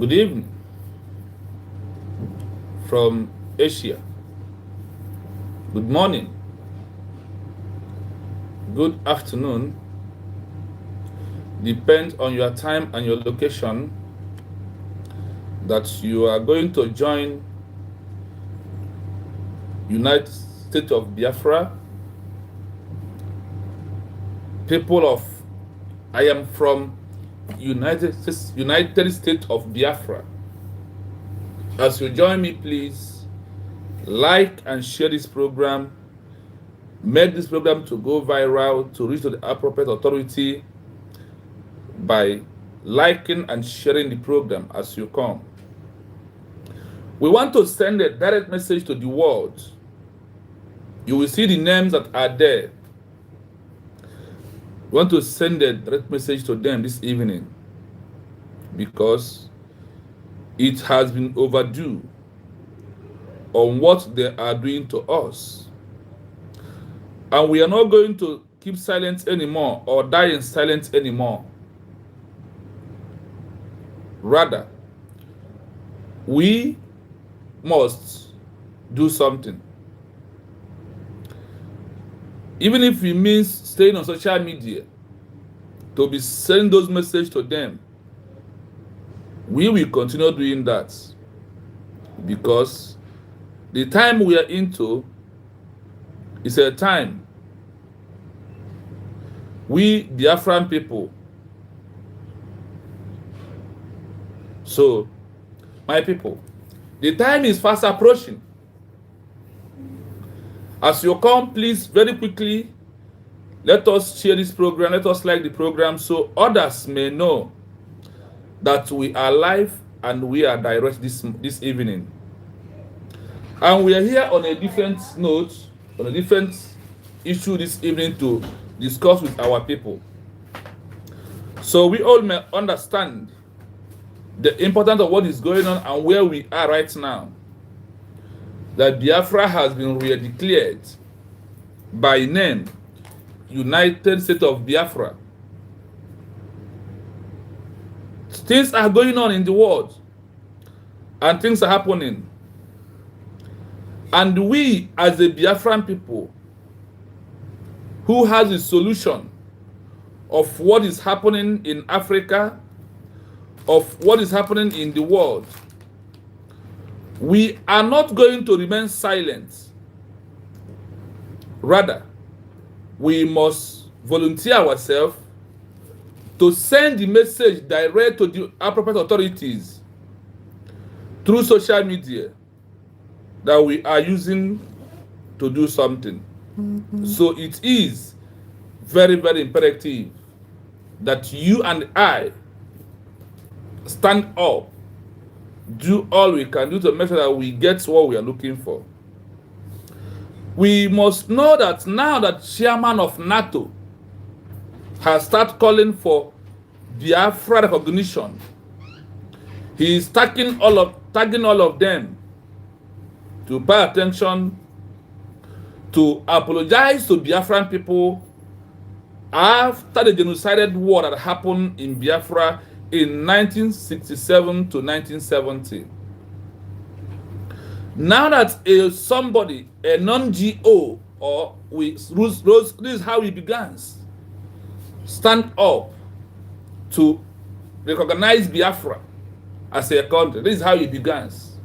Good evening from Asia. Good morning. Good afternoon. Depends on your time and your location that you are going to join United States of Biafra. People of I am from United States of Biafra. As you join me, please like and share this program. Make this program to go viral to reach to the appropriate authority by liking and sharing the program as you come. We want to send a direct message to the world. You will see the names that are there. We want to send a direct message to them this evening because it has been overdue on what they are doing to us. And we are not going to keep silent anymore or die in silence anymore. Rather, we must do something. Even if it means staying on social media to be sending those messages to them, we will continue doing that because the time we are into is a time we Biafran people. So, my people, the time is fast approaching. As you come, please, very quickly, let us share this program, let us like the program so others may know that we are live and we are direct this evening. And we are here on a different note, on a different issue this evening to discuss with our people. So we all may understand the importance of what is going on and where we are right now. That Biafra has been re-declared by name United States of Biafra. Things are going on in the world and things are happening. And we as the Biafran people who has a solution of what is happening in Africa, of what is happening in the world, we are not going to remain silent. Rather, we must volunteer ourselves to send the message direct to the appropriate authorities through social media that we are using to do something. So it is very, very imperative that you and I stand up, do all we can do to make sure that we get what we are looking for. We must know that now that chairman of Nato has started calling for Biafra recognition, he is tagging all of them to pay attention, to apologize to Biafran people after the genocidal war that happened in Biafra in 1967 to 1970. Now that somebody, a non-GO, or this is how he begins, stand up to recognize Biafra as a country. This is how he begins.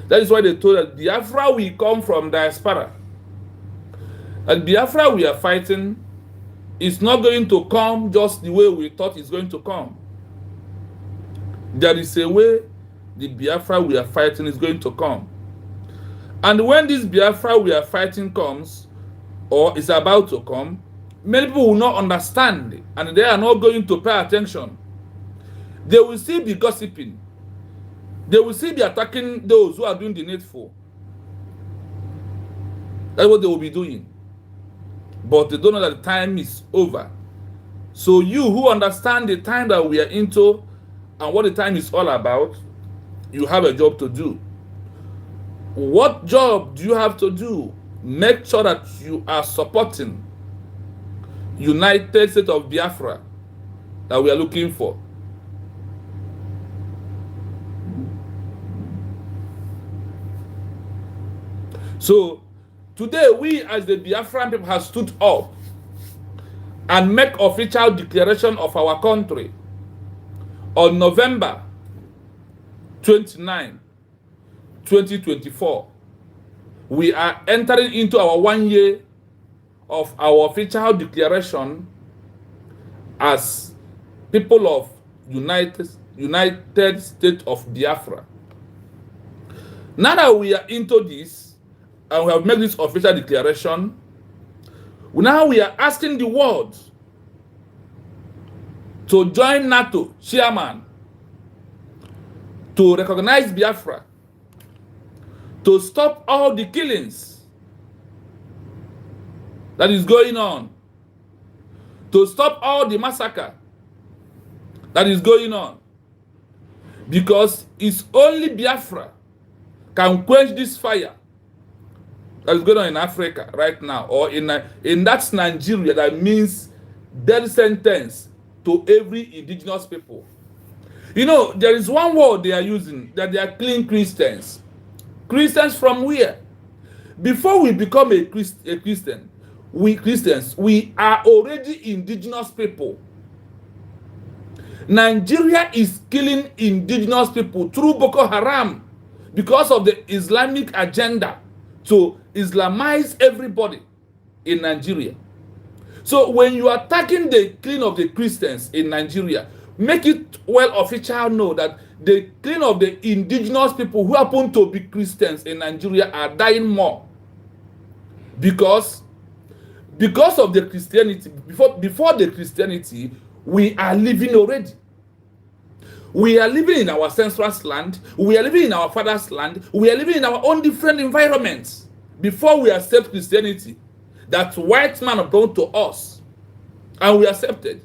That is why they told us Biafra will come from diaspora. And Biafra we are fighting is not going to come just the way we thought it's going to come. There is a way the Biafra we are fighting is going to come. And when this Biafra we are fighting comes, or is about to come, many people will not understand and they are not going to pay attention. They will still be gossiping. They will still be attacking those who are doing the needful. That's what they will be doing. But they don't know that the time is over. So you who understand the time that we are into and what the time is all about, you have a job to do. What job do you have to do? Make sure that you are supporting United States of Biafra that we are looking for. So today we as the Biafran people have stood up and make official declaration of our country on November 29, 2024. We are entering into our 1 year of our official declaration as people of United States of Biafra. Now that we are into this and we have made this official declaration, now we are asking the world to join Nato chairman to recognize Biafra, to stop all the killings that is going on, to stop all the massacre that is going on, because it's only Biafra can quench this fire that is going on in Africa right now, or in that Nigeria, that means death sentence to every indigenous people. You know, there is one word they are using, that they are clean Christians. Christians from where? Before we become a Christian, we are already indigenous people. Nigeria is killing indigenous people through Boko Haram because of the Islamic agenda to Islamize everybody in Nigeria. So when you are attacking the killing of the Christians in Nigeria, make it well official know that the killing of the indigenous people who happen to be Christians in Nigeria are dying more. Because of the Christianity, before the Christianity, we are living already. We are living in our ancestors' land. We are living in our father's land. We are living in our own different environments before we accept Christianity. That white man brought to us, and we accepted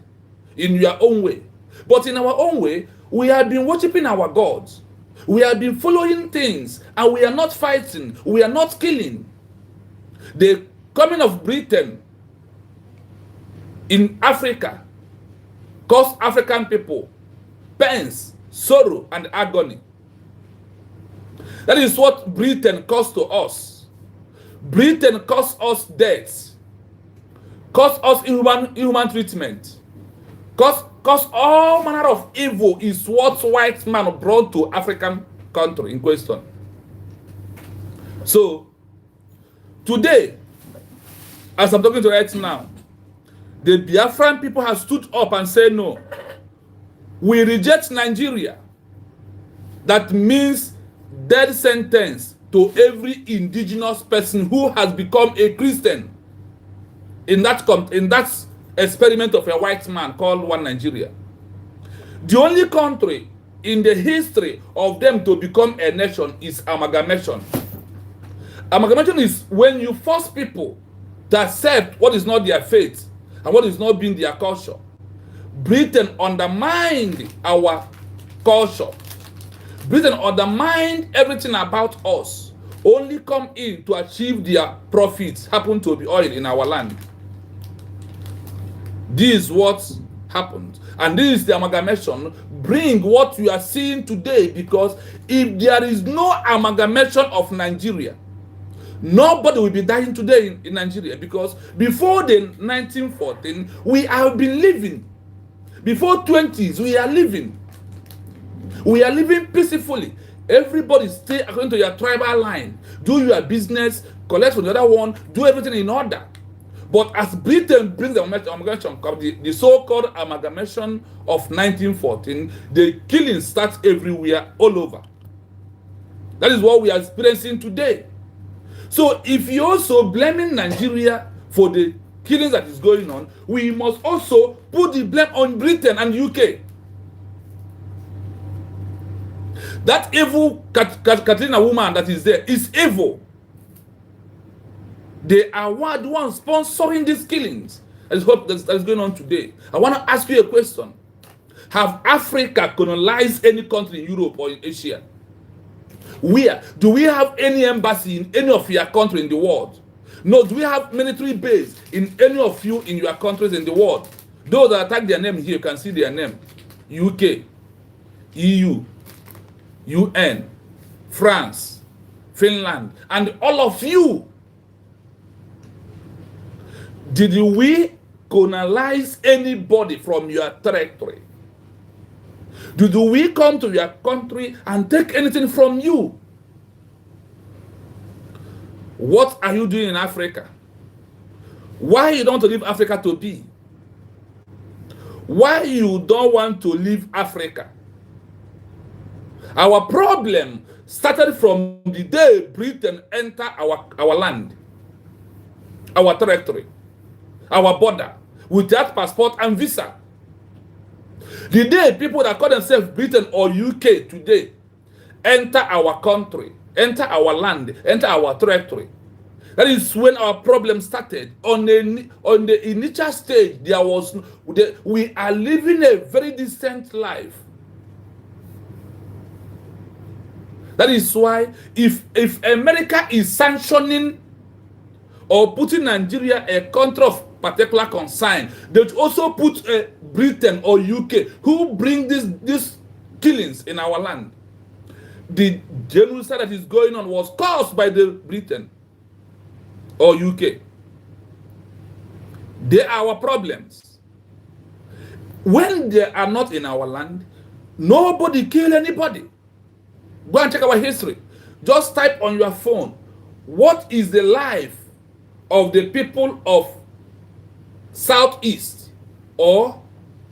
in your own way. But in our own way, we have been worshiping our gods. We have been following things, and we are not fighting. We are not killing. The coming of Britain in Africa caused African people pains, sorrow, and agony. That is what Britain caused to us. Britain caused us death, caused us inhuman treatment, caused all manner of evil is what white man brought to African country in question. So, today, as I'm talking to right now, the Biafran people have stood up and said no. We reject Nigeria. That means death sentence to every indigenous person who has become a Christian in that experiment of a white man called one Nigeria. The only country in the history of them to become a nation is amalgamation. Amalgamation is when you force people to accept what is not their faith and what is not being their culture. Britain undermined our culture. Britain undermined everything about us. Only come in to achieve their profits, happen to be oil in our land. This is what happened. And this is the amalgamation. Bring what you are seeing today, because if there is no amalgamation of Nigeria, nobody will be dying today in Nigeria, because before the 1914, we have been living. Before 20s, we are living. We are living peacefully. Everybody stay according to your tribal line. Do your business, collect from the other one, do everything in order. But as Britain brings the amalgamation, the so-called amalgamation of 1914, the killing starts everywhere, all over. That is what we are experiencing today. So if you're also blaming Nigeria for the killings that is going on, we must also put the blame on Britain and UK. That evil Katrina woman that is there is evil. They are the ones sponsoring these killings. That is what that is going on today. I want to ask you a question. Have Africa colonized any country in Europe or in Asia? Where? Do we have any embassy in any of your country in the world? No. Do we have military base in any of you in your countries in the world? Those that attack their name here, you can see their name. UK, EU, UN, France, Finland, and all of you. Did we colonize anybody from your territory? Did we come to your country and take anything from you? What are you doing in Africa? Why you don't want to leave Africa to be? Why you don't want to leave Africa? Our problem started from the day Britain entered our land, our territory, our border, without passport and visa. The day people that call themselves Britain or UK today enter our country, enter our land, enter our territory, that is when our problem started. On the initial stage, we are living a very decent life. That is why if America is sanctioning or putting Nigeria a country of particular concern, they also put Britain or UK who bring these killings in our land. The genocide that is going on was caused by the Britain or UK. They are our problems. When they are not in our land, nobody kill anybody. Go and check our history. Just type on your phone, what is the life of the people of Southeast or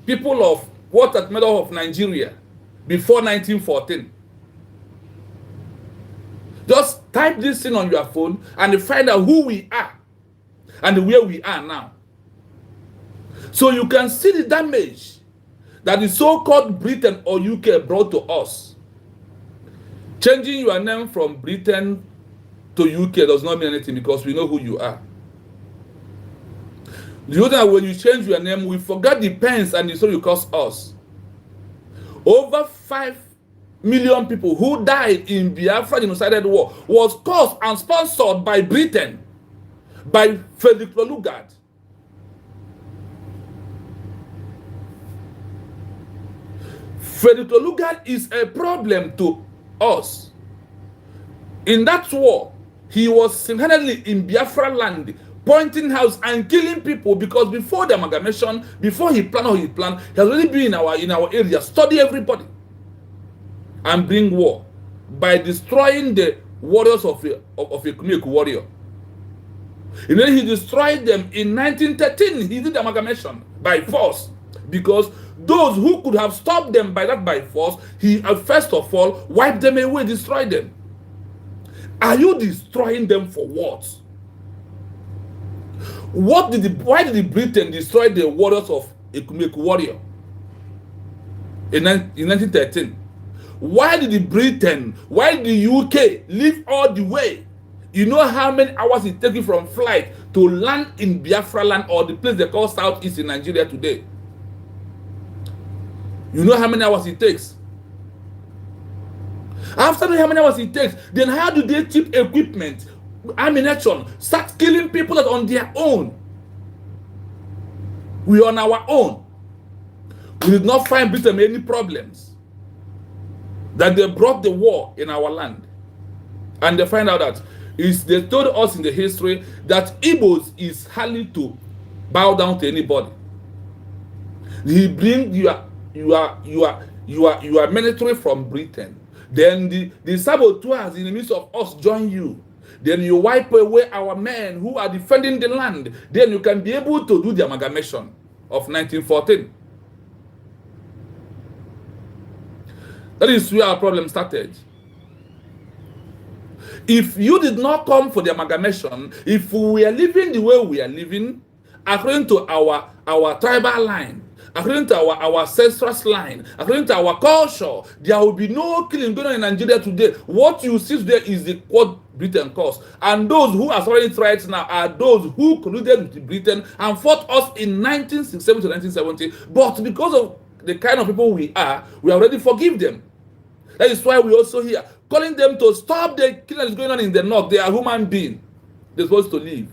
people of what at middle of Nigeria before 1914? Just type this thing on your phone and find out who we are and where we are now. So you can see the damage that the so-called Britain or UK brought to us. Changing your name from Britain to UK does not mean anything because we know who you are. You know that when you change your name, we forget the pains and the story you cost us. Over 5 million people who died in Biafr genocidal war was caused and sponsored by Britain, by Finl. Finl is a problem to us. In that war, he was single-handedly in Biafra land, pointing house and killing people because before the amalgamation, before he planned he has already been in our area, study everybody, and bring war by destroying the warriors of a Kumik warrior. And then he destroyed them in 1913. He did the amalgamation by force because those who could have stopped them by force, he first of all wiped them away, destroyed them. Are you destroying them for what? Why did the Britain destroy the warriors of a Kumik warrior in 1913? Why did the UK leave all the way? You know how many hours it takes from flight to land in Biafra land or the place they call Southeast in Nigeria today? You know how many hours it takes? After knowing how many hours it takes, then how do they keep equipment, ammunition, start killing people that on their own? We on our own. We did not find Britain any problems. That they brought the war in our land. And they find out that they told us in the history that Igbos is hardly to bow down to anybody. He bring your military from Britain. Then the saboteurs in the midst of us join you. Then you wipe away our men who are defending the land. Then you can be able to do the amalgamation of 1914. That is where our problem started. If you did not come for the amalgamation, if we are living the way we are living, according to our tribal line, according to our ancestral line, according to our culture, there will be no killing going on in Nigeria today. What you see today is what Britain caused. And those who are suffering right now are those who colluded with Britain and fought us in 1967 to 1970. But because of the kind of people we already forgive them. That is why we also here calling them to stop the killing that is going on in the north. They are human beings. They're supposed to live.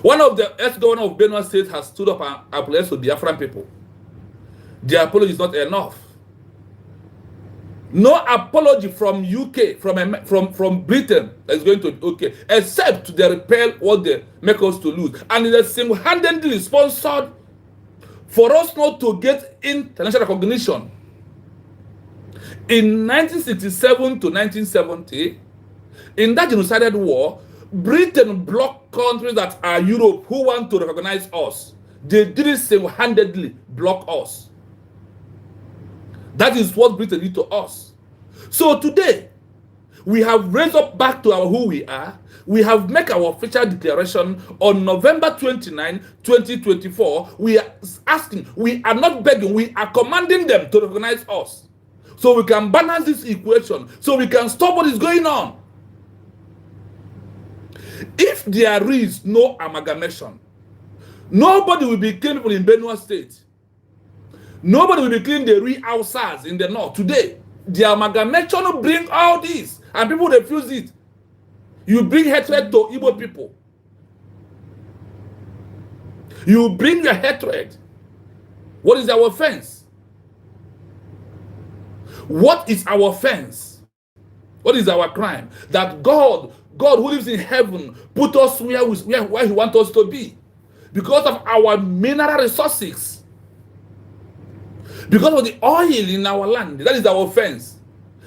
One of the ex-governor of Benue State has stood up and apologized to Biafran people. Their apology is not enough. No apology from UK, from Britain that is going to okay, except they repel what they make us to lose. And it is single-handedly sponsored for us not to get international recognition. In 1967 to 1970, in that genocidal war, Britain blocked countries that are Europe who want to recognize us. They did it single-handedly block us. That is what Britain did to us. So today, we have raised up back to our who we are. We have made our official declaration on November 29, 2024. We are asking, we are not begging, we are commanding them to recognize us. So we can balance this equation, so we can stop what is going on. If there is no amalgamation, nobody will be killing people in Benue State. Nobody will be killing the real Hausas in the north. Today, the amalgamation will bring all this, and people refuse it. You bring hatred to Igbo people. You bring your hatred. What is our offense? What is our offense? What is our crime? That God who lives in heaven, put us where He wants us to be. Because of our mineral resources. Because of the oil in our land. That is our offense.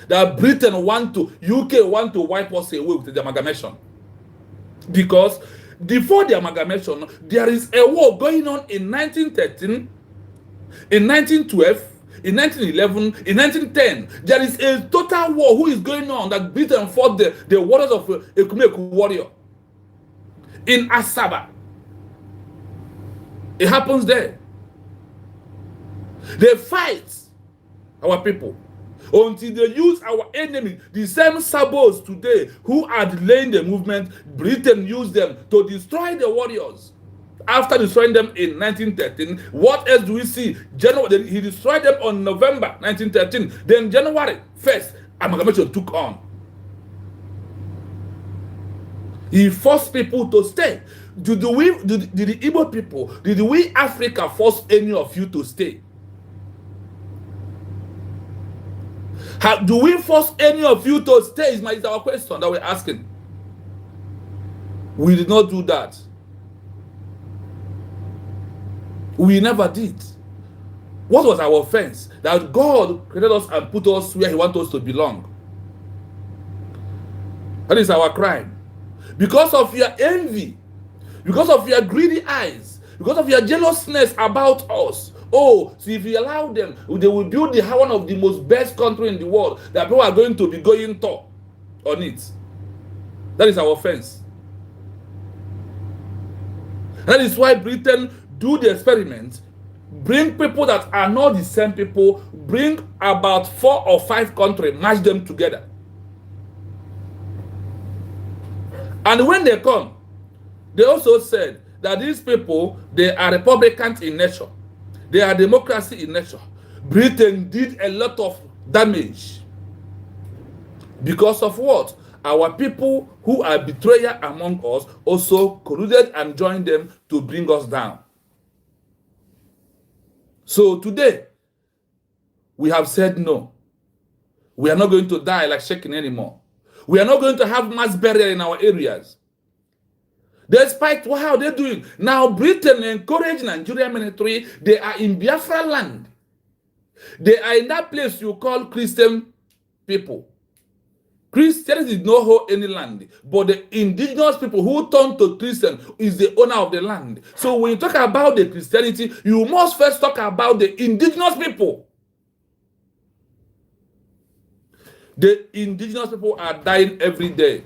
That Britain UK want to wipe us away with the amalgamation. Because before the amalgamation, there is a war going on in 1913, in 1912, in 1911, in 1910. There is a total war who is going on that Britain fought the warriors of Ekumeku warrior in Asaba. It happens there. They fight our people until they use our enemy. The same sabos today who are delaying the movement, Britain used them to destroy the warriors. After destroying them in 1913, what else do we see? He destroyed them on November 1913. Then January 1st, amalgamation took on. He forced people to stay. Did the Igbo people, did we Africa force any of you to stay? Do we force any of you to stay? Is our question that we're asking. We did not do that. We never did. What was our offense? That God created us and put us where He wants us to belong. That is our crime. Because of your envy, because of your greedy eyes, because of your jealousness about us. Oh, so if you allow them, they will build one of the most best country in the world that people are going to be going to on it. That is our offense. That is why Britain do the experiment, bring people that are not the same people, bring about 4 or 5 countries, match them together. And when they come, they also said that these people, they are Republicans in nature. They are democracy in nature. Britain did a lot of damage. Because of what? Our people who are betrayers among us also colluded and joined them to bring us down. So today, we have said no. We are not going to die like shaking anymore. We are not going to have mass burial in our areas. Despite how they're doing. Now, Britain encouraged Nigerian military. They are in Biafra land. They are in that place you call Christian people. Christians did not hold any land, but the indigenous people who turned to Christian is the owner of the land. So when you talk about the Christianity, you must first talk about the indigenous people. The indigenous people are dying every day.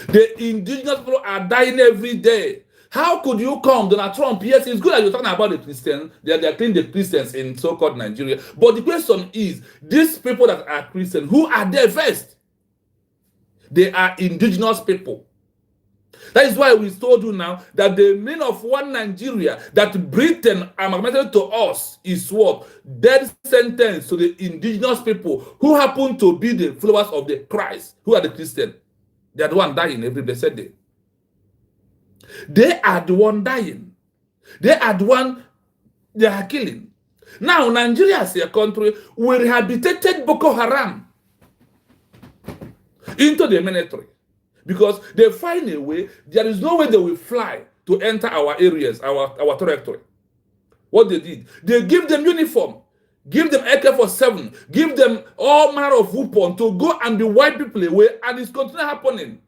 The indigenous people are dying every day. How could you come, Donald Trump? Yes, it's good that you're talking about the Christians. They are killing the Christians in so-called Nigeria. But the question is, these people that are Christian, who are there first? They are indigenous people. That is why we told you now that the meaning of one Nigeria that Britain amalgamated to us is what? Death sentence to the indigenous people who happen to be the followers of the Christ, who are the Christians. They are the one dying every blessed day. They are the one dying. They are the one they are killing. Now, Nigeria as a country, we rehabilitated Boko Haram into the military because they find a way. There is no way they will fly to enter our areas, our territory. What they did, they give them uniform, give them AK-47, give them all manner of weapons to go and be wipe people away, and it's continuing happening.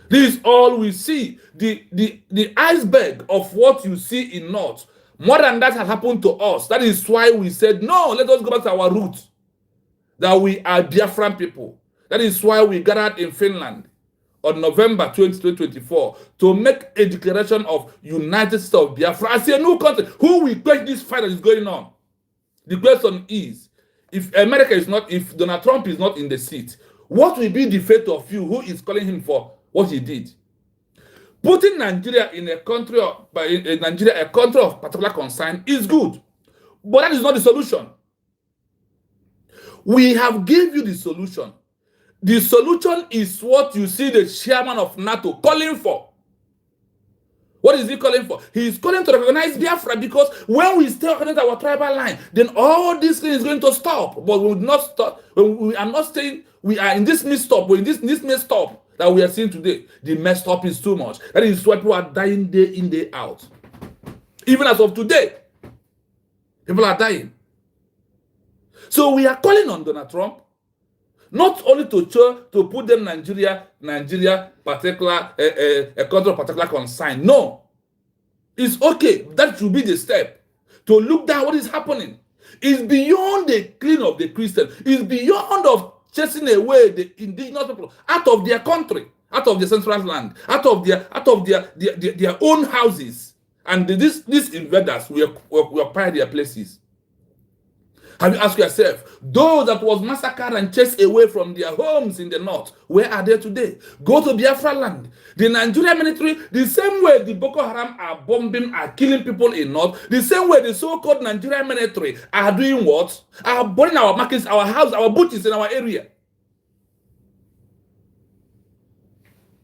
This is all we see. The iceberg of what you see in North. More than that has happened to us. That is why we said, no, let us go back to our roots. That we are Biafran people. That is why we gathered in Finland on November 2024 to make a declaration of United States of Biafra as a new country. Who will quench this fight that is going on? The question is, if America is not, if Donald Trump is not in the seat, what will be the fate of you who is calling him for what he did? Putting Nigeria in a country of, a country of particular concern is good, but that is not the solution. We have given you the solution. The solution is what you see the chairman of Nato calling for. What is he calling for? He is calling to recognize Biafra, because when we stay connected our tribal line, then all this thing is going to stop. But we will not stop. We are not saying we are in this messed up, but in this messed up that we are seeing today, the messed up is too much. That is why people are dying day in, day out. Even as of today, people are dying. So we are calling on Donald Trump, not only to put them Nigeria particular a country of particular concern. No, it's okay. That should be the step to look down what is happening. It's beyond the clean of the Christian. It's beyond of chasing away the indigenous people out of their country, out of the central land, out of their own houses, and these invaders will occupy their places. Have you asked yourself, those that was massacred and chased away from their homes in the north, where are they today? Go to Biafra land. The Nigerian military, the same way the Boko Haram are bombing, are killing people in north, the same way the so-called Nigerian military are doing what? Are burning our markets, our houses, our butchers in our area.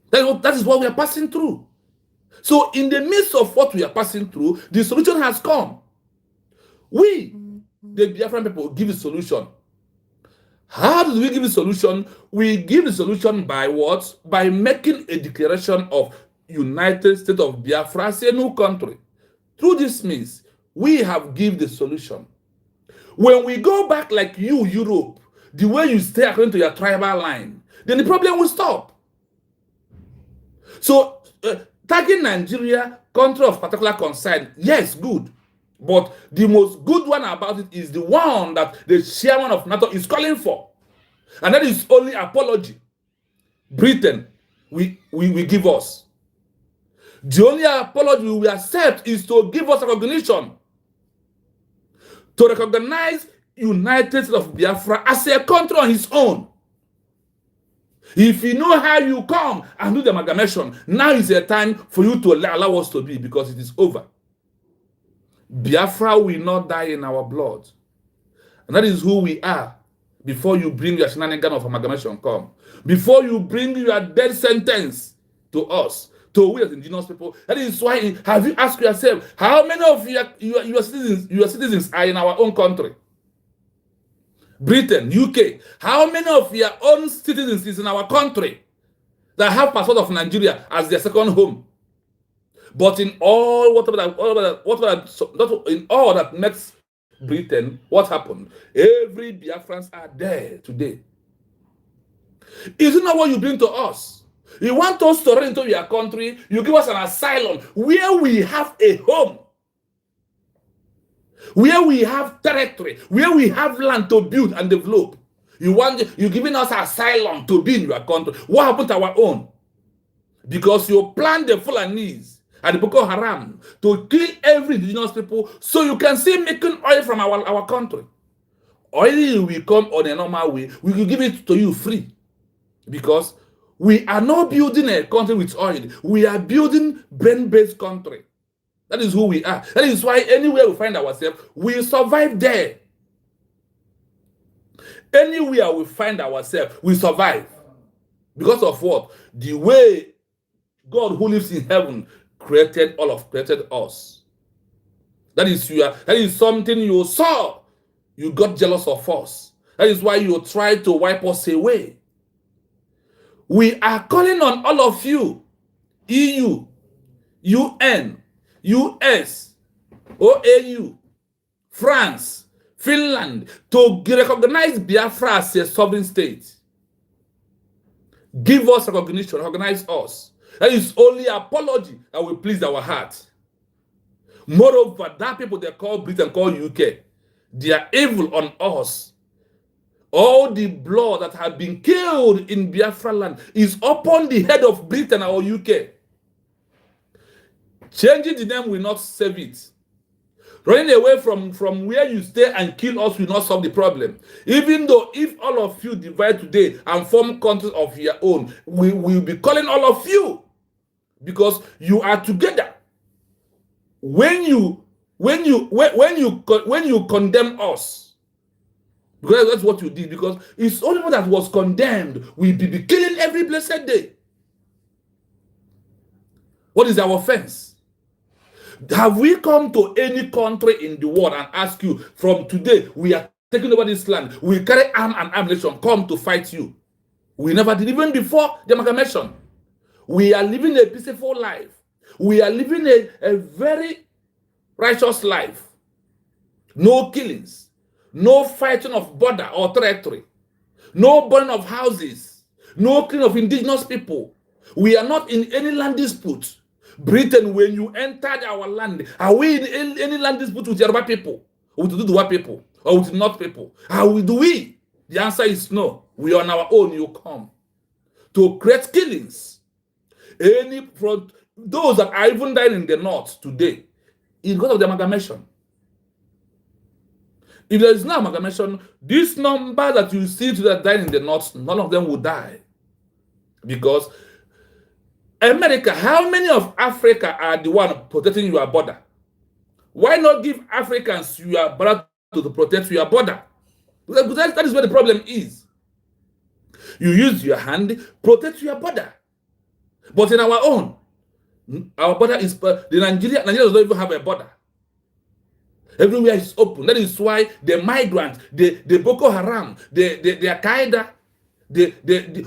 That is what we are passing through. So in the midst of what we are passing through, the solution has come. We, the Biafran people, give a solution. How do we give a solution? We give the solution by what? By making a declaration of United States of Biafra as a new country. Through this means, we have given the solution. When we go back like you, Europe, the way you stay according to your tribal line, then the problem will stop. So, tagging Nigeria, country of particular concern, yes, good. But the most good one about it is the one that the chairman of NATO is calling for. And that is only apology. Britain, we give us. The only apology we accept is to give us recognition. To recognize United States of Biafra as a country on its own. If you know how you come and do the amalgamation, now is a time for you to allow us to be, because it is over. Biafra will not die in our blood. And that is who we are. Before you bring your shenanigan of amalgamation come. Before you bring your death sentence to us, to we as indigenous people. That is why, have you asked yourself, how many of your citizens are in our own country? Britain, UK. How many of your own citizens is in our country that have passport of Nigeria as their second home? But in all in all that makes Britain, what happened? Every Biafrans are there today. Is it not what you bring to us? You want us to run into your country, you give us an asylum where we have a home, where we have territory, where we have land to build and develop. You're giving us asylum to be in your country. What happened to our own? Because you plan the Fulanese and the Boko Haram to kill every indigenous people, so you can see making oil from our country. Oil will come on a normal way. We will give it to you free. Because we are not building a country with oil. We are building brain-based country. That is who we are. That is why anywhere we find ourselves, we survive there. Anywhere we find ourselves, we survive. Because of what? The way God who lives in heaven created us. That is something you saw. You got jealous of us. That is why you try to wipe us away. We are calling on all of you, EU, UN, US, OAU, France, Finland, to recognize Biafra as a sovereign state. Give us recognition, recognize us. That is only apology that will please our heart. Moreover, that people they call Britain, call UK, they are evil on us. All the blood that have been killed in Biafra land is upon the head of Britain or UK. Changing the name will not save it. Running away from where you stay and kill us will not solve the problem. Even though if all of you divide today and form countries of your own, we will be calling all of you because you are together. When you condemn us, because that's what you did, because it's only one that was condemned will be killing every blessed day. What is our offense? Have we come to any country in the world and ask you, from today, we are taking over this land, we carry arm and ammunition, come to fight you? We never did, even before the amalgamation. We are living a peaceful life. We are living a very righteous life. No killings, no fighting of border or territory, no burning of houses, no killing of indigenous people. We are not in any land dispute. Britain, when you entered our land, are we in any land dispute with Yoruba people, or with Duduwa people, or with North people? Do we? The answer is no. We are on our own. You come to create killings. From those that are even dying in the North today, is because of the amalgamation. If there is no amalgamation, this number that you see to that dying in the North, none of them will die. Because America, how many of Africa are the one protecting your border? Why not give Africans your border to protect your border? That is where the problem is. You use your hand, protect your border. But in our own, our border is, Nigeria does not even have a border. Everywhere is open. That is why the migrants, the Boko Haram, the Al-Qaeda,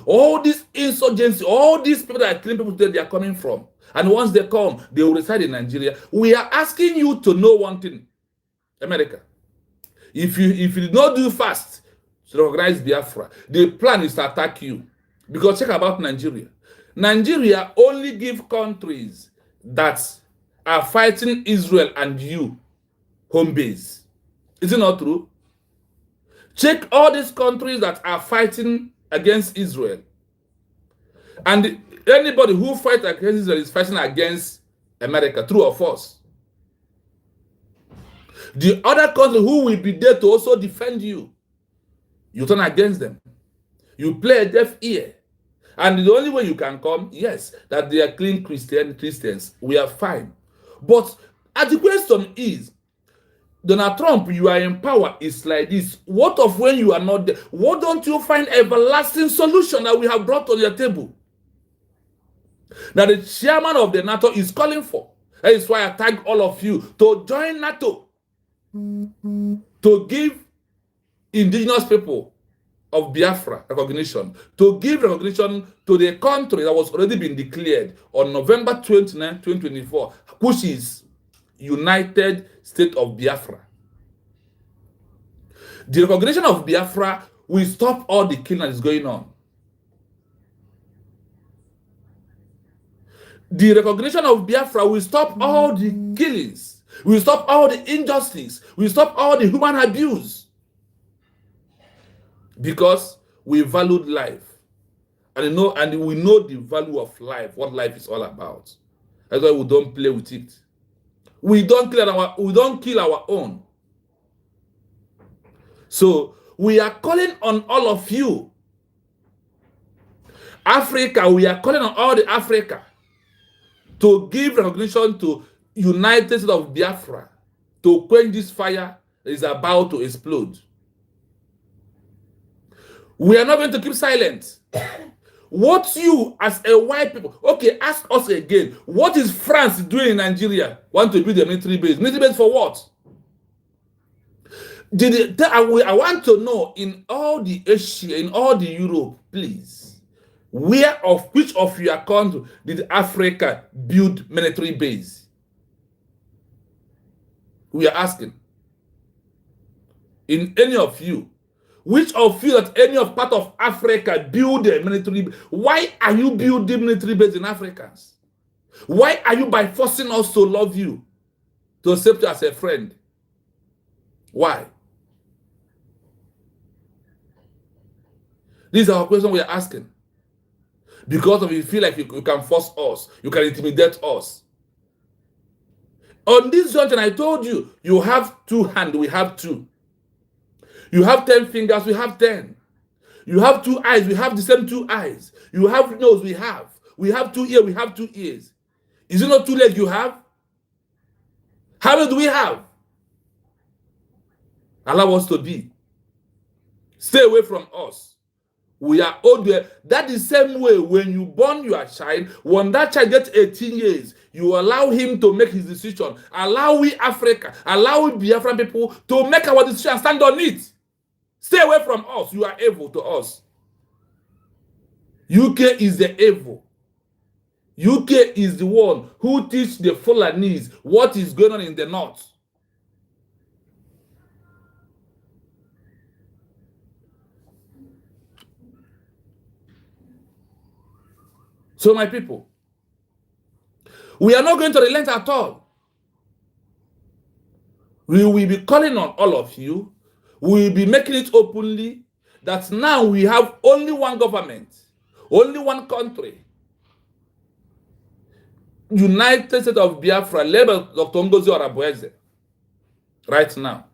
all these insurgency, all these people that are killing people today, they are coming from. And once they come, they will reside in Nigeria. We are asking you to know one thing, America. If you did not do fast to recognize Biafra, the plan is to attack you. Because check about Nigeria. Nigeria only give countries that are fighting Israel and you home base. Is it not true? Check all these countries that are fighting against Israel. And anybody who fights against Israel is fighting against America, true or false? The other country who will be there to also defend you, you turn against them. You play a deaf ear. And the only way you can come, yes, that they are clean Christians. We are fine. But the question is, Donald Trump, you are in power, it's like this. What of when you are not there? Why don't you find everlasting solution that we have brought on your table? That the chairman of the Nato is calling for. That is why I tag all of you to join Nato. To give indigenous people of Biafra recognition. To give recognition to the country that was already been declared on November 29, 2024, which is United State of Biafra. The recognition of Biafra will stop all the killing that is going on. The recognition of Biafra will stop all the killings, will stop all the injustice, will stop all the human abuse. Because we valued life. And we know the value of life, what life is all about. That's why we don't play with it. We don't kill our own. So we are calling on all of you. Africa, we are calling on all the Africa to give recognition to United States of Biafra, to quench this fire that is about to explode. We are not going to keep silent. What you as a white people, okay, ask us again, what is France doing in Nigeria? Want to build a military base? Military base for what? I want to know, in all the Asia, in all the Europe, please, which of your country did Africa build military base? We are asking. In any of you, which of you that any of part of Africa build a military base? Why are you building military base in Africans? Why are you by forcing us to love you, to accept you as a friend? Why? These are our questions we are asking. Because of you feel like you can force us, you can intimidate us. On this junction, I told you, you have 2 hands, we have 2. You have 10 fingers, we have 10. You have 2 eyes, we have the same 2 eyes. You have nose, we have. We have 2 ears, we have 2 ears. Is it not 2 legs you have? How many do we have? Allow us to be. Stay away from us. We are old. That is the same way when you born your child, when that child gets 18 years, you allow him to make his decision. Allow we Africa, allow we Biafran people to make our decision and stand on it. Stay away from us. You are evil to us. UK is the evil. UK is the one who teach the Fulanese what is going on in the north. So my people, we are not going to relent at all. We will be calling on all of you. We will be making it openly that now we have only one government, only one country. United States of Biafra, led by Dr. Ngozi Orabueze, right now.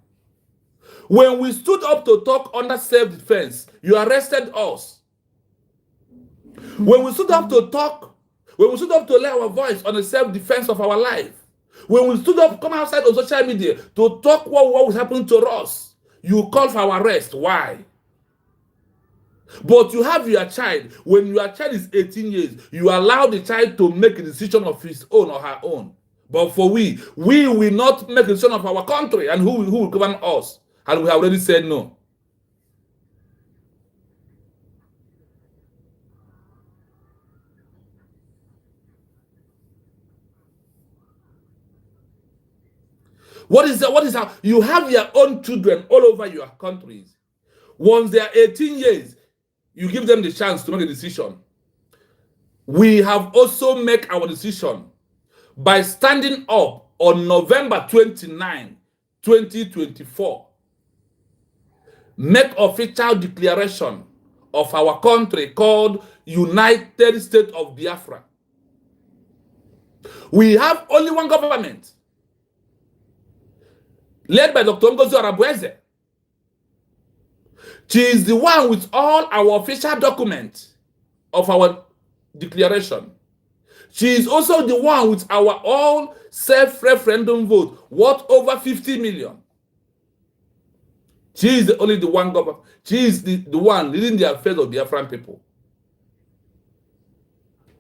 When we stood up to talk under self-defense, you arrested us. When we stood up to talk, when we stood up to lay our voice on the self-defense of our life, when we stood up, come outside on social media to talk what was happening to us, you call for our arrest. Why? But you have your child. When your child is 18 years, you allow the child to make a decision of his own or her own. But for we will not make a decision of our country and who will govern us. And we have already said no. What is that? You have your own children all over your countries. Once they are 18 years, you give them the chance to make a decision. We have also made our decision by standing up on November 29, 2024. Make official declaration of our country called United States of Biafra. We have only one government, led by Dr. Ngozi Orabueze. She is the one with all our official documents of our declaration. She is also the one with our all self-referendum vote, worth over 50 million. She is only the one government. She is the one leading the affairs of Biafran people.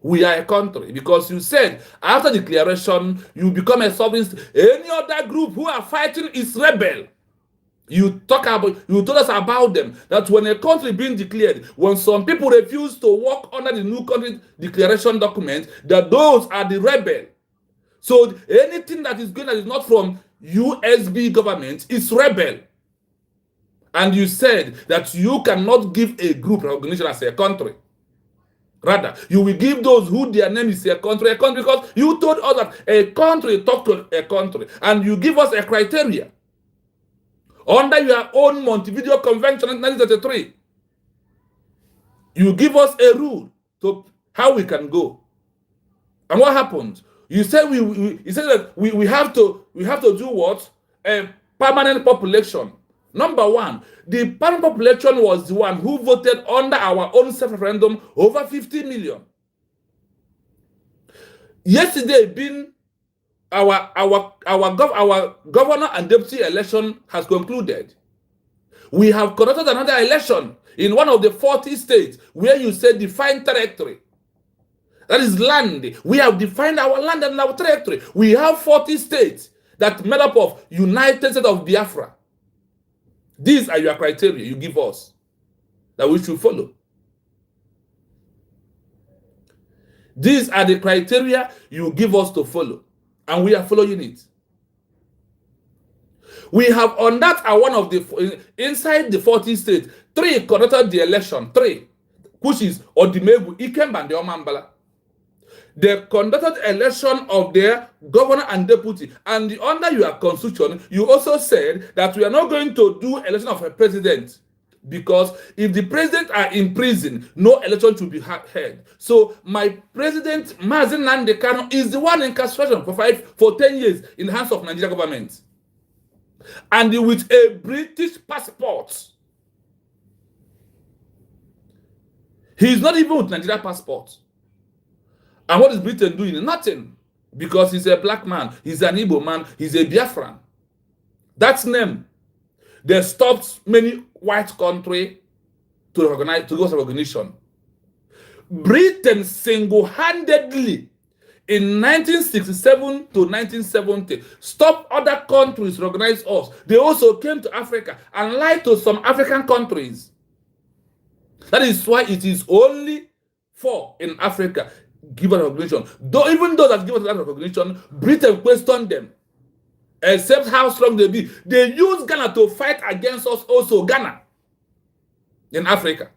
We are a country because you said after declaration you become a sovereign. Any other group who are fighting is rebel. You told us about them, that when a country being declared, when some people refuse to work under the new country declaration document, that those are the rebel. So anything that is going that is not from USB government is rebel. And you said that you cannot give a group recognition as a country. Rather, you will give those who their name is a country, because you told us that a country talk to a country, and you give us a criteria. Under your own Montevideo Convention in 1933, you give us a rule to how we can go. And what happened? You said you said that we have to do what? A permanent population. Number one, the permanent population was the one who voted under our own self-referendum over 50 million. Yesterday, being our governor and deputy election has concluded. We have conducted another election in one of the 40 states where you said define territory. That is land. We have defined our land and our territory. We have 40 states that made up of United States of Biafra. These are your criteria you give us that we should follow. These are the criteria you give us to follow, and we are following it. We have on that one of the inside the 40 states, 3 conducted the election, 3, which is Odimegu, Ikemba, and the Omambala. They conducted election of their governor and deputy, and under your constitution, you also said that we are not going to do election of a president, because if the president are in prison, no election should be held. So my president, Mazen Nnamdi Kanu, is the one in incarceration for 10 years in the hands of Nigeria government, and with a British passport. He is not even with Nigeria passport. And what is Britain doing? Nothing. Because he's a black man, he's an Igbo man, he's a Biafran. That's name. They stopped many white countries to recognize, to give recognition. Britain single-handedly in 1967 to 1970 stopped other countries to recognize us. They also came to Africa and lied to some African countries. That is why it is only 4 in Africa given recognition. Though even those that give us that recognition, Britain questioned them. Except how strong they be. They use Ghana to fight against us also. Ghana in Africa.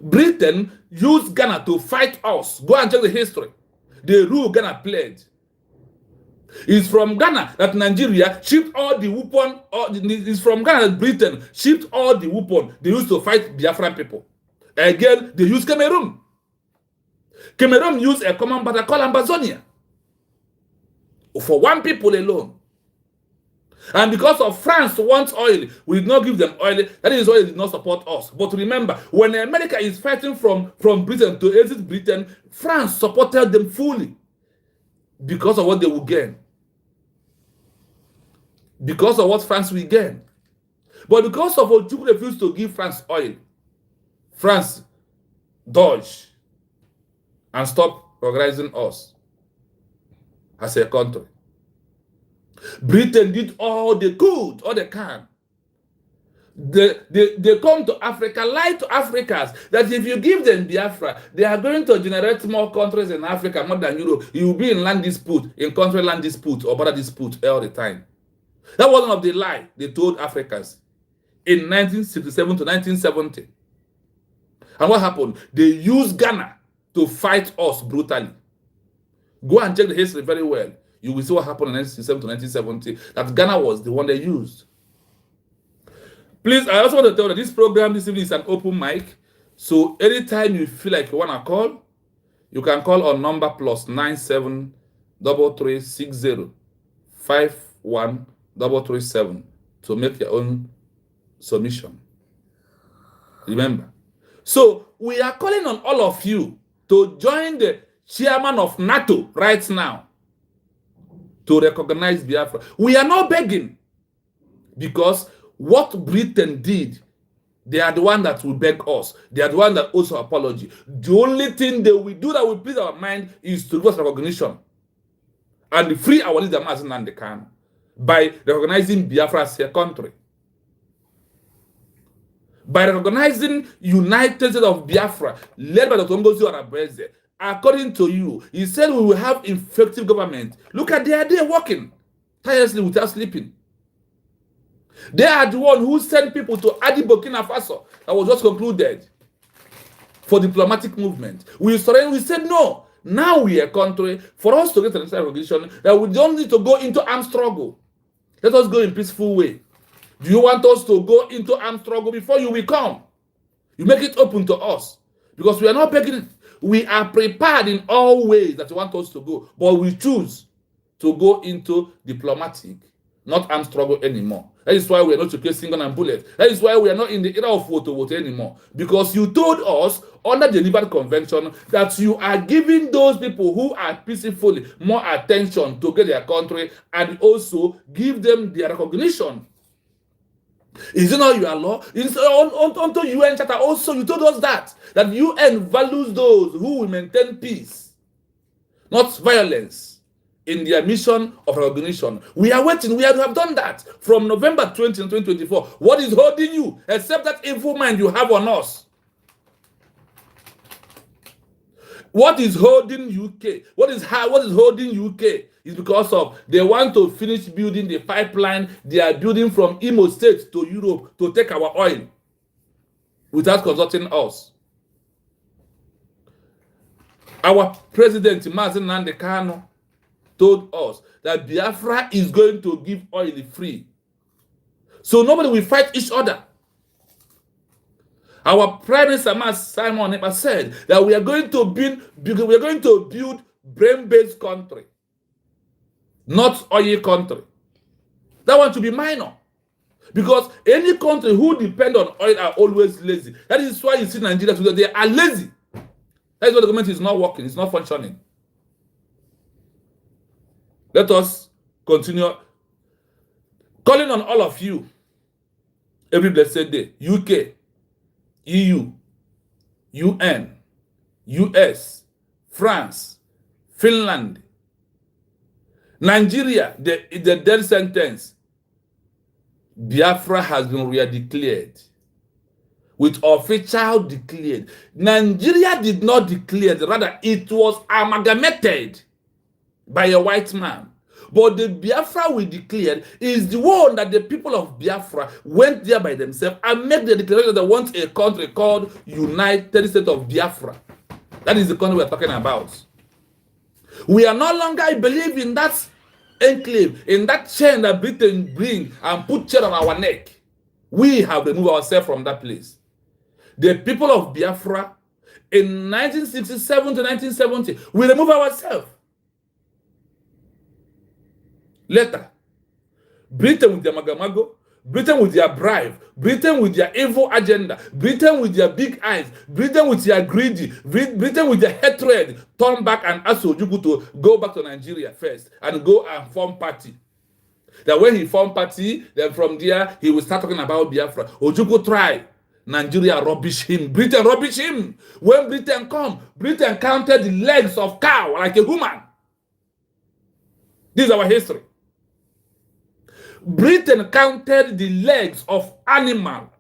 Britain used Ghana to fight us. Go and check the history. The role Ghana played. It's from Ghana that Nigeria shipped all the weapon. It's from Ghana that Britain shipped all the weapon they used to fight Biafran people. Again, they used Cameroon. Cameroon used a common battle called Ambazonia for 1 people alone. And because of France wants oil, we did not give them oil. That is why they did not support us. But remember, when America is fighting from Britain to exit Britain, France supported them fully because of what they will gain. Because of what France will gain. But because of what you refused to give France oil, France dodged and stopped recognizing us as a country. Britain did all they could, all they can. They come to Africa, lie to Africans that if you give them Biafra, they are going to generate more countries in Africa, more than Europe. You will be in land dispute, in country land dispute or border dispute all the time. That was one of the lie they told Africans in 1967 to 1970. And what happened? They used Ghana to fight us brutally. Go and check the history very well. You will see what happened in 1967 to 1970, that Ghana was the one they used. Please, I also want to tell you that this program this evening is an open mic. So anytime you feel like you want to call, you can call on number +97 3360 51337 to make your own submission. Remember. So we are calling on all of you to join the chairman of Nato right now to recognize Biafra. We are not begging, because what Britain did, they are the one that will beg us. They are the one that owes apology. The only thing they will do that will please our mind is to give us recognition and free our leader Mazen Nnamdi Kanu by recognizing Biafra as a country. By recognizing United States of Biafra, led by Dr. Ngozi Okonjo-Iweala, according to you, he said we will have effective government. Look at they are working tirelessly without sleeping. They are the one who sent people to Adi Burkina Faso that was just concluded for diplomatic movement. We surrendered. We said no. Now we are a country. For us to get an international recognition, that we don't need to go into armed struggle. Let us go in peaceful way. Do you want us to go into armed struggle before you will come? You make it open to us, because we are not begging. We are prepared in all ways that you want us to go, but we choose to go into diplomatic, not armed struggle anymore. That is why we are not chasing gun and bullets. That is why we are not in the era of vote anymore. Because you told us under the Geneva Convention that you are giving those people who are peacefully more attention to get their country and also give them their recognition. Is it not your law? It's onto UN Charter also, you told us that UN values those who will maintain peace, not violence, in their mission of recognition. We are waiting. We have done that from November 20, 2024. What is holding you except that evil mind you have on us? What is holding UK? What is holding UK is because of they want to finish building the pipeline they are building from Imo State to Europe to take our oil without consulting us. Our president, Mazen Nnamdi Kanu, told us that Biafra is going to give oil free. So nobody will fight each other. Our Prime Minister Simon Ekpa said that we are going to build brain-based country, not oil country. That one should be minor. Because any country who depend on oil are always lazy. That is why you see Nigeria today, they are lazy. That is why the government is not working, it's not functioning. Let us continue calling on all of you every blessed day. UK, EU, UN, US, France, Finland, Nigeria, the death sentence. Biafra has been re-declared. With official declared. Nigeria did not declare, rather it was amalgamated by a white man. But the Biafra we declared is the one that the people of Biafra went there by themselves and made the declaration that they want a country called United States of Biafra. That is the country we are talking about. We are no longer believe in that enclave, in that chain that Britain bring and put chain on our neck. We have removed ourselves from that place. The people of Biafra in 1967 to 1970, we remove ourselves. Later, Britain with their magamago, Britain with their bribe, Britain with their evil agenda, Britain with their big eyes, Britain with their greedy, Britain with their hatred, turn back and ask Ojukwu to go back to Nigeria first and go and form party. That when he formed party, then from there, he will start talking about Biafra. Ojukwu try. Nigeria rubbish him. Britain rubbish him. When Britain come, Britain counted the legs of cow like a human. This is our history. Britain counted the legs of animal.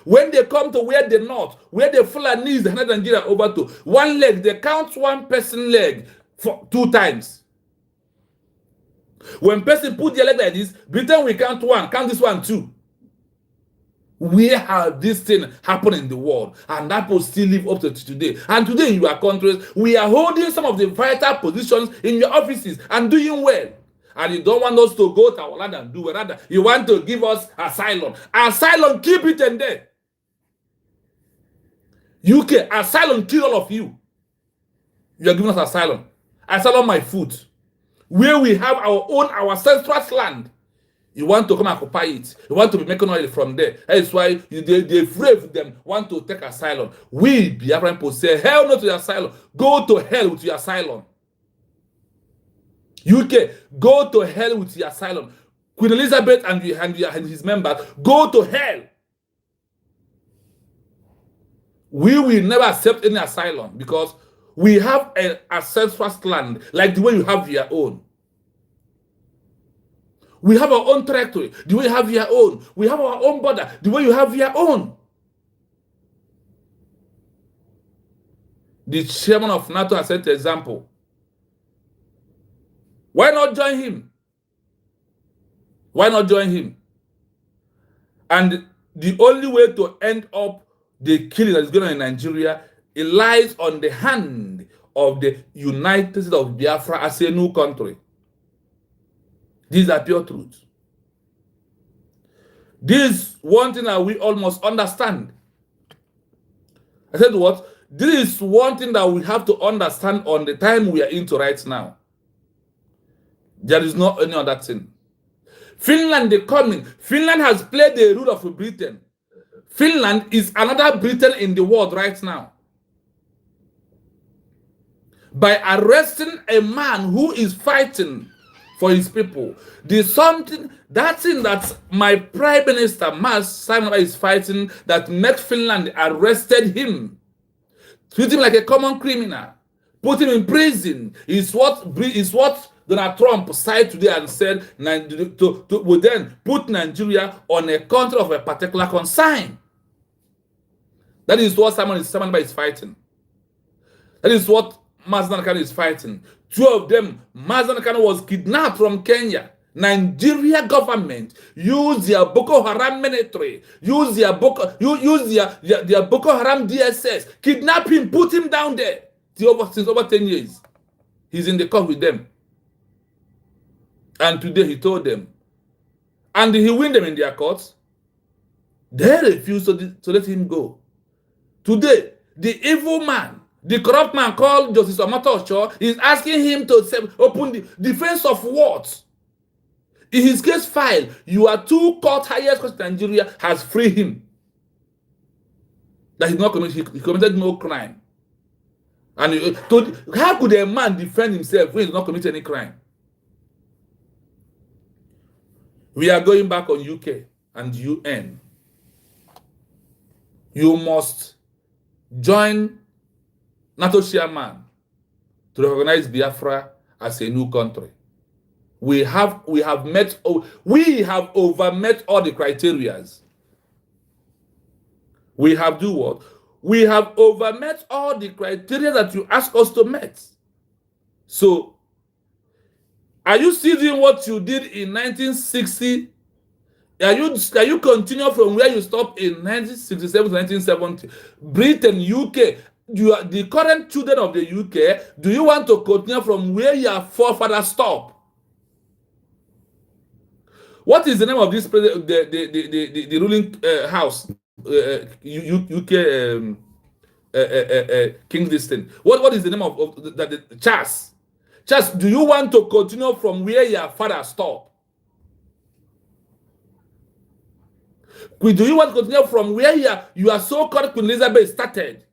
When they come to where the north, where the Fulanese hand Nigeria over to, one leg, they count one person leg for 2 times. When person put their leg like this, Britain will count 1, count this one 2. Where have this thing happened in the world? And that will still live up to today. And today in your countries, we are holding some of the vital positions in your offices and doing well. And you don't want us to go to our land and do another. You want to give us asylum. Asylum, keep it in there. UK, asylum, kill all of you. You are giving us asylum. Asylum, my foot. Where we have our own, our ancestral land. You want to come and occupy it. You want to be making oil from there. That's why they brave them, want to take asylum. We, Biafran people, say, hell no to your asylum. Go to hell with your asylum. UK, go to hell with your asylum. Queen Elizabeth and his members, go to hell. We will never accept any asylum because we have an ancestral land like the way you have your own. We have our own territory, the way you have your own. We have our own border, the way you have your own. The chairman of Nato has set an example. Why not join him? Why not join him? And the only way to end up the killing that is going on in Nigeria, it lies on the hand of the United States of Biafra as a new country. These are pure truths. This is one thing that we almost understand. I said what? This is one thing that we have to understand on the time we are into right now. There is not any other thing. Finland, they coming. Finland has played the role of Britain. Finland is another Britain in the world right now. By arresting a man who is fighting for his people. There's something, that thing that my Prime Minister, Simon, is fighting that makes Finland arrested him, treat him like a common criminal, put him in prison, is what Donald Trump cited today and said would then put Nigeria on a country of a particular concern. That is what Simon is fighting. That is what Mazda Nakano is fighting. Two of them, Mazda Nakano was kidnapped from Kenya. Nigeria government use their Boko Haram military, use their Boko Haram DSS, kidnap him, put him down there since over 10 years. He's in the court with them. And today he told them. And he win them in their courts. They refuse to let him go. Today, the evil man, the corrupt man called Justice Omotocho is asking him to open the defense of what? In his case file, your two court highest court in Nigeria has freed him. That he committed no crime. And how could a man defend himself when he did not commit any crime? We are going back on UK and UN. You must join Nato chairman to recognize Biafra as a new country. We have overmet all the criterias. We have do what? We have overmet all the criteria that you ask us to meet. So, are you still doing what you did in 1960? Are you continue from where you stopped in 1967 to 1970? Britain, UK, you are the current children of the UK. Do you want to continue from where your forefathers stopped? What is the name of this the ruling house, UK King Distant? What is the name of the Charles? Charles, do you want to continue from where your father stopped? Do you want to continue from where your so-called Queen Elizabeth started?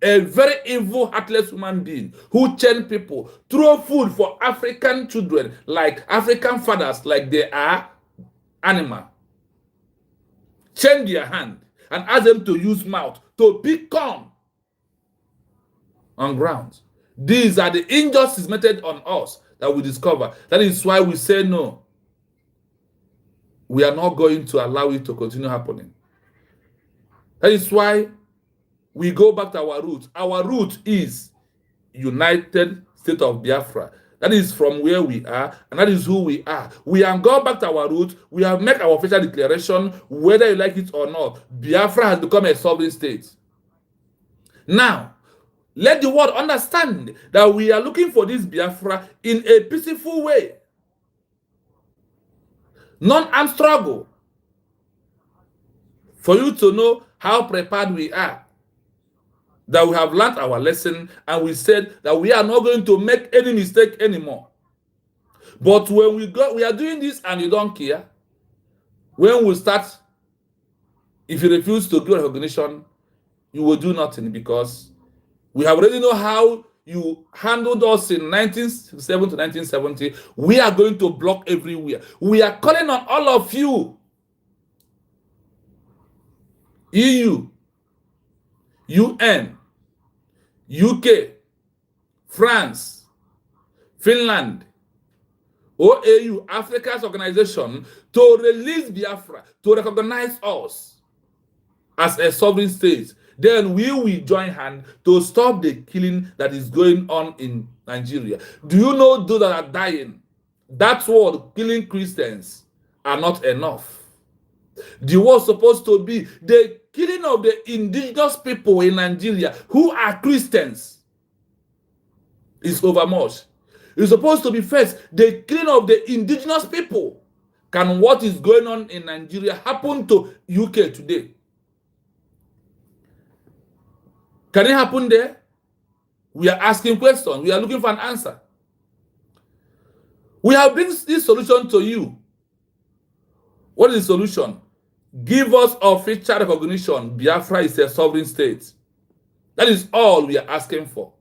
A very evil, heartless human being who chained people, throw food for African children, like African fathers, like they are animal. Chain their hand and ask them to use mouth to pick corn on ground. These are the injustices meted on us that we discover. That is why we say no. We are not going to allow it to continue happening. That is why we go back to our root. Our root is United State of Biafra. That is from where we are, and that is who we are. We have gone back to our root. We have made our official declaration, whether you like it or not. Biafra has become a sovereign state. Now, let the world understand that we are looking for this Biafra in a peaceful way. Non-armed struggle. For you to know how prepared we are. That we have learned our lesson, and we said that we are not going to make any mistake anymore. But when we are doing this and you don't care, when we start, if you refuse to give recognition, you will do nothing, because we have already know how you handled us in 1967 to 1970. We are going to block everywhere. We are calling on all of you, EU, UN, UK, France, Finland, OAU, Africa's organization, to release Biafra, to recognize us as a sovereign state. Then we will join hands to stop the killing that is going on in Nigeria. Do you know those that are dying? That word, killing Christians, are not enough. The war supposed to be the killing of the indigenous people in Nigeria who are Christians is overmuch. It's supposed to be first the killing of the indigenous people. Can what is going on in Nigeria happen to UK today? Can it happen there? We are asking questions. We are looking for an answer. We have bring this solution to you. What is the solution? Give us official recognition. Biafra is a sovereign state. That is all we are asking for.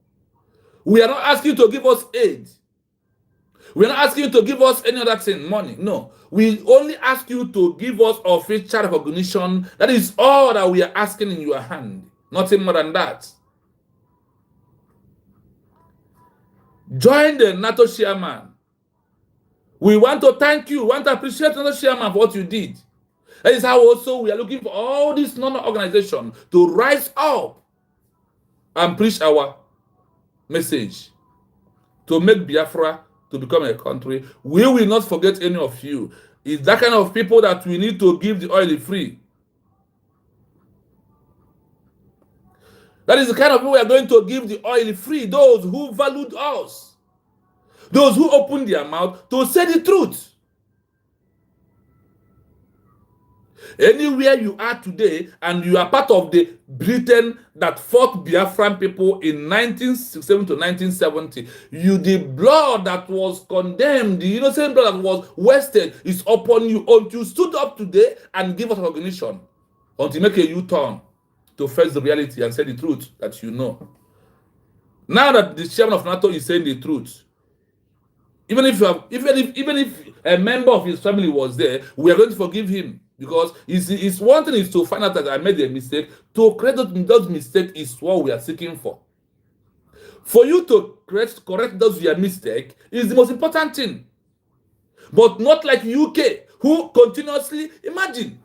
We are not asking you to give us aid. We're not asking you to give us any other thing, money. No. We only ask you to give us official recognition. That is all that we are asking in your hand. Nothing more than that. Join the NATO chairman. We want to thank you. We want to appreciate the NATO chairman for what you did. That is how also we are looking for all these non-organizations to rise up and preach our message to make Biafra to become a country. We will not forget any of you. It's that kind of people that we need to give the oil free. That is the kind of people we are going to give the oil free. Those who valued us. Those who opened their mouth to say the truth. Anywhere you are today and you are part of the Britain that fought Biafran people in 1967 to 1970, the blood that was condemned, the innocent blood that was wasted is upon you until you stood up today and give us recognition, until you make a U-turn to face the reality and say the truth that you know. Now that the chairman of NATO is saying the truth, even if a member of his family was there, we are going to forgive him. Because it's one thing is to find out that I made a mistake. To correct those mistakes is what we are seeking for. For you to correct those your mistake is the most important thing. But not like UK, who continuously, imagine,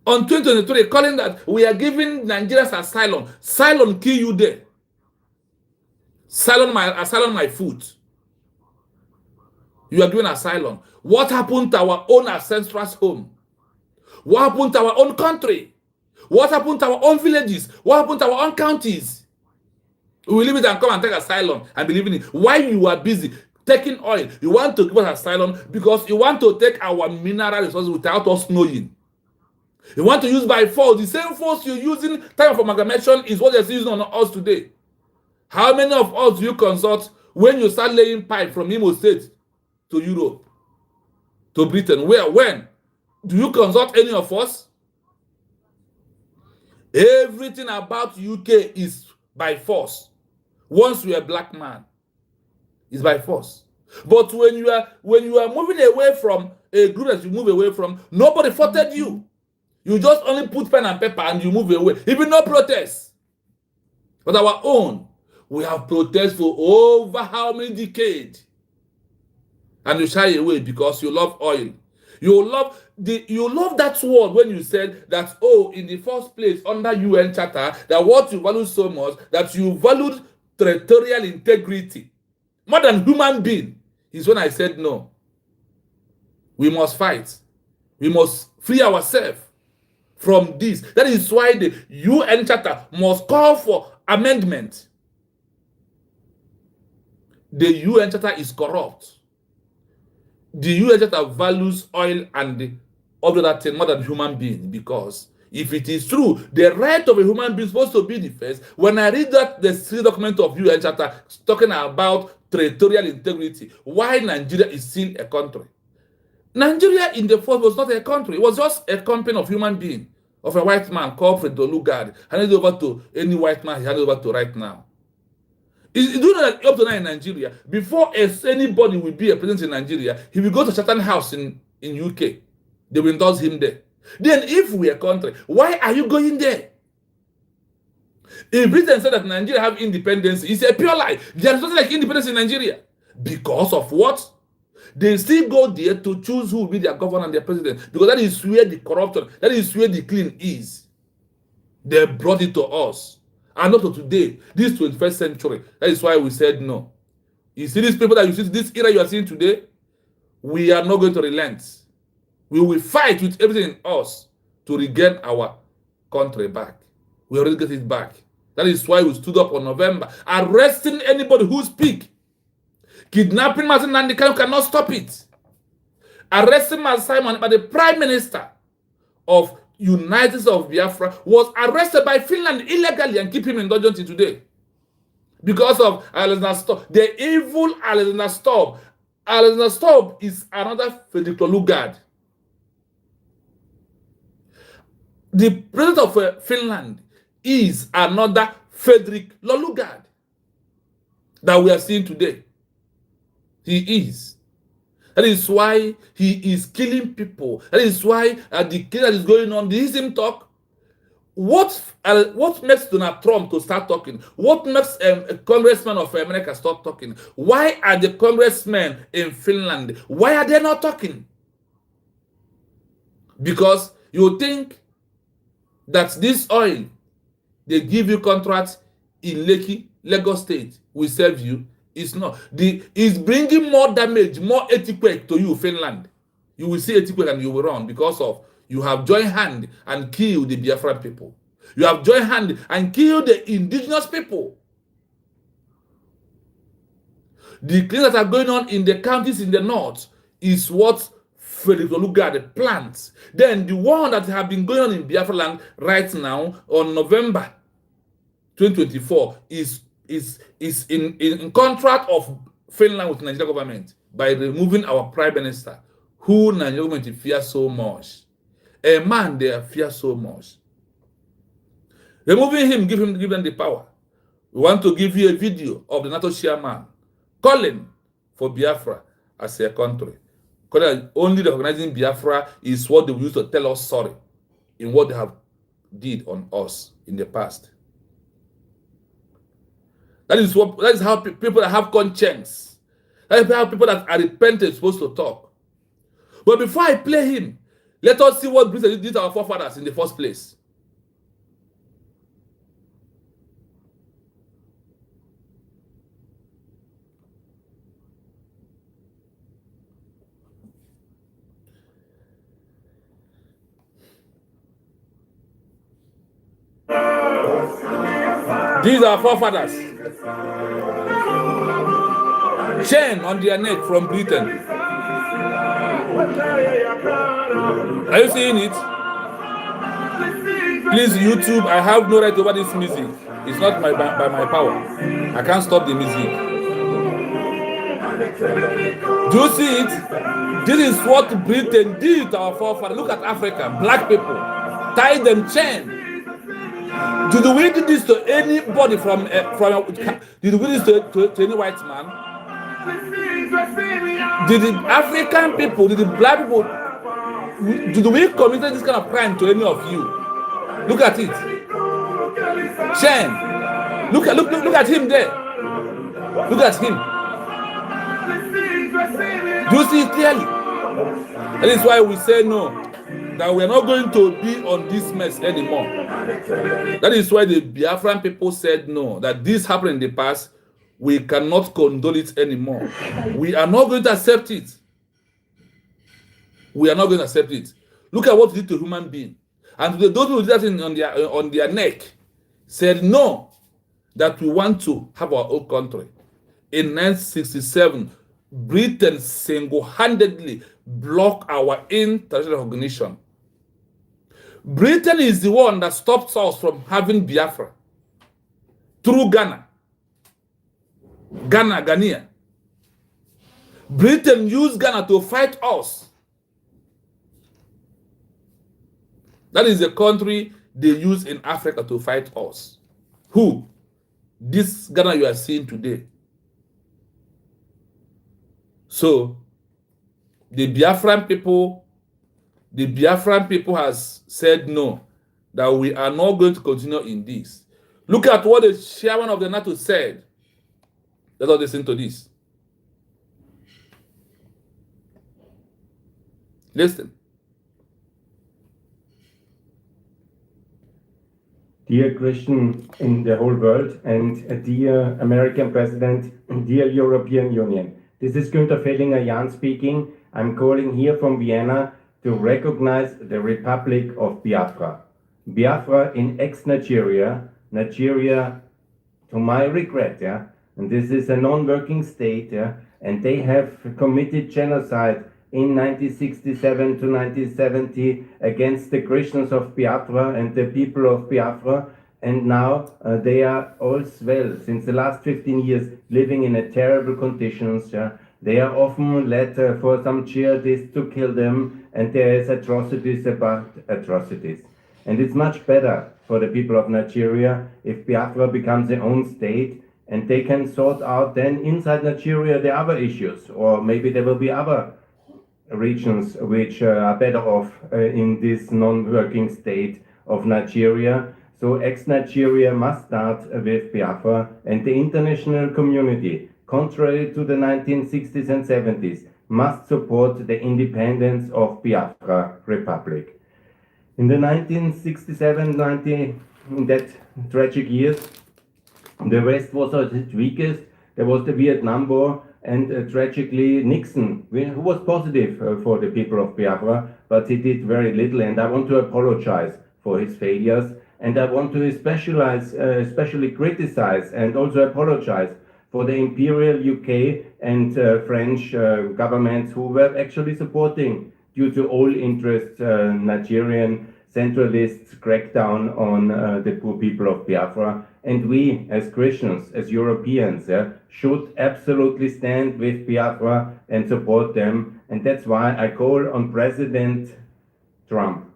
on 2023, calling that we are giving Nigerians asylum. Asylum kill you there. Asylum my foot. You are given asylum. What happened to our own ancestral home? What happened to our own country? What happened to our own villages? What happened to our own counties? We will leave it and come and take asylum and believe in it. Why you are busy taking oil? You want to give us asylum because you want to take our mineral resources without us knowing. You want to use by force. The same force you're using, time of amalgamation, is what they're using on us today. How many of us do you consult when you start laying pipe from Imo State to Europe, to Britain? Where? When? Do you consult any of us? Everything about UK is by force. Once you're a black man, it's by force. But when you are moving away from a group that you move away from, nobody faulted you. You just only put pen and paper and you move away. Even no protest. But our own, we have protested for over how many decades? And you shy away because you love oil. You love that word when you said that, oh, in the first place under UN Charter, that what you value so much, that you valued territorial integrity more than human being, is when I said no. We must fight. We must free ourselves from this. That is why the UN Charter must call for amendment. The UN Charter is corrupt. The UN Charter values oil and the other thing more than human being, because if it is true, the right of a human being is supposed to be the first. When I read that the three document of UN Charter talking about territorial integrity, why Nigeria is still a country? Nigeria in the first was not a country. It was just a company of human being, of a white man called Fredo Lugard, handed over to any white man he handed over to right now. Do you know that up to now in Nigeria, before anybody will be a president in Nigeria, he will go to Chatham House in UK. They will endorse him there. Then if we are a country, why are you going there? If Britain said that Nigeria have independence, it's a pure lie. There is nothing like independence in Nigeria. Because of what? They still go there to choose who will be their governor and their president. Because that is where the corruption, that is where the clean is. They brought it to us. And not to today, this 21st century. That is why we said no. You see these people that you see, this era you are seeing today, we are not going to relent. We will fight with everything in us to regain our country back. We already get it back. That is why we stood up on November, arresting anybody who speak. Kidnapping Martin Nandikano cannot stop it. Arresting Simon, but the Prime Minister of United States of Biafra was arrested by Finland illegally and keep him indulgent till today. Because of Alexander Stubb. The evil Alexander Stubb. Alexander Stubb is another Frederick Lugard. The president of Finland is another Frederick Lugard that we are seeing today. He is. That is why he is killing people. That is why the case that is going on, did him talk? What makes Donald Trump to start talking? What makes a congressman of America start talking? Why are the congressmen in Finland, why are they not talking? Because you think that this oil, they give you contracts in Lekki, Lagos State, will serve you. It's not. It's bringing more damage, more earthquake to you, Finland. You will see earthquake and you will run because of you have joined hand and killed the Biafran people. You have joined hand and killed the indigenous people. The things that are going on in the counties in the north is what Frederick Olugard plants. Then the one that have been going on in Biafra land right now on November 2024 is in contract of Finland with the Nigerian government by removing our prime minister, who Nigerian government fears so much. A man they fear so much. Removing him, give them the power. We want to give you a video of the Nato chairman calling for Biafra as a country. Only recognizing Biafra is what they use to tell us sorry in what they have did on us in the past. That is how people that have conscience, that is how people that are repentant supposed to talk. But before I play him, let us see what Britain did to our forefathers in the first place. These are forefathers. Chain on their neck from Britain. Are you seeing it? Please, YouTube, I have no right over this music. It's not by my power. I can't stop the music. Do you see it? This is what Britain did to our forefathers. Look at Africa, black people. Tie them chain. Did we do this to anybody from did we do this to any white man? Did the African people, did the black people, did we commit this kind of crime to any of you? Look at it. Chain. Look at him there. Look at him. Do you see it clearly? That is why we say no. That we are not going to be on this mess anymore. That is why the Biafran people said no, that this happened in the past. We cannot condone it anymore. We are not going to accept it. We are not going to accept it. Look at what we did to human being. And those who did that on their neck said no, that we want to have our own country. In 1967, Britain single-handedly blocked our international recognition. Britain is the one that stopped us from having Biafra through Ghana. Ghanaian. Britain used Ghana to fight us. That is the country they use in Africa to fight us. Who? This Ghana you are seeing today. So, the Biafran people has said no, that we are not going to continue in this. Look at what the chairman of the NATO said. Let us listen to this. Listen. Dear Christian in the whole world, and dear American President, dear European Union. This is Günther Fellinger-Jahn speaking. I'm calling here from Vienna to recognize the Republic of Biafra. Biafra in ex-Nigeria, Nigeria, to my regret, yeah, and this is a non-working state, yeah, and they have committed genocide in 1967 to 1970 against the Christians of Biafra and the people of Biafra, and now they are all well, since the last 15 years, living in a terrible conditions, yeah. They are often led for some jihadists to kill them, and there is atrocities about atrocities. And it's much better for the people of Nigeria if Biafra becomes their own state and they can sort out then inside Nigeria the other issues, or maybe there will be other regions which are better off in this non-working state of Nigeria. So ex-Nigeria must start with Biafra, and the international community, contrary to the 1960s and 70s, must support the independence of Biafra Republic. In the 1967-90, in that tragic years, the West was at its weakest. There was the Vietnam War, and tragically Nixon, who was positive for the people of Biafra, but he did very little, and I want to apologize for his failures, and I want to especially criticize and also apologize for the imperial UK and French governments who were actually supporting, due to all interests, Nigerian centralists crackdown on the poor people of Biafra. And we, as Christians, as Europeans, should absolutely stand with Biafra and support them. And that's why I call on President Trump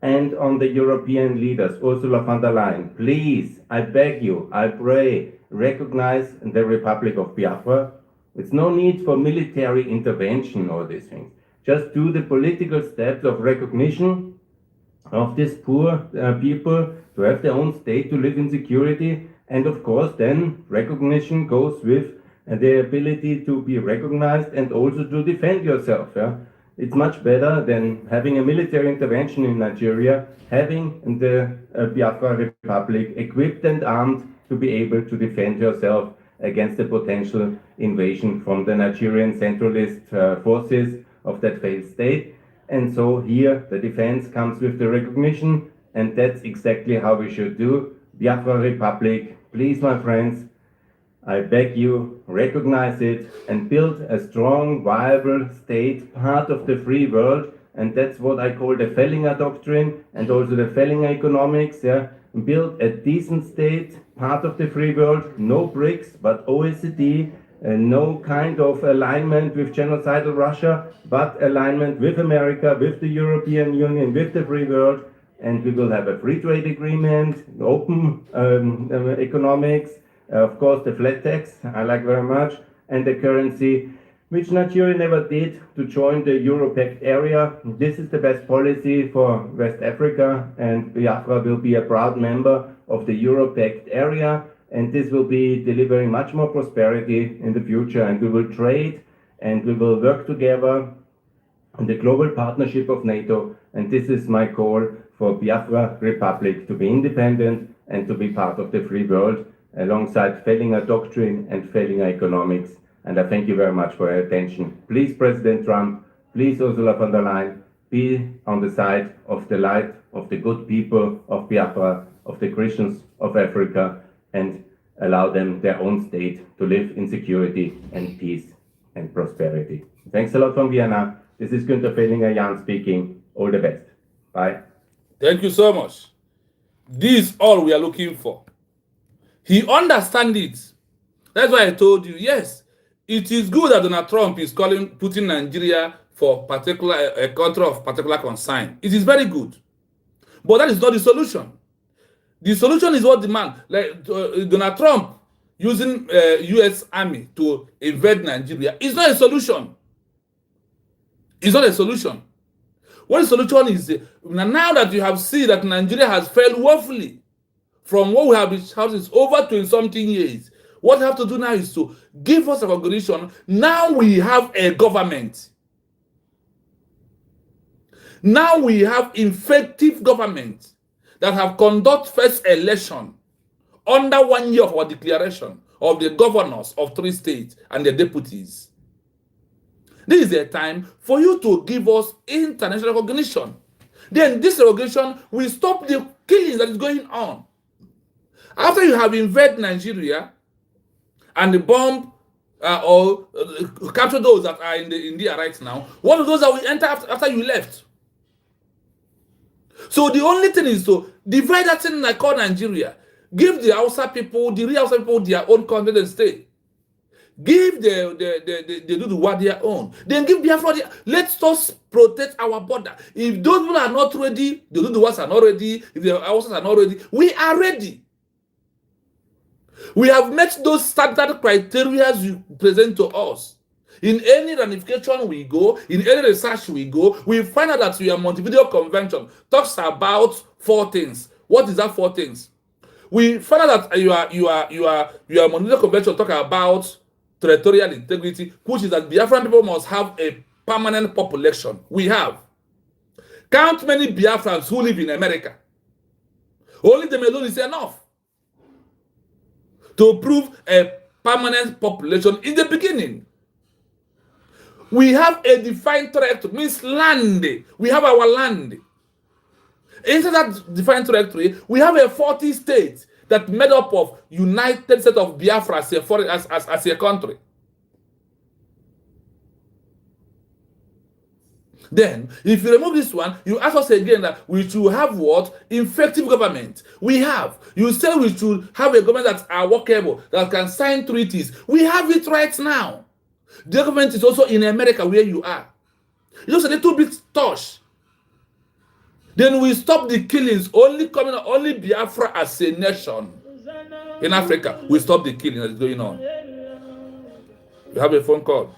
and on the European leaders, Ursula von der Leyen, please, I beg you, I pray, recognize the Republic of Biafra. It's no need for military intervention or these things. Just do the political steps of recognition of these poor people to have their own state, to live in security, and of course then recognition goes with the ability to be recognized and also to defend yourself. It's much better than having a military intervention in Nigeria, having the Biafra Republic equipped and armed to be able to defend yourself against the potential invasion from the Nigerian centralist forces of that failed state. And so here the defense comes with the recognition, and that's exactly how we should do. Biafra Republic, please, my friends, I beg you, recognize it and build a strong, viable state, part of the free world. And that's what I call the Fellinger doctrine and also the Fellinger economics. Build a decent state, part of the free world, no BRICS, but OECD, no kind of alignment with genocidal Russia, but alignment with America, with the European Union, with the free world. And we will have a free trade agreement, open economics, of course the flat tax, I like very much, and the currency, which Nigeria never did, to join the Euro-Pact area. This is the best policy for West Africa, and Biafra will be a proud member of the Euro-Pact area, and this will be delivering much more prosperity in the future, and we will trade and we will work together in the global partnership of Nato, and this is my call for Biafra Republic to be independent and to be part of the free world, alongside Fellinger doctrine and Fellinger economics. And I thank you very much for your attention. Please, President Trump, please, Ursula von der Leyen, be on the side of the light, of the good people of Biafra, of the Christians of Africa, and allow them their own state to live in security and peace and prosperity. Thanks a lot from Vienna. This is Günther Fellinger, Jan speaking. All the best. Bye. Thank you so much. This is all we are looking for. He understands it. That's why I told you, yes, it is good that Donald Trump is putting Nigeria for a country of particular concern. It is very good. But that is not the solution. The solution is what Donald Trump using U.S. Army to invade Nigeria. It's not a solution. It's not a solution. What the solution is, now that you have seen that Nigeria has failed woefully, from what we have been shouting over 20-something years, what we have to do now is to give us a recognition. Now we have a government. Now we have effective government that have conducted first election under 1 year of our declaration of the governors of 3 states and the deputies. This is a time for you to give us international recognition. Then this recognition will stop the killings that is going on. After you have invaded Nigeria and bomb or capture those that are in India right now, what are those that will enter after you left? So the only thing is to divide that thing like called Nigeria. Give the Hausa people, the real Hausa people, their own country and state. Give the Duduwa their own. Then give Biafra their. Let us protect our border. If those people are not ready, the Duduwas are not ready, if the Hausas are not ready, we are ready. We have met those standard criteria you present to us. In any ramification we go, in any research we go, we find out that your Montevideo Convention talks about 4 things. What is that 4 things? We find out that your Montevideo Convention talk about territorial integrity, which is that Biafran people must have a permanent population. We have. Count many Biafrans who live in America. Only them alone is enough to prove a permanent population in the beginning. We have a defined territory, means land. We have our land. Inside that defined territory, we have a 40 states that made up of United States of Biafra as a country. Then, if you remove this one, you ask us again that we should have what? Effective government. We have. You say we should have a government that are workable, that can sign treaties. We have it right now. The government is also in America where you are. It's just a little bit touch. Then we stop the killings, only Biafra as a nation. In Africa, we stop the killing that is going on. You have a phone call.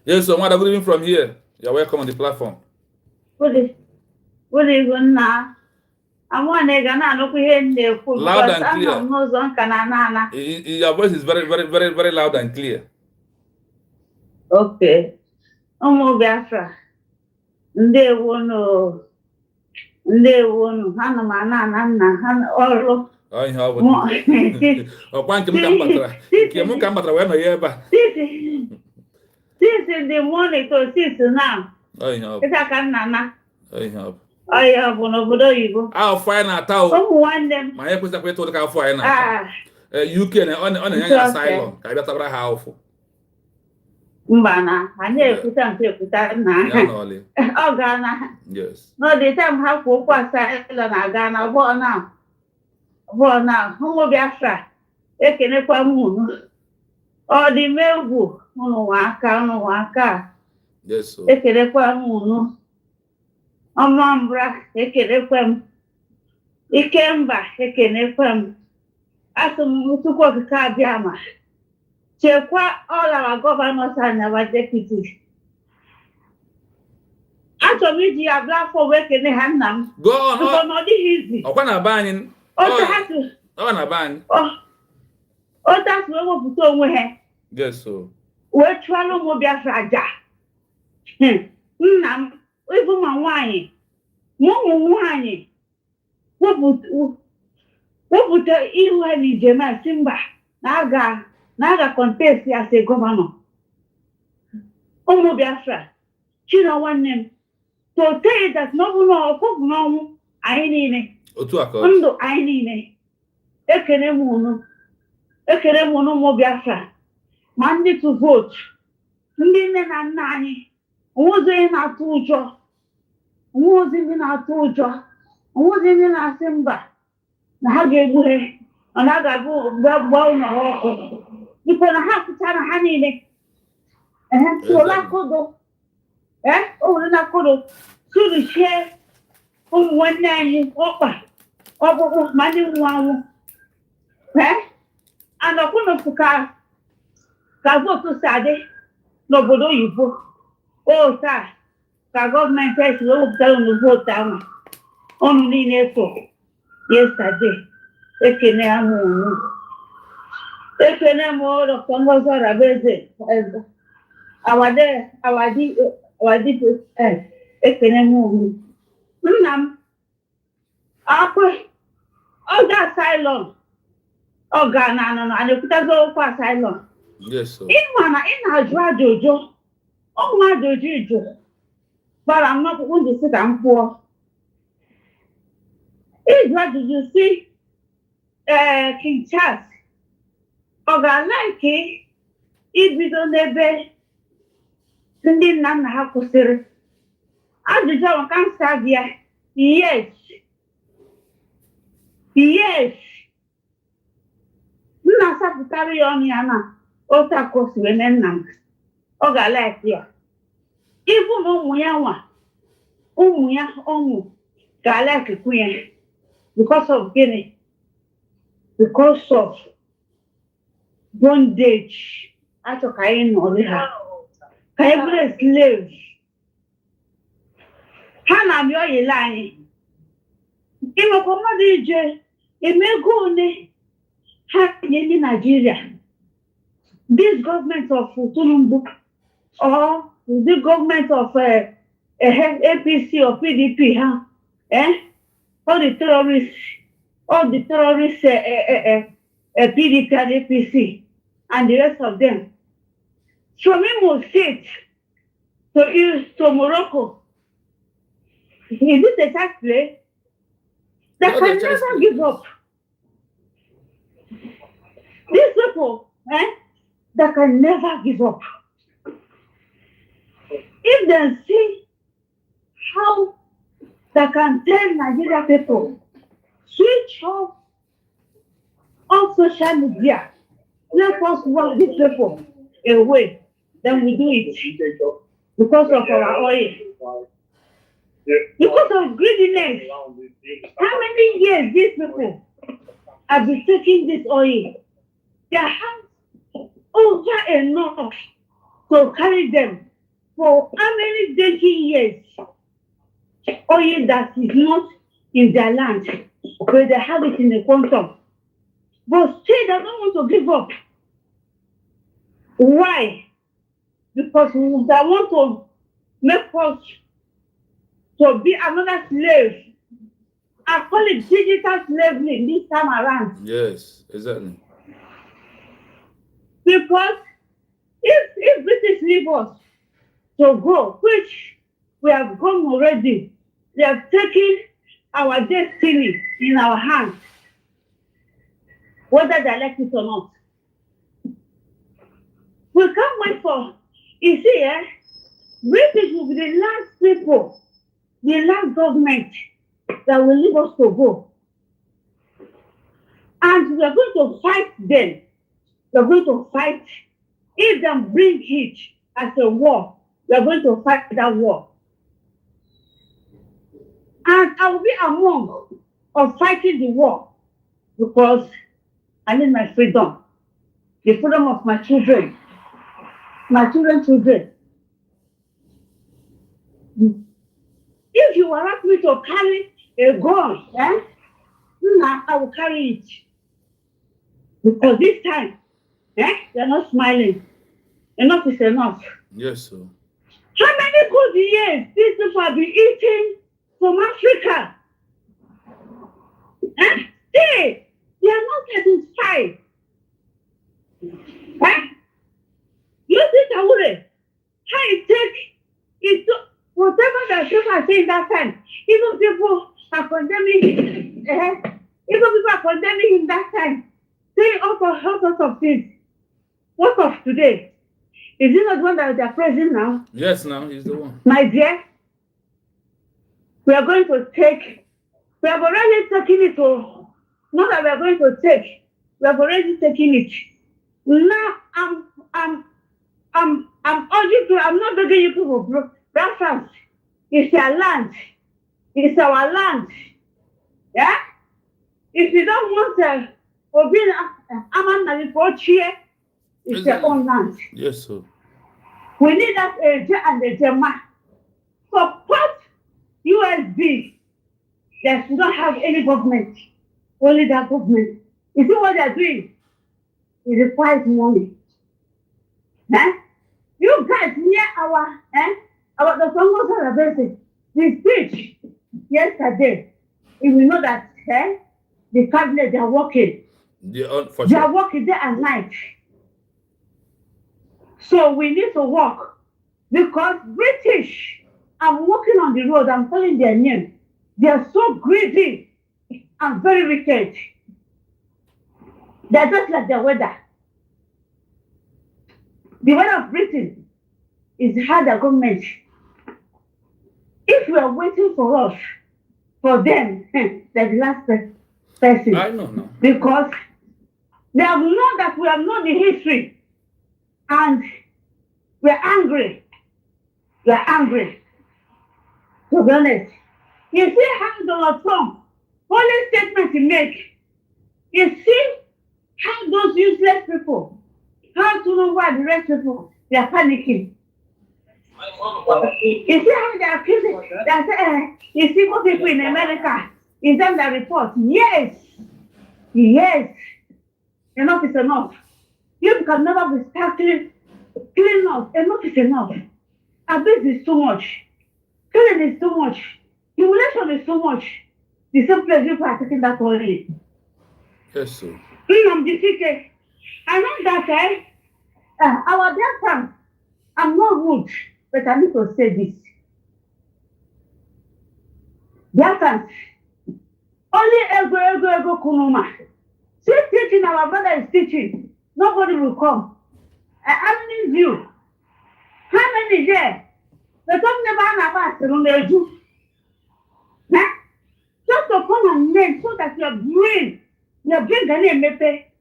Yes, so Mother, good evening from here. You're welcome on the platform. Good evening now. Loud and clear. Your voice is very, very, very, very loud and clear. Okay. Biafra. Ndewono. Oro. Oh, you have This is the morning to 6 now. Oh, you have. It's a canana. Oh, you have. I have one over the I'll find out how. One them. My episode is going to find out. UK on asylum. I got a house. Mbana, I never put on Ghana. Oh, Ghana. Yes. No, the time how to pass Ghana. What now? What now? Who Biafra? Ekenekwa moon. Or the Melbu. No waka. Yes, so. Ekenekwa moon. Omambra, Ekenekwem. Ikemba, Ekenekwem. Asum Mutuko Kabiama. Chekwa all our governors and our deputies. Actually, you have black for working the hand now. Go on. It's not easy. Oh, when I ban. Oh, na ban. Oh, that's where we put on. Yes, so. We're trying to move Biafra. Nam, even my wine. More wine. What would the Iwani Jema Simba? Naga contest as a governor. Biafra. You know one name. So tell you that no, I need it. Undo I need it. Ekene mono Biafra. Monday to vote. Ndị nne na nna anyị onwezi na-atụ ụjọ, onwezi ndị na-atụ ụjọ, onwezi ndị na-asị mba na ha ga-egbu ha, na ha ga-abụ gbaa ụlọ ha ọkụ. Biko na ha pụtara ha niile. Sola kodo. Owere na kodo. Surichie ụmụ nwanne anyị ọkpa ọkpụkpụ ma ndị nwụ anwụ. Anọkwụnụ ka votu si adị n'obodo oyibo. Taa ka gọọmenti esi wepụtara unu votu ahụ. Unu niile so yesterday. Ekene amụ. Ekene m Dr. Ngozi Orabeze. Awadi ekene m. Nna m akwa ọ ga asylum. Ọ ga na anyị pụtago okwu asylum. Yes, sir. Ịma ị na-ajụ ajụjụ. Ọnwụ ajụjụ ịjụ. Bara m n'ọkpụkpụ ndị si ka m pụọ. Ịjụ ajụjụ si King Charles ọ ga-alaiki ibido n'ebe ndị nna nna ha kwụsịrị. Ajụjụ ahụ ka m si abịa. Yes. Nna sapụtara ya ọnụ ya na otu aka o si wee mee nna m. Ọ ga-alaiki ya. Ibu na ụmụ ya nwa Umuya omu gala kikuya because of Guinea, because of bondage. Ato kain oriha. Kain slave. Hana mi oyelani. Imo komo DJ. Emego ne. Ha in Nigeria. This government of Tulumbu or the government of APC or PDP, huh? All the terrorists, PDP and APC, and the rest of them. From Imo State to Morocco, is it a tax place that can never give up? These people, that can never give up. If they see how they can tell Nigeria people, switch off social media, let us walk these people away, then we do it because of our oil. Because of greediness. How many years these people have been taking this oil? They have over enough to carry them for how many decades years? Oil that is not in their land, but they have it in the quantum. But still, they don't want to give up. Why? Because they want to make us to be another slave. I call it digital slavery this time around. Yes, exactly. Because if British leave us to go, which we have gone already, they have taken our destiny in our hands, whether they like it or not. We can't wait for, you see, British will be the last people, the last government that will leave us to go. And we are going to fight them. We are going to fight. If they bring it as a war, we are going to fight that war. And I will be among of fighting the war because I need my freedom, the freedom of my children, my children. If you want me to carry a gun, I will carry it. Because this time, they're not smiling. Enough is enough. Yes, sir. How many good years these people have been eating from Africa? Still, they are not satisfied. You see, Taure, how it take it, whatever the people are saying that time, even people are condemning him that time, saying all sorts of things. What of today? Is it not the one that they are praising now? Yes, now he's the one. My dear, we are going to take, we have already taken it, not that we are going to take, we have already taken it. Now I'm urging you, I'm not begging you people, Biafr, it's your land. It's our land. Yeah? If you don't want it's their own land. Yes, sir. We need that and the Jema. Support USB. They should not have any government. Only that government. You see what they're doing? It requires money. You guys near our the Congo celebration, the speech yesterday, if we know that the cabinet they are working. They are working day and night. So we need to work because British are working on the road. I'm calling their name. They are so greedy and very wicked. They're just like the weather. The weather of Britain is hard the government. If we are waiting for us, for them, they're the last person. I know now. Because they have known that we have known the history. And we're angry. We're angry. to be honest. You see how Donald Trump, only statement he make. You see how those useless people, how to know why the rest people, they are panicking. You see how they are killing, you see what people in America, is them that report? Yes, enough is enough. You can never be starting killing us. Enough is enough. Abuse is too much. Killing is too much. Humiliation is too much. The same place people are taking that already. Yes, sir. I'm defeated. I know that our Biafran, I'm not rude, but I need to say this. Biafran, only ego kunuma. She's teaching, our brother is teaching. Nobody will come. How many is you? How many is there? The top never have on the Jew. Just to come and learn so that your brain can make it.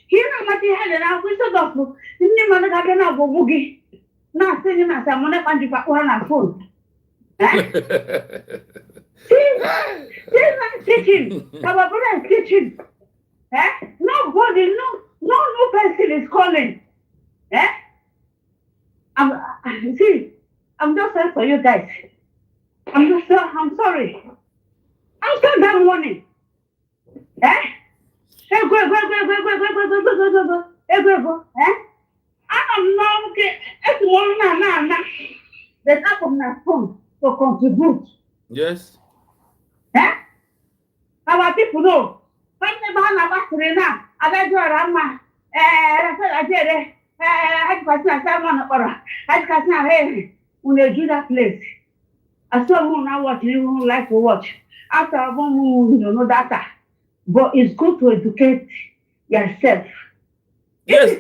Here I'm at the head and I wish to go. You never got enough of boogie. Now sitting as I'm on a country for one phone. She's not teaching. Our brother is teaching. Nobody, no person is calling. I'm just sorry for you guys. I'm sorry. I'm still that morning. Hey, go. I'm not okay. It's one na. The top of my phone to contribute. Yes. Our people know. When the man of Serena, I do a rama. I can't someone or I can't when they do that place. I saw one now what you like to watch. After one moon, you know data. But it's good to educate yourself. Yes,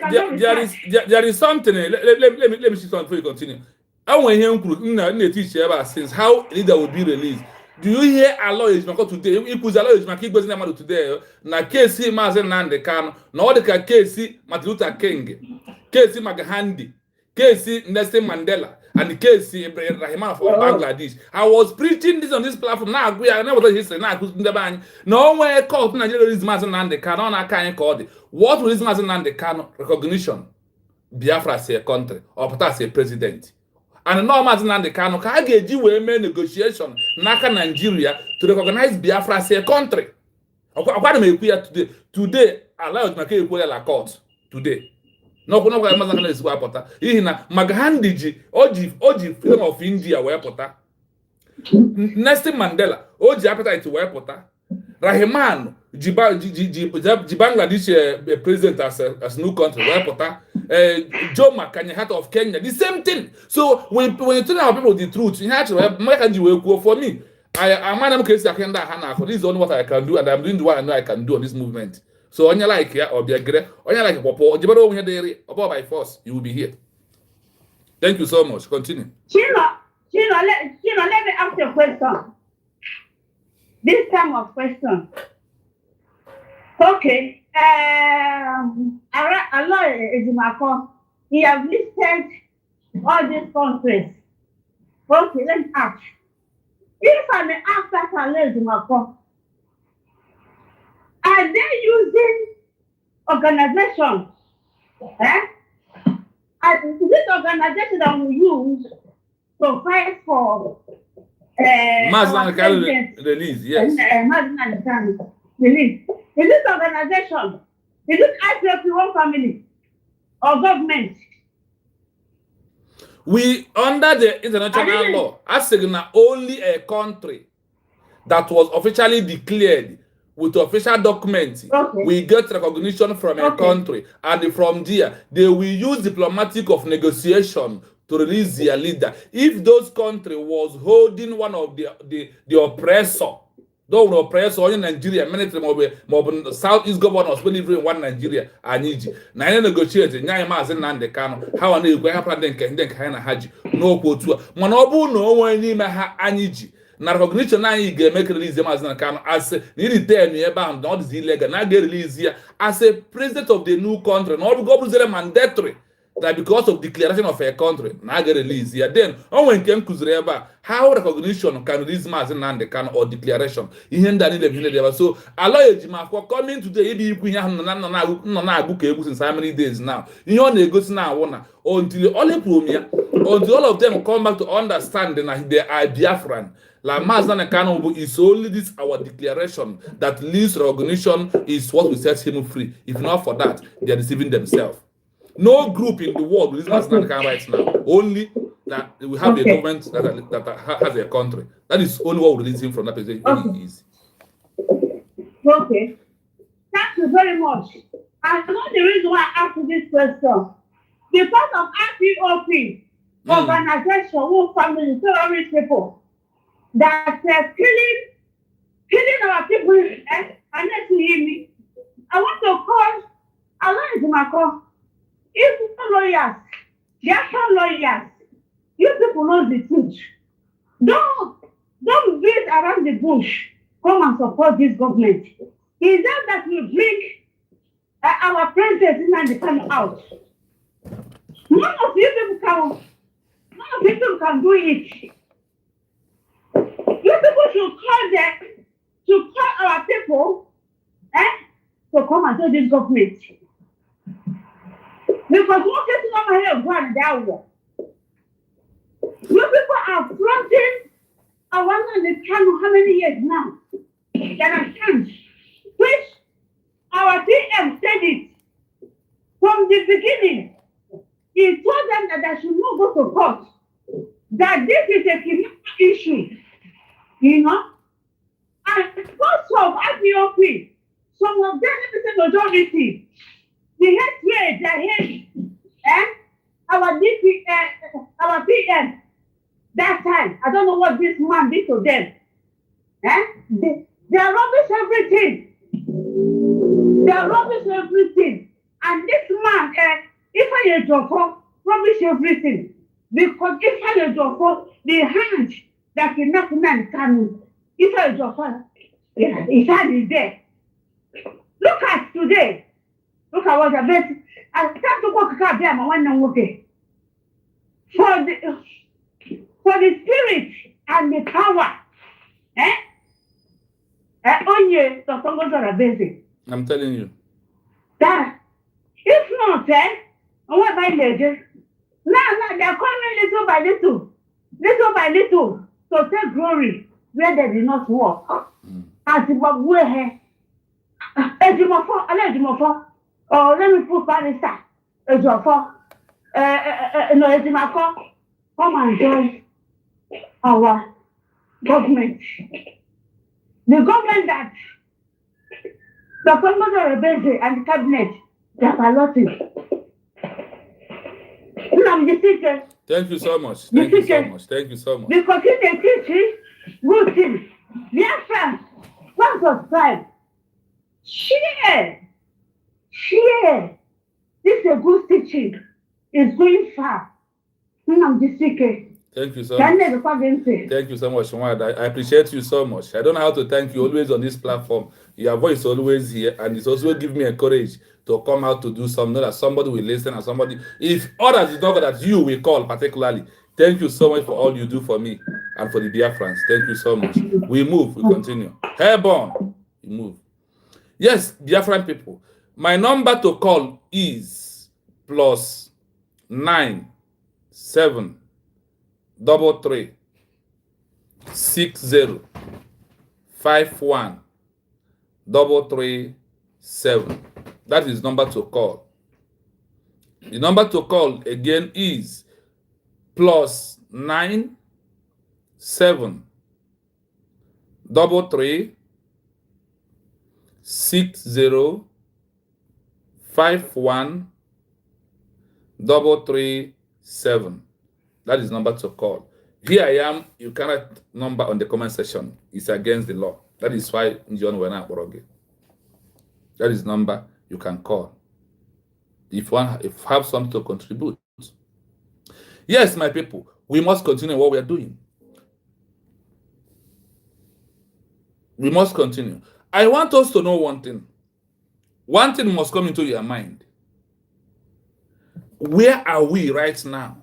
there is something. Let me see something before you continue. I want to hear teach you about since how leader will be released. Do you hear a lawyer is today? If a lawyer is making goes in today, na KC Mazen Nande Kano, no the KC Martin Luther King, KC Magahandi, KC Nelson Mandela, and KC Rahman from Bangladesh. I was preaching this on this platform. Now we are never history. Now who's in the bank? No way called Nigeria is Mazen Nande Kano. I can't call it. What will this Mazen Nande Kano recognition? Biafra say a country, or Pata say president. And no Mazen Nande Kano can get you a negotiation Naka Nigeria to recognize Biafra as a country. What am I here today? Today, allow it to make a court today. No, Mazan is Wapota. Ihina Maghandiji, Oji, freedom of India, Wapota. Nelson Mandela, Oji appetite to Wapota. Rahman, Bangladesh president as new country, Wapota. Joe McCann, heart of Kenya, the same thing. So when you tell our people the truth, you have to go for me. I'm crazy. I can't do this is only what I can do, and I'm doing what I know I can do on this movement. So on your like here or be a great, on your like Popo, or by force, you will be here. Thank you so much. Continue. Chino, let me ask you a question. This time of question. Okay. Allah is my call. He has listed all these countries. Okay, let's ask. If I may ask that Allah is my call, are they using organization? And this organization that we use to fight for Mazan release, yes. Release. Is this organization? Is it IPF family or government? We under the international law, as only a country that was officially declared with official documents, we get recognition from a country, and from there they will use diplomatic of negotiation to release their leader. If those country was holding one of the oppressor, the oppressor in Nigeria, military Southeast governors will live in one Nigeria and Niji. Now negotiate how are you going to happen then kind of haji no quote Manobu no one in ha aniji. Na recognition na you make release them as nearly 10 years bound, not illegal. Now they release here as a president of the new country. Not go mandatory. that because of declaration of a country, now get released here. Then, when Ken Kuzreba, how recognition can release mass in the can or declaration? In the so, allow Ejima for coming today, no book since how many days now? You only go now, until all of them come back to understand that they are Biafran. La Mazda Kanobu is only this our declaration that least recognition is what will set him free. If not for that, they are deceiving themselves. No group in the world with this Mazda right now. Only that we have a government that has a country. That is only what will release him from that position. Very easy. Okay. Thank you very much. I know the reason why I asked this question. Because of IPOP, organization, who family, terrorist people, that killing our people, and let me hear me. I want to call, I want to my call. If lawyers, they are some lawyers, you people know the truth. Don't beat around the bush. Come and support this government. Is that will bring our president and the come out? None of you people can do it. You people should call them to call our people to come and tell this government. Because what is not my head one that war? You people are fronting our one and the time how many years now? That are changed. Which our DM said it from the beginning. He told them that they should not go to court. That this is a criminal issue. You know? And because of IPOP, some of them is a majority. The hatred, they hate our DP, our PM. That time, I don't know what this man did to them. They are rubbish everything. They are rubbish everything. And this man, if I had rubbish everything. Because if I had the hand that enough man can, if I had his hand is there. Look at today. Look at what I bet. I start to walk a there, my one and okay. For the spirit and the power, only the Congos are busy. I'm telling you. That if not, what by later? Now they're coming little by little, to take glory where they did not work. As if we're here. Ejimofo, oh, let me put Barrister, Ejofo, no, Ejimako, come and join our government. The government that the Congress are busy and the cabinet, they are allotting. Thank you so much. Thank you so much. Thank you so much. Because it's a teaching, good thing. Biafr, what was time? Share. This is a good teaching. It's going far. Thank you so much. Thank you so much, Nwada. I appreciate you so much. I don't know how to thank you always on this platform. Your voice is always here, and it's also give me a courage to come out to do something that somebody will listen and somebody. If others is not that you will call particularly. Thank you so much for all you do for me and for the Biafrans. Thank you so much. We move. We continue. Airborne. We move. Yes, Biafran people. My number to call is +9 7 3 60 51 337. That is number to call. The number to call again is +9 7 3 60 51 337. That is number to call. Here I am. You cannot number on the comment section. It's against the law. That is why John Wena Boroge. That is number you can call. If you have something to contribute. Yes, my people, we must continue what we are doing. We must continue. I want us to know one thing. One thing must come into your mind. Where are we right now?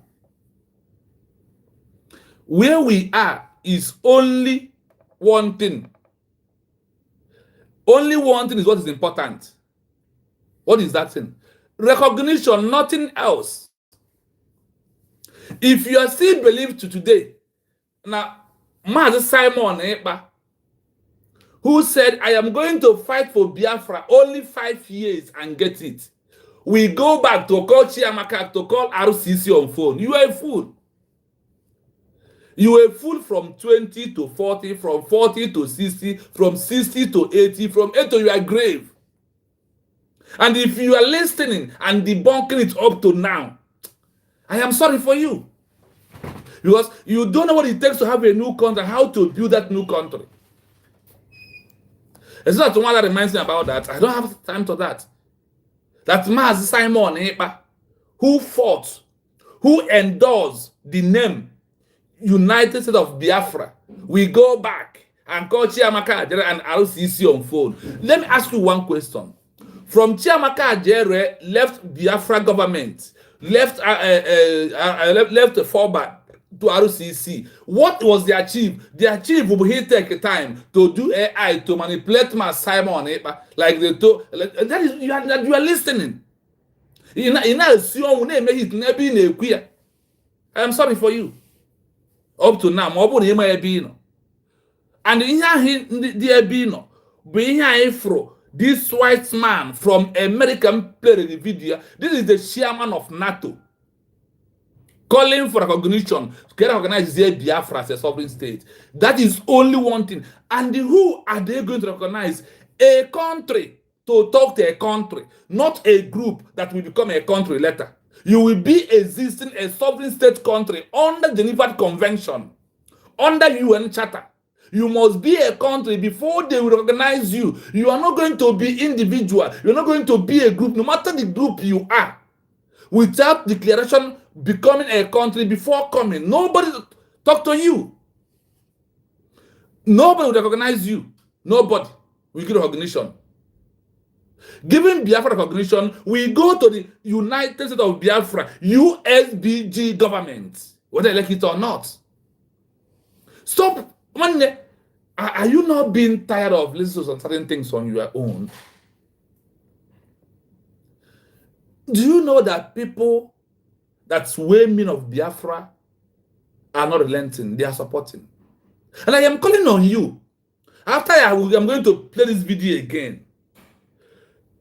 Where we are is only one thing. Only one thing is what is important. What is that thing? Recognition, nothing else. If you are still believed to today, now, Master Simon Ekpa, who said, I am going to fight for Biafra only 5 years and get it. We go back to call Chiamaka, to call RCC on phone. You are a fool. You are a fool from 20 to 40, from 40 to 60, from 60 to 80, from 80 to your grave. And if you are listening and debunking it up to now, I am sorry for you. Because you don't know what it takes to have a new country, how to build that new country. It's not one that reminds me about that. I don't have time for that. That Master Simon Ekpa, who fought, who endorsed the name United States of Biafra, we go back and call Chiamaka Ajere and RCC on phone. Let me ask you one question. From Chiamaka Ajere left Biafra government, left left the fallback to RCC. What was the achieve? The achieve will he take time to do AI to manipulate my Simon Ekpa like they told. That is you are listening. I am sorry for you. Up to now, and this white man from American player in the video. This is the chairman of Nato, calling for recognition to get recognized Biafra as a sovereign state. That is only one thing. And who are they going to recognize? A country to talk to a country, not a group that will become a country later. You will be existing a sovereign state country under Geneva Convention, under UN Charter. You must be a country before they will recognize you. You are not going to be individual. You're not going to be a group, no matter the group you are. Without declaration becoming a country before coming, nobody talk to you. Nobody will recognize you. Nobody will give recognition. Giving Biafra recognition, we go to the United States of Biafra, USBG government, whether they like it or not. Stop. Are you not being tired of listening to certain things on your own? Do you know that people that's way mean of Biafra are not relenting? They are supporting. And I am calling on you. After I'm going to play this video again.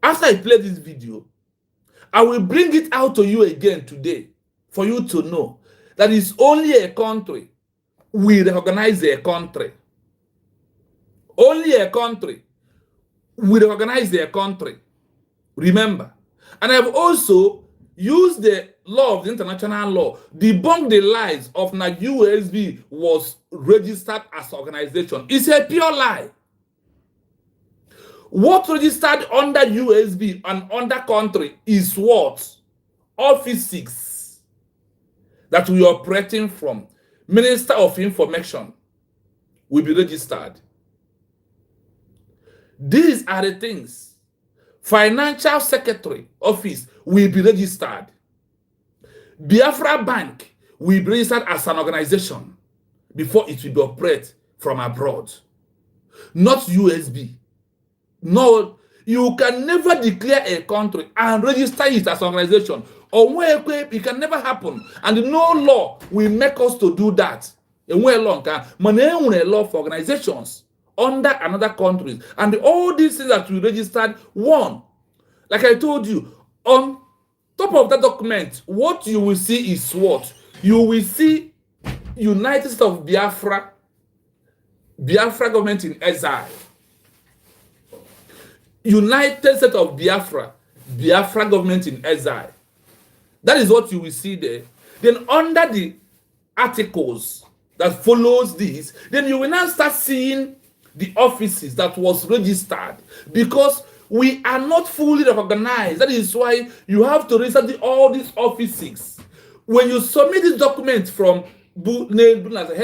After I play this video, I will bring it out to you again today for you to know that it's only a country. We recognize a country. Only a country. We recognize a country. Remember. And I've also used the law of the international law, debunk the lies of USB was registered as an organization. It's a pure lie. What registered under USB and under country is what? Offices that we are operating from. Minister of Information will be registered. These are the things. Financial Secretary Office will be registered. Biafra Bank will be registered as an organization before it will be operated from abroad. Not USB. No, you can never declare a country and register it as an organization. Or it can never happen. And no law will make us to do that. And a law for organizations under another countries. And all these things that we registered, one, like I told you, on top of that document, what you will see is what? You will see United States of Biafra, Biafra government in exile. United States of Biafra, Biafra government in exile. That is what you will see there. Then under the articles that follows this, then you will now start seeing the offices that was registered, because we are not fully recognized. That is why you have to register all these offices. When you submit this document from the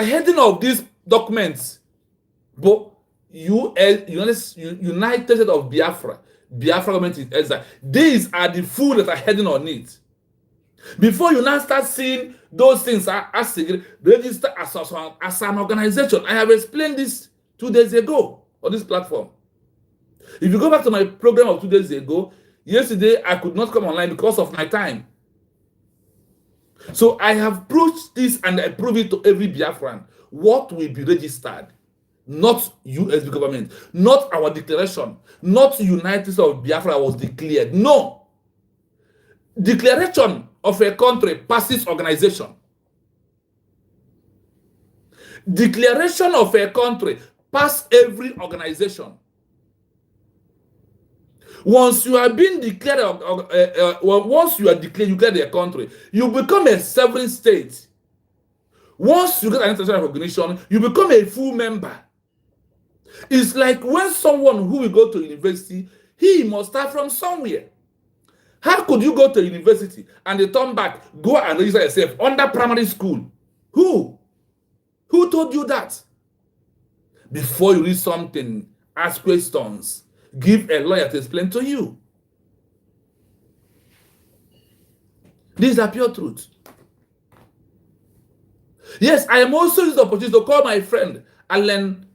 heading of these documents, but United States of Biafra, Biafra government is exile. These are the fools that are heading on it. Before you now start seeing those things as register as an organization. I have explained this 2 days ago on this platform. If you go back to my program of 2 days ago, yesterday I could not come online because of my time. So I have proved this and I prove it to every Biafran. What will be registered? Not US government, not our declaration, not United States of Biafra was declared. No. Declaration of a country passes organization. Declaration of a country passes every organization. Once you are being declared, once you are declared, you get a country, you become a sovereign state. Once you get an international recognition, you become a full member. It's like when someone who will go to university, he must start from somewhere. How could you go to university and they turn back, go and register yourself under primary school? Who? Who told you that? Before you read something, ask questions. Give a lawyer to explain to you. These are pure truth. Yes, I am also using the opportunity to call my friend Alain,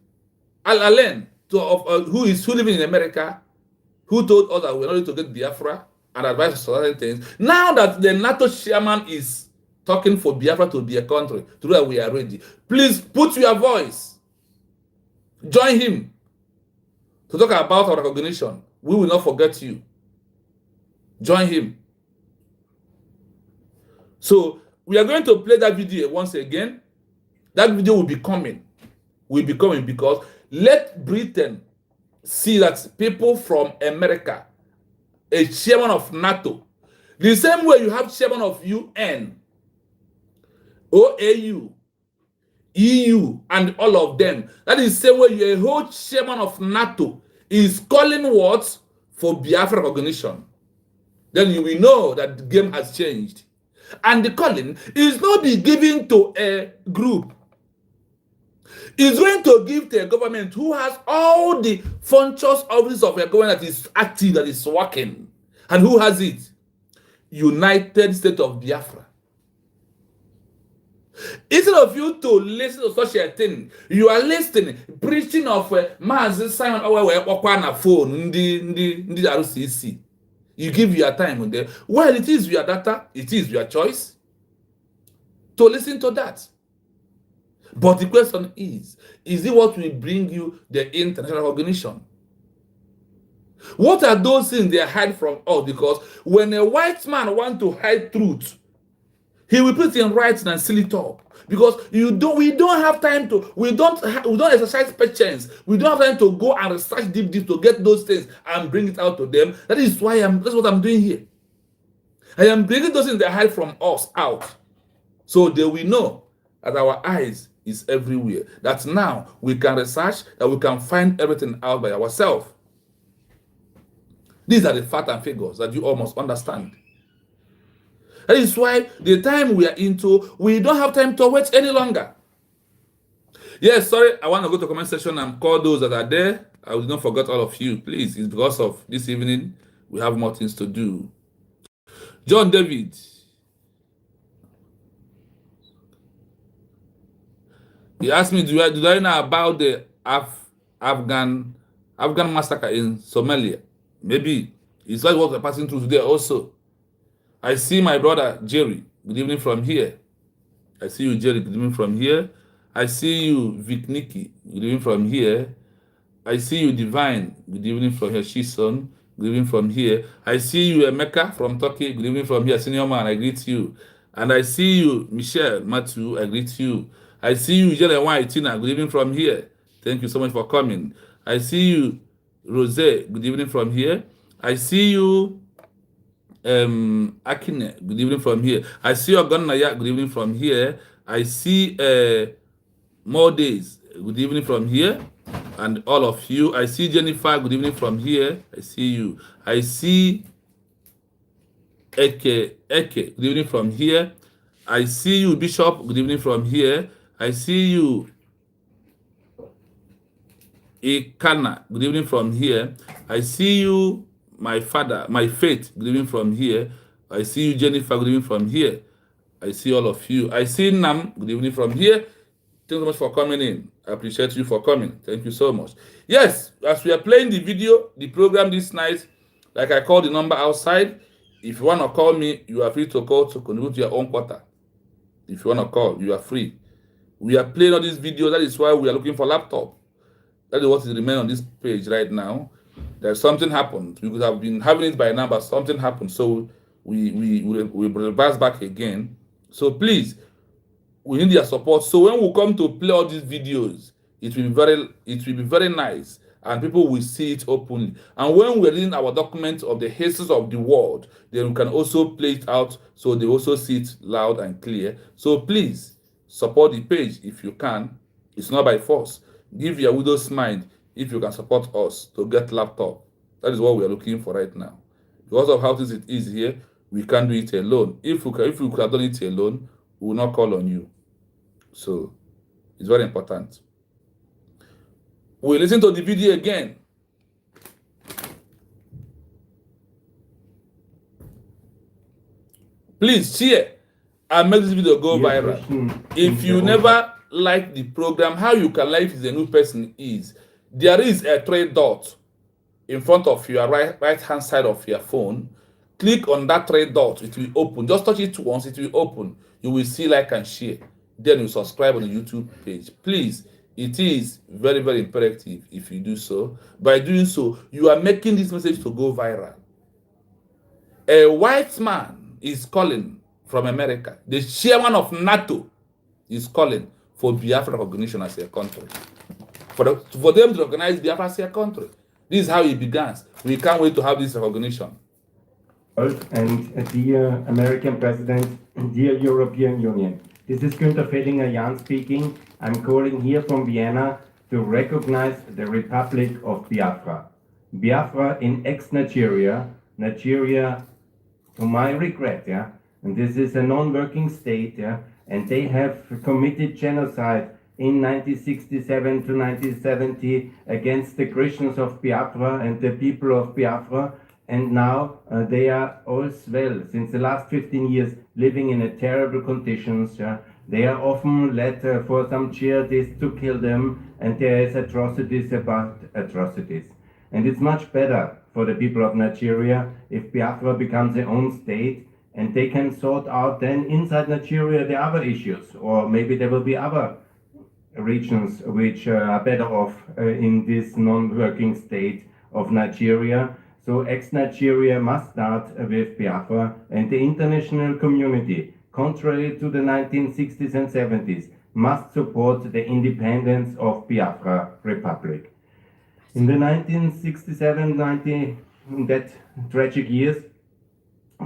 who living in America, who told us that we're not going to get Biafra and advise us certain things. Now that the Nato chairman is talking for Biafra to be a country, to that we are ready. Please put your voice. Join him to talk about our recognition. We will not forget you. Join him. So we are going to play that video once again. That video will be coming. Because let Britain see that people from America, a chairman of Nato, the same way you have chairman of UN, OAU, EU, and all of them, that is the same way you a whole chairman of Nato is calling what? For Biafra recognition. Then you will know that the game has changed. And the calling is not be given to a group. It's going to give to a government who has all the functions offices of a government that is active, that is working. And who has it? United States of Biafra. Instead of you to listen to such a thing, you are listening, preaching of Mazi Simon Okwana phone, the RCC. You give your time there. Well, it is your data, it is your choice to listen to that. But the question is it what will bring you the international recognition? What are those things they hide from us? Because when a white man wants to hide truth, he will put it in writing and seal it up. Because we don't have time to, we don't exercise patience. We don't have time to go and research deep to get those things and bring it out to them. That's what I'm doing here. I am bringing those things they hide from us out. So they will know that our eyes is everywhere. That now we can research, that we can find everything out by ourselves. These are the facts and figures that you all must understand. That is why the time we are into, we don't have time to wait any longer. Yes, sorry, I want to go to the comment section and call those that are there. I will not forget all of you, please. It's because of this evening, we have more things to do. John David. He asked me, do I know about the Afghan massacre in Somalia? Maybe. It's like what we're passing through today also. I see my brother, Jerry. Good evening from here. I see you, Jerry. Good evening from here. I see you, Vic Nikki. Good evening from here. I see you, Divine. Good evening from here. Shison. Good evening from here. I see you, Emeka from Turkey. Good evening from here. Senior man, I greet you. And I see you, Michelle Matthew. I greet you. I see you, Jelen Tina. Good evening from here. Thank you so much for coming. I see you, Rose. Good evening from here. I see you, Akine. Good evening from here. I see you, Gonaya. Good evening from here. I see More Days. Good evening from here. And all of you. I see Jennifer. Good evening from here. I see you. I see Eke. Good evening from here. I see you, Bishop. Good evening from here. I see you, Ikana. Good evening from here. I see you, my father, my faith, greeting from here. I see you, Jennifer, greeting from here. I see all of you. I see Nam, good evening from here. Thank you so much for coming in. I appreciate you for coming. Thank you so much. Yes, as we are playing the video, the program this night, like I called the number outside. If you want to call me, you are free to call to contribute to your own quota. If you want to call, you are free. We are playing all these videos. That is why we are looking for laptop. That is what is remaining on this page right now. There's something happened. We could have been having it by now, but something happened. So we reverse back again. So please, we need your support. So when we come to play all these videos, it will be very nice, and people will see it openly. And when we're reading our document of the histories of the world, then we can also play it out so they also see it loud and clear. So please support the page if you can. It's not by force. Give your widow's mind if you can support us to get laptop. That is what we are looking for right now. Because of how it is here, we can't do it alone. If we could have done it alone, we will not call on you. So it's very important. We listen to the video again. Please share and make this video go viral. If you never like the program, how you can like if the new person is, there is a 3 dot in front of your right hand side of your phone. Click on that 3 dot, it will open. Just touch it once, it will open. You will see like and share. Then you subscribe on the YouTube page. Please, it is very, very imperative if you do so. By doing so, you are making this message to go viral. A white man is calling from America. The chairman of Nato is calling for Biafra recognition as a country. For them to recognize Biafra as a country. This is how it begins. We can't wait to have this recognition. And dear American President, dear European Union, this is Günther Fellinger-Jahn speaking. I'm calling here from Vienna to recognize the Republic of Biafra. Biafra in ex-Nigeria, Nigeria, to my regret, and this is a non-working state, and they have committed genocide in 1967 to 1970 against the Christians of Biafra and the people of Biafra. And now they are all well, since the last 15 years, living in terrible conditions. They are often led for some jihadists to kill them, and there is atrocities about atrocities. And it's much better for the people of Nigeria if Biafra becomes their own state, and they can sort out then inside Nigeria the other issues, or maybe there will be other regions which are better off in this non-working state of Nigeria. So ex-Nigeria must start with Biafra, and the international community, contrary to the 1960s and 70s, must support the independence of Biafra Republic. In the 1967-90, in that tragic years,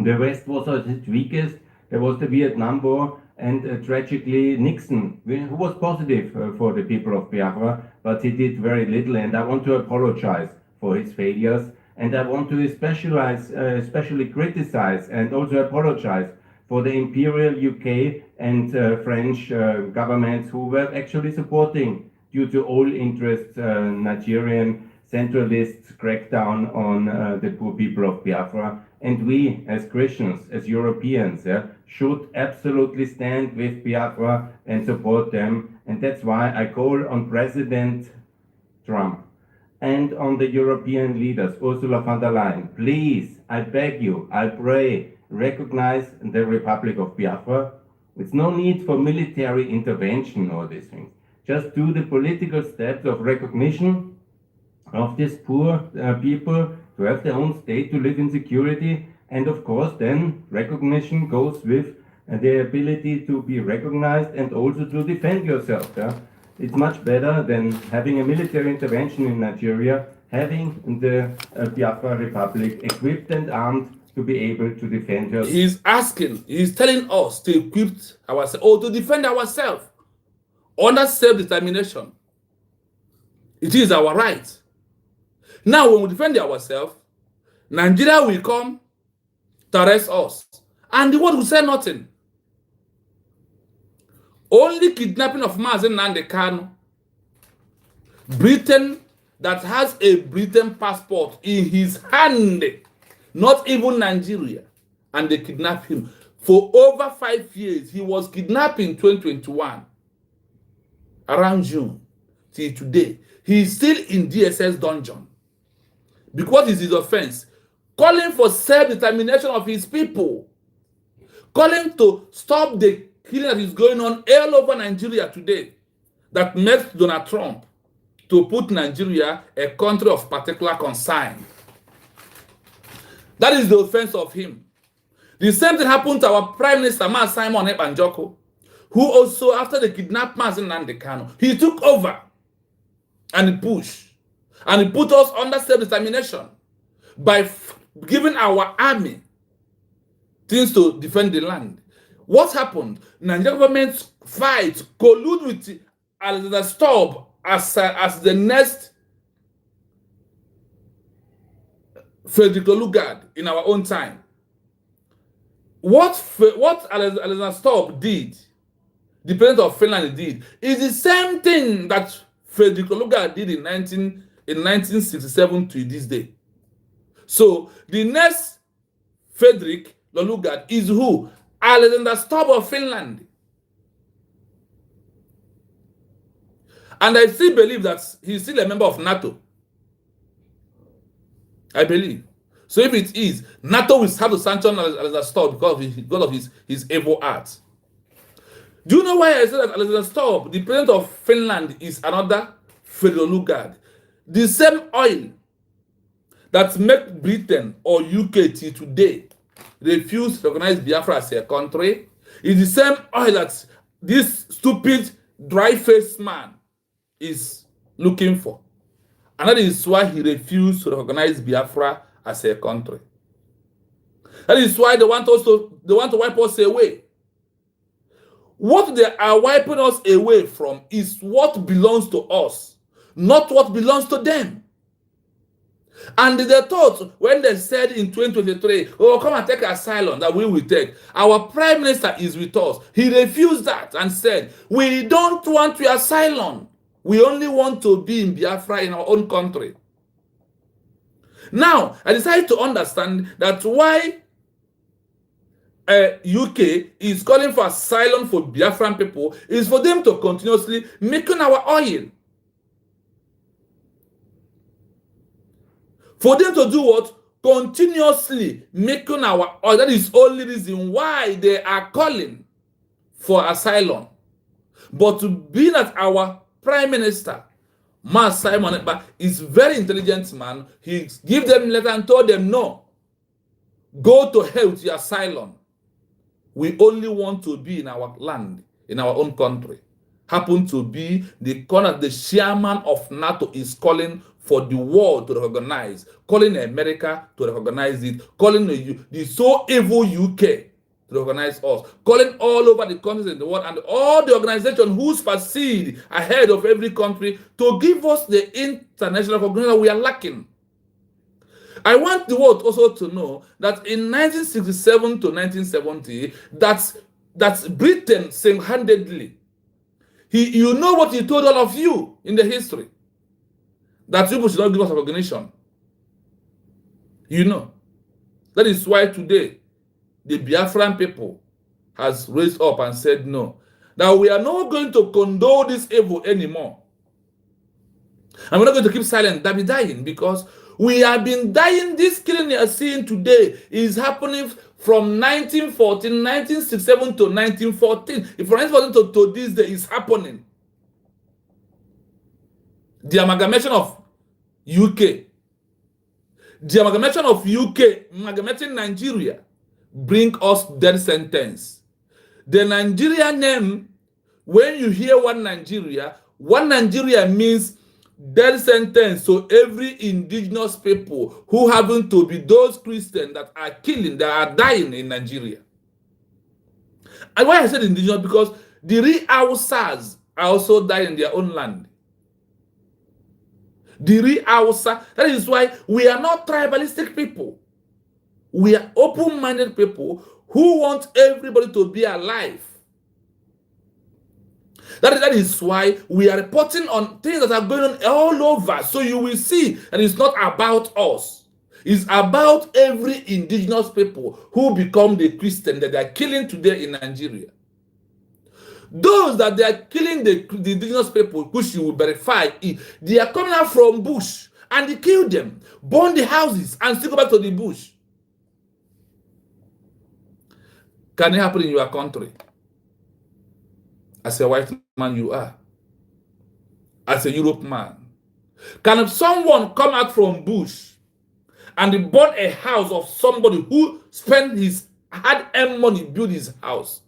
the West was at its weakest. There was the Vietnam War, and tragically Nixon, who was positive for the people of Biafra, but he did very little, and I want to apologize for his failures. And I want to especially criticize and also apologize for the Imperial UK and French governments who were actually supporting, due to all interests, Nigerian centralists' crackdown on the poor people of Biafra. And we, as Christians, as Europeans, should absolutely stand with Biafra and support them. And that's why I call on President Trump and on the European leaders, Ursula von der Leyen, please, I beg you, I pray, recognize the Republic of Biafra. It's no need for military intervention or these things. Just do the political steps of recognition of these poor people to have their own state, to live in security, and of course then recognition goes with the ability to be recognized and also to defend yourself. It's much better than having a military intervention in Nigeria, having the Biafra Republic equipped and armed to be able to defend herself. He's telling us to equip ourselves, or to defend ourselves under self-determination. It is our right. Now, when we defend ourselves, Nigeria will come to arrest us, and the world will say nothing. Only kidnapping of Mazen Nnamdi Kanu, Britain that has a Britain passport in his hand, not even Nigeria, and they kidnapped him. For over 5 years, he was kidnapped in 2021, around June, till today. He is still in DSS dungeon. Because it's his offense. Calling for self-determination of his people. Calling to stop the killing that is going on all over Nigeria today. That makes Donald Trump to put Nigeria a country of particular concern. That is the offense of him. The same thing happened to our Prime Minister, Man Simon Ekpanjoko, who also, after the kidnapped Mazen Nnamdi Kanu, he took over and he pushed. And he put us under self-determination by giving our army things to defend the land. What happened? Nigerian government fight, collude with Alexander Stubb as the next Frederick Lugard in our own time. What Alexander Stubb did, the president of Finland did, is the same thing that Frederick Lugard did in 1967 to this day. So the next Frederick Lugard is who? Alexander Stubb of Finland. And I still believe that he's still a member of Nato. I believe. So if it is, Nato will have to sanction Alexander Stubb because of his evil acts. Do you know why I said that Alexander Stubb, the president of Finland, is another Frederick Lugard? The same oil that make Britain or UK till today refuse to recognize Biafra as a country is the same oil that this stupid, dry-faced man is looking for. And that is why he refused to recognize Biafra as a country. That is why they want to wipe us away. What they are wiping us away from is what belongs to us, not what belongs to them. And they thought when they said in 2023, oh, come and take asylum, that we will take. Our prime minister is with us. He refused that and said, we don't want your asylum. We only want to be in Biafra in our own country. Now, I decided to understand that why UK is calling for asylum for Biafran people is for them to continuously making our oil. For them to do what? Continuously making our oil. That is the only reason why they are calling for asylum. But to be that our Prime Minister, Man Simon Ekpa, is very intelligent man. He gave them a letter and told them, no, go to hell with your asylum. We only want to be in our land, in our own country. Happen to be the corner, the chairman of NATO is calling for the world to recognize, calling America to recognize it, calling the so evil UK to recognize us, calling all over the countries in the world and all the organizations who succeed ahead of every country to give us the international recognition we are lacking. I want the world also to know that in 1967 to 1970, that's Britain single-handedly. You know what he told all of you in the history, that people should not give us recognition. You know. That is why today the Biafran people has raised up and said no, that we are not going to condone this evil anymore. And we're not going to keep silent, that be dying, because we have been dying. This killing you are seeing today is happening from 1914, 1967 to 1914. If from 1914 to this day is happening. The amalgamation of UK, the amalgamation of UK, amalgamating Nigeria, bring us death sentence. The Nigeria name, when you hear one Nigeria means death sentence. So every indigenous people who happen to be those Christians that are killing, that are dying in Nigeria. And why I said indigenous, because the real Hausas are also dying in their own land. The real Hausa, that is why we are not tribalistic people. We are open-minded people who want everybody to be alive. That is why we are reporting on things that are going on all over. So you will see that it's not about us. It's about every indigenous people who become the Christian that they are killing today in Nigeria. Those that they are killing the indigenous people, which you will verify, they are coming out from bush and they kill them, burn the houses, and still go back to the bush. Can it happen in your country? As a white man you are, as a Europe man, can someone come out from bush and burn a house of somebody who spent his hard-earned money build his house?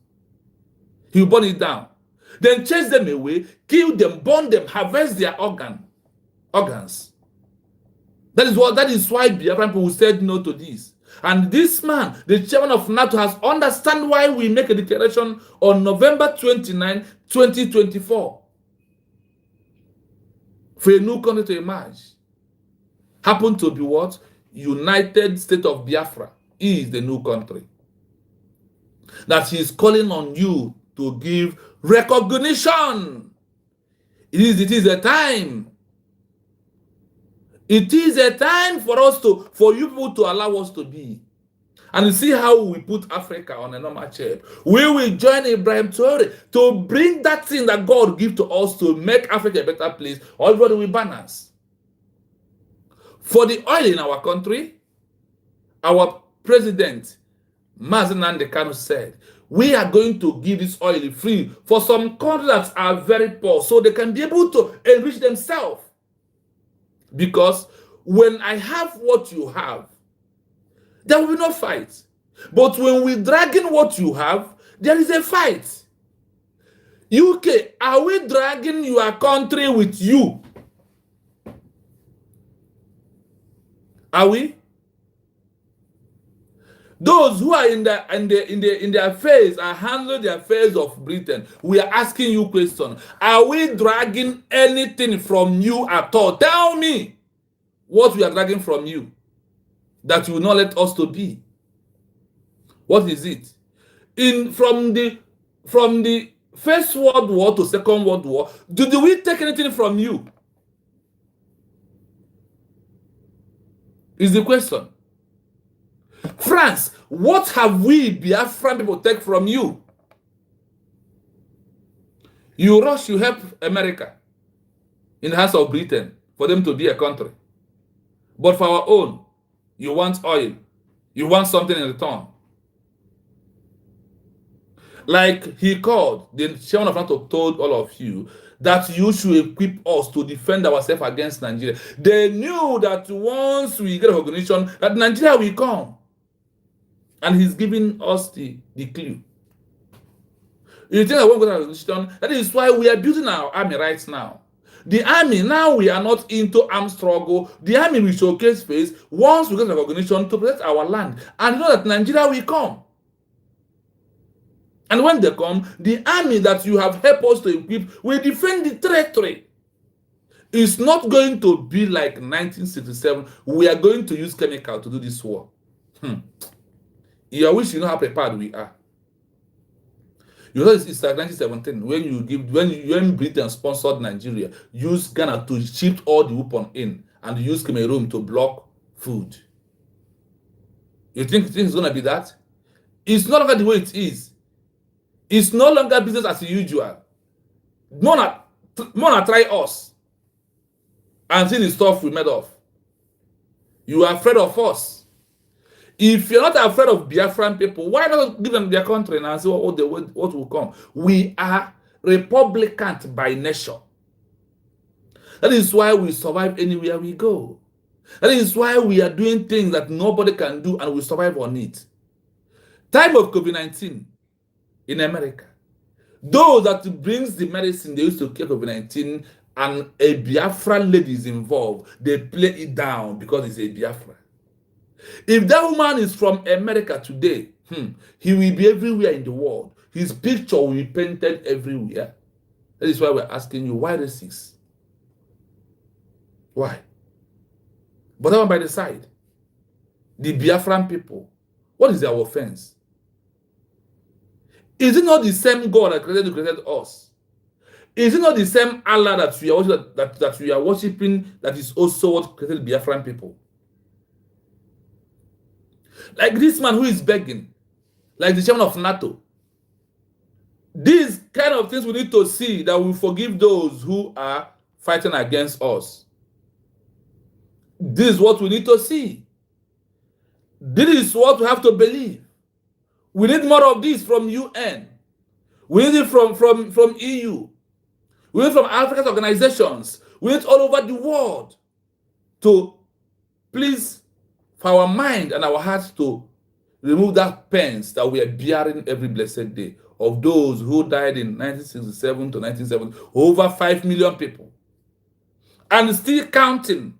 He will burn it down, then chase them away, kill them, burn them, harvest their organs. That is why Biafran people said no to this. And this man, the chairman of Nato, has understand why we make a declaration on November 29, 2024 for a new country to emerge. Happen to be what? United States of Biafra is the new country. That he is calling on you to give recognition. It is a time. It is a time for you people to allow us to be. And see how we put Africa on a normal chair. We will join Ibrahim Traore to bring that thing that God gives to us to make Africa a better place. Everybody will balance. For the oil in our country, our president, Mazen Nnamdi Kanu, said, we are going to give this oil free for some countries that are very poor so they can be able to enrich themselves. Because when I have what you have, there will be no fight. But when we drag in what you have, there is a fight. UK, are we dragging your country with you? Are we? Those who are in their affairs are handling the affairs of Britain. We are asking you question. Are we dragging anything from you at all? Tell me what we are dragging from you that you will not let us to be. What is it? From the First World War to Second World War, did we take anything from you? Is the question. France, what have we Biafran people take from you? You rush, you help America in the hands of Britain for them to be a country. But for our own, you want oil. You want something in return. Like he called, the chairman of NATO told all of you that you should equip us to defend ourselves against Nigeria. They knew that once we get recognition, that Nigeria will come. And he's giving us the clue. You think I won't get recognition? That is why we are building our army right now. The army, now we are not into armed struggle. The army will showcase face once we get recognition to protect our land. And you know that Nigeria will come. And when they come, the army that you have helped us to equip will defend the territory. It's not going to be like 1967. We are going to use chemical to do this war. I wish you know how prepared we are. You know, it's like 1917 when Britain sponsored Nigeria, used Ghana to ship all the weapons in and use Cameroon to block food. You think it's going to be that? It's no longer the way it is. It's no longer business as usual. More try us and see the stuff we made of. You are afraid of us. If you're not afraid of Biafran people, why not give them their country and see what will come? We are Republicans by nature. That is why we survive anywhere we go. That is why we are doing things that nobody can do and we survive on it. Time of COVID-19 in America. Those that brings the medicine they used to cure COVID-19 and a Biafran lady is involved, they play it down because it's a Biafran. If that woman is from America today, he will be everywhere in the world. His picture will be painted everywhere. That is why we're asking you, why racist? Why? But that one by the side. The Biafran people, what is their offense? Is it not the same God that created us? Is it not the same Allah that we are worshiping, that we are worshiping, that is also what created Biafran people? Like this man who is begging, like the chairman of Nato. These kind of things we need to see, that we forgive those who are fighting against us. This is what we need to see. This is what we have to believe. We need more of this from UN. We need it from EU. We need it from African organizations. We need it all over the world to please, for our mind and our hearts, to remove that pains that we are bearing every blessed day of those who died in 1967 to 1970, over 5 million people, and still counting.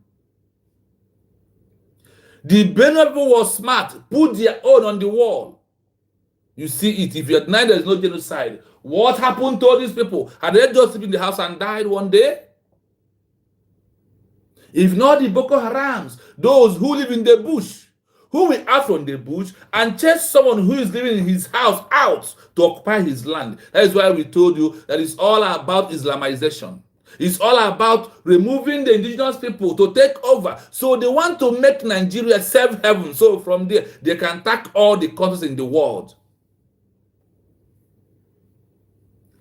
The Benue people was smart, put their own on the wall. You see it. If you deny there is no genocide, what happened to all these people? Had they just lived in the house and died one day? If not the Boko Harams, those who live in the bush, who will out from the bush and chase someone who is living in his house out to occupy his land. That is why we told you that it's all about Islamization. It's all about removing the indigenous people to take over. So they want to make Nigeria serve heaven. So from there, they can attack all the countries in the world.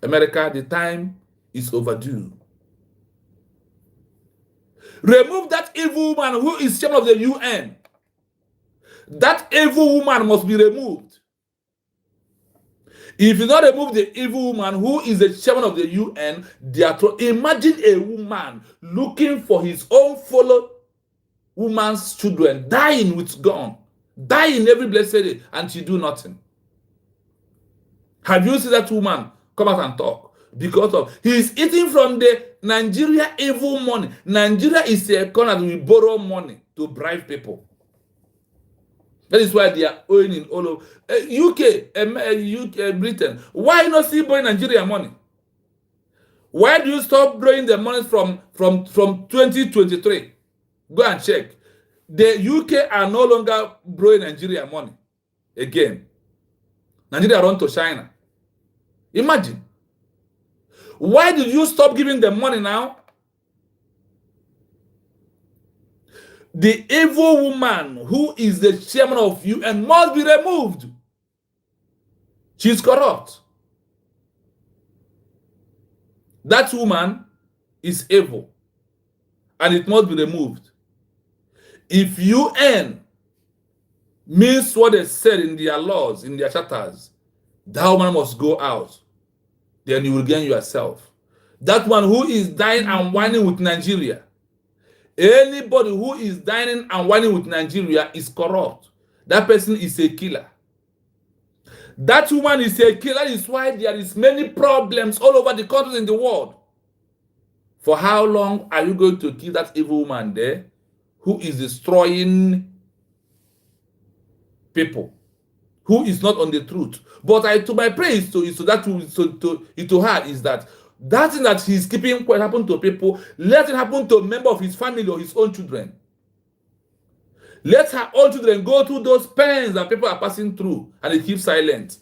America, the time is overdue. Remove that evil woman who is chairman of the UN. That evil woman must be removed. If you not remove the evil woman who is the chairman of the UN, imagine a woman looking for his own fellow woman's children, dying with gun, dying every blessed day, and she do nothing. Have you seen that woman come out and talk? Because of he's eating from the Nigeria evil money. Nigeria is a economy that we borrow money to bribe people. That is why they are owning all of UK, Britain. Why not still borrowing Nigeria money? Why do you stop borrowing the money from 2023? Go and check. The UK are no longer borrowing Nigeria money again. Nigeria run to China. Imagine. Why did you stop giving them money now? The evil woman who is the chairman of UN must be removed. She's corrupt. That woman is evil, and it must be removed. If UN means what they said in their laws, in their charters, that woman must go out. Then you will gain yourself. That one who is dying and whining with Nigeria. Anybody who is dining and whining with Nigeria is corrupt. That person is a killer. That woman is a killer. That is why there is many problems all over the countries in the world. For how long are you going to kill that evil woman there who is destroying people, who is not on the truth? But to my praise to her is that that thing that he's keeping quiet happen to people, let it happen to a member of his family or his own children. Let her own children go through those pains that people are passing through, and they keep silent.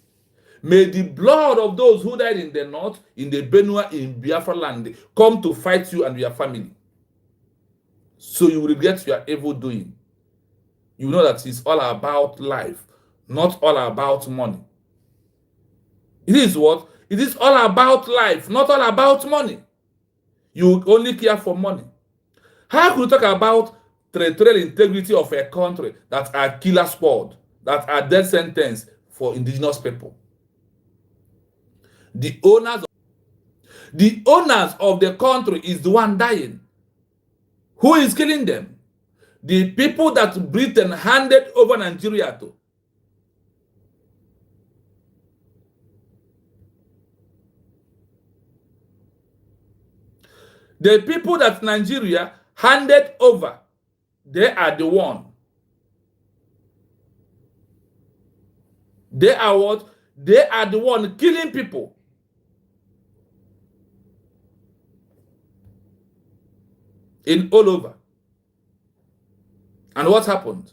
May the blood of those who died in the north, in the Benue, in Biafra land, come to fight you and your family. So you will regret your evil doing. You know that it's all about life, not all about money. It is what? It is all about life, not all about money. You only care for money. How could you talk about territorial integrity of a country that are killer squad, that are death sentence for indigenous people? The owners of the country is the one dying. Who is killing them? The people that Britain handed over Nigeria to. The people that Nigeria handed over, they are the one. They are what? They are the one killing people. In all over. And what happened?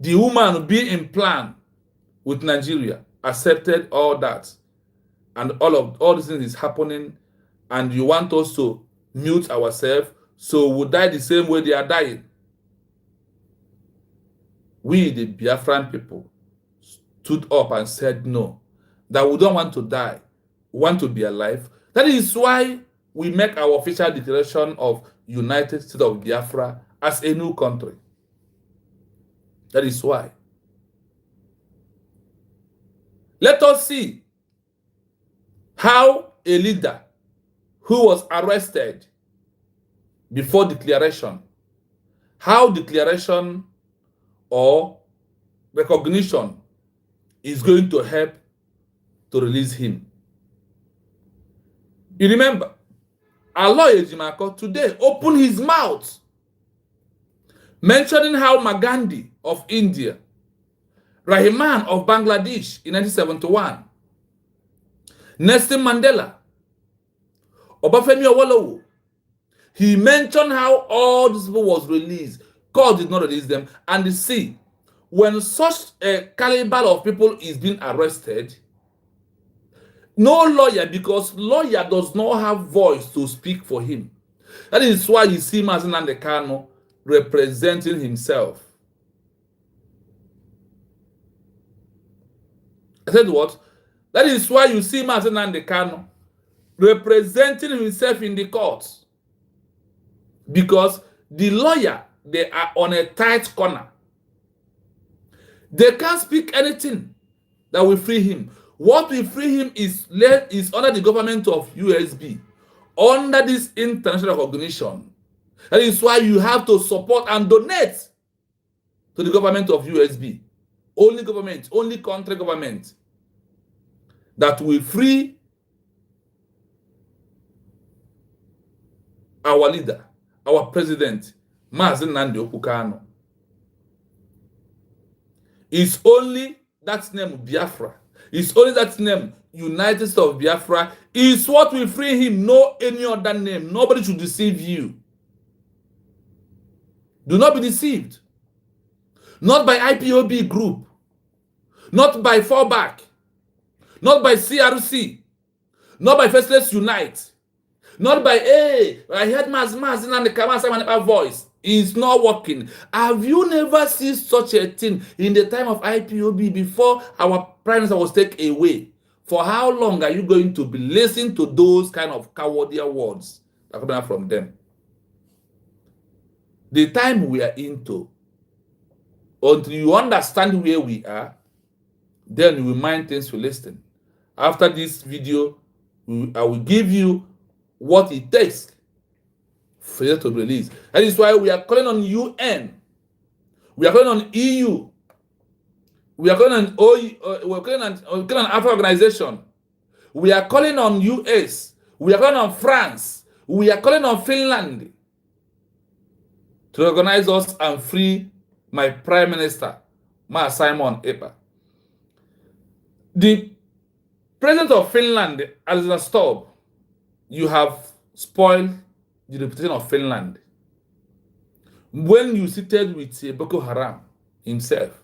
The woman being in plan with Nigeria accepted all that. And all these things is happening. and you want us to mute ourselves so we'll die the same way they are dying. We, the Biafran people, stood up and said no, that we don't want to die, we want to be alive. That is why we make our official declaration of United States of Biafra as a new country. That is why. Let us see how a leader who was arrested before declaration, how declaration or recognition is going to help to release him. You remember, Aloy Ejimako today opened his mouth mentioning how Magandhi of India, Rahman of Bangladesh in 1971, Nelson Mandela, Obafemi Awolowo, he mentioned how all these people was released. God did not release them. And you see, when such a caliber of people is being arrested, no lawyer, because lawyer does not have voice to speak for him. That is why you see Mazi Nnamdi Kanu representing himself. I said what? That is why you see Mazi Nnamdi Kanu representing himself in the court. Because the lawyer, they are on a tight corner. They can't speak anything that will free him. What will free him is under the government of USB, under this international recognition. That is why you have to support and donate to the government of USB. Only government, only country government that will free our leader, our president, Mazi Nnamdi Kanu. It's only that name, Biafra. It's only that name, United States of Biafra, is what will free him. No any other name. Nobody should deceive you. Do not be deceived. Not by IPOB group. Not by Fallback. Not by CRC. Not by Faceless Unite. Not by, hey, I heard Mazi Nnamdi Kanu voice. It's not working. Have you never seen such a thing in the time of IPOB before our prime minister was taken away? For how long are you going to be listening to those kind of cowardly words that come out from them? The time we are into, until you understand where we are, then you will mind things to listen. After this video, I will give you what it takes for you to release. That is why we are calling on UN. We are calling on EU. We are calling on we're calling on African organization. We are calling on US. We are calling on France. We are calling on Finland to organize us and free my Prime Minister, Simon Epa. The President of Finland, Alexander Stubb, you have spoiled the reputation of Finland when you seated with Boko Haram himself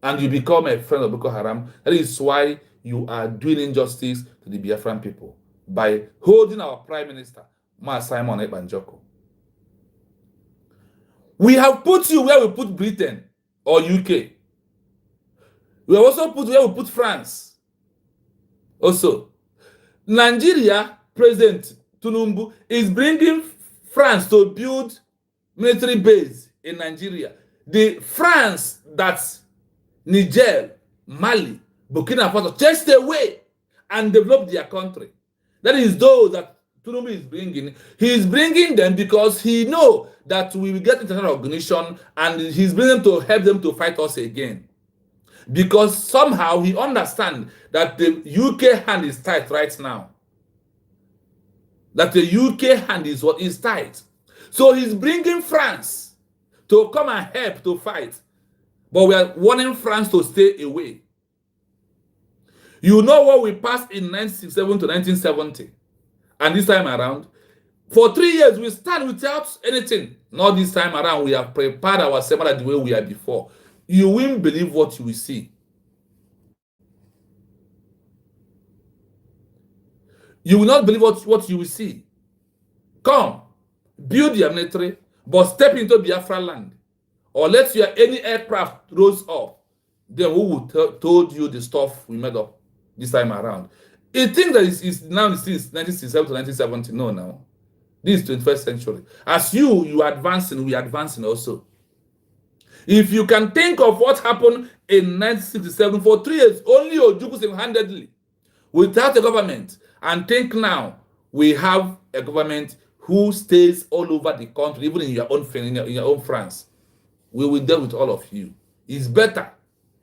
and you become a friend of Boko Haram. That is why you are doing injustice to the Biafran people by holding our Prime Minister, Simon Ekpa. We have put you where we put Britain or UK. We have also put where we put France. Also, Nigeria President Tinubu is bringing France to build military base in Nigeria. The France that Niger, Mali, Burkina Faso chased away and developed their country. That is those that Tinubu is bringing. He is bringing them because he knows that we will get international recognition, and he's bringing them to help them to fight us again. Because somehow he understands that the UK hand is tight right now. That the UK hand is what is tight. So he's bringing France to come and help to fight. But we are warning France to stay away. You know what we passed in 1967 to 1970. And this time around, for 3 years, we stand without anything. Not this time around, we have prepared ourselves like the way we are before. You won't believe what you will see. You will not believe what you will see. Come, build your military, but step into Biafra land, or let your any aircraft rose up. Then who will told you the stuff we made up this time around? You think that is now since 1967 to 1970? No, now. This is 21st century. As you are advancing, we are advancing also. If you can think of what happened in 1967 for 3 years, only Ojukwu single-handedly, without a government, and think now we have a government who stays all over the country, even in your own France. We will deal with all of you. It's better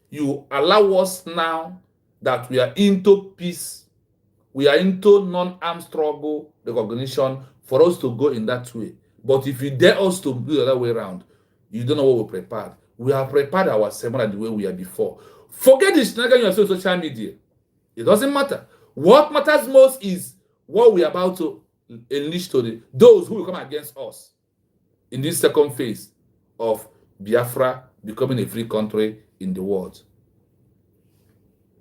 you allow us now that we are into peace, we are into non-armed struggle recognition, for us to go in that way. But if you dare us to do the other way around, you don't know what we prepared. We have prepared ourselves the way we are before. Forget the shenanigans you are seeing on social media. It doesn't matter. What matters most is what we are about to unleash to those who will come against us in this second phase of Biafra becoming a free country in the world.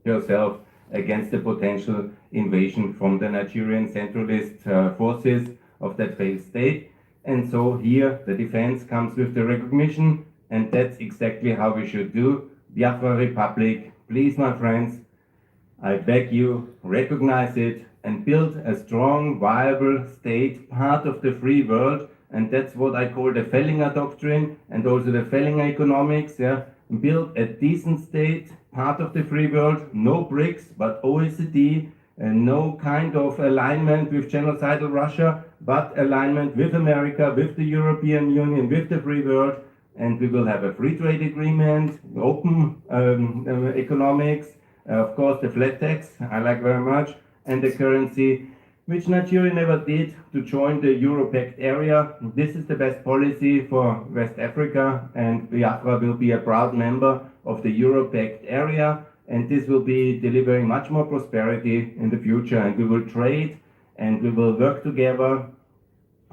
Yourself against the potential invasion from the Nigerian centralist forces of that failed state. And so here the defense comes with the recognition, and that's exactly how we should do. Biafra Republic, please, my friends, I beg you, recognize it and build a strong, viable state, part of the free world. And that's what I call the Fellinger doctrine and also the Fellinger economics. Yeah? Build a decent state, part of the free world, no BRICS, but OECD, and no kind of alignment with genocidal Russia, but alignment with America, with the European Union, with the free world. And we will have a free trade agreement, open economics, of course the flat tax, I like very much, and the currency, which Nigeria never did, to join the Euro-Pact area. This is the best policy for West Africa, and Biafra will be a proud member of the Euro-Pact area, and this will be delivering much more prosperity in the future, and we will trade and we will work together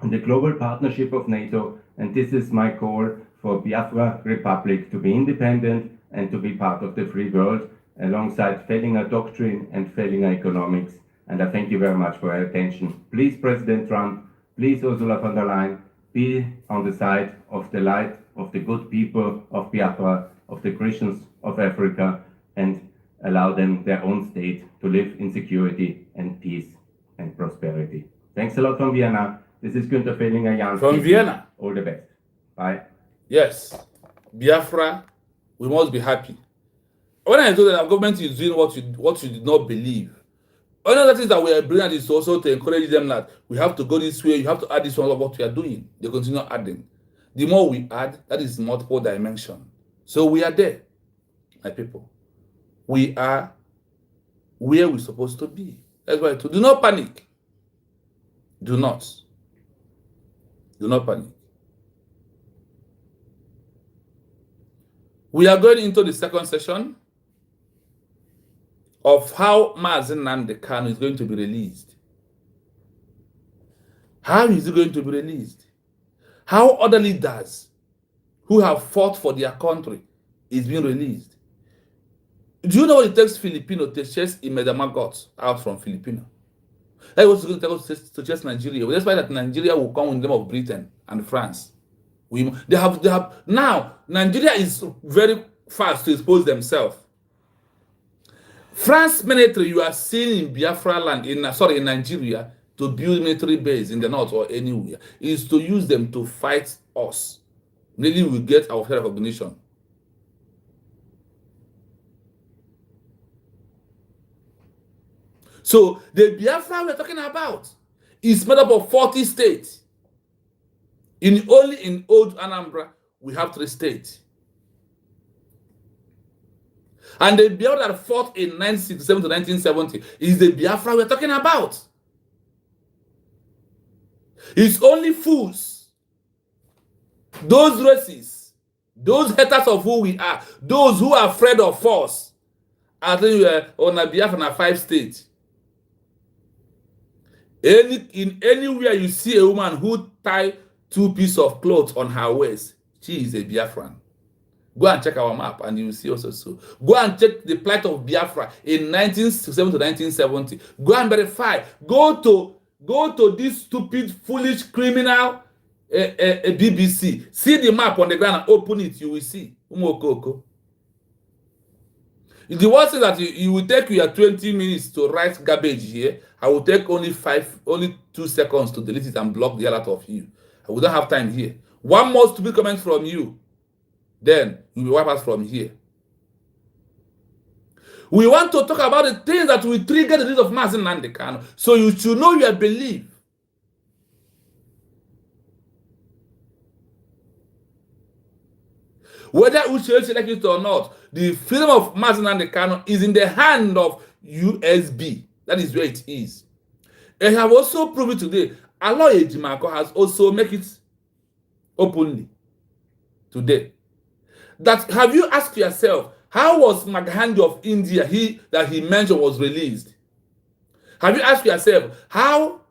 in the global partnership of Nato, and this is my call for Biafra Republic to be independent and to be part of the free world, alongside Fellinger doctrine and Fellinger economics. And I thank you very much for your attention. Please, President Trump, please, Ursula von der Leyen, be on the side of the light, of the good people of Biafra, of the Christians of Africa, and allow them their own state to live in security and peace and prosperity. Thanks a lot from Vienna. This is Günther Fellinger, Jan. From Vienna. All the best. Bye. Yes, Biafra, we must be happy. When I told that our government is doing what you did not believe, another thing that we are bringing is also to encourage them that we have to go this way, you have to add this one of what we are doing. They continue adding. The more we add, that is multiple dimension. So we are there, my people. We are where we're supposed to be. That's why do not panic. Do not panic. We are going into the second session of how Mazi Nnamdi Kanu is going to be released. How is he going to be released? How other leaders who have fought for their country is being released. Do you know what it takes Filipino to chase Imedamagot out from Filipino? That was going to chase Nigeria. That's why that Nigeria will come in the name of Britain and France. They have now. Nigeria is very fast to expose themselves. France military you are seeing in Biafra land, in Nigeria, to build military base in the north or anywhere, is to use them to fight us. Maybe we get our fair recognition. So the Biafra we're talking about is made up of 40 states. Only in old Anambra, we have 3 states. And the Biafra that fought in 1967 to 1970 is the Biafra we're talking about. It's only fools, those racists, those haters of who we are, those who are afraid of us, I think we are on a Biafra in 5 states. Anywhere you see a woman who tie 2 pieces of cloth on her waist, she is a Biafran. Go and check our map and you will see also so. Go and check the plight of Biafra in 1967 to 1970. Go and verify. Go to this stupid, foolish, criminal BBC. See the map on the ground and open it. You will see. Umokoko. The worst is that you will take your 20 minutes to write garbage here. I will take only 2 seconds to delete it and block the alert of you. I will not have time here. One more stupid comment from you. Then you will wipe us from here. We want to talk about the things that will trigger the release of Mazi Nnamdi Kanu. So you should know your belief. Whether Uche like it or not, the freedom of Mazi Nnamdi Kanu is in the hand of USB. That is where it is. And I have also proved it today. Aloy Ejimako has also made it openly today. That have you asked yourself, how was Maghandi of India, that he mentioned, was released? Have you asked yourself how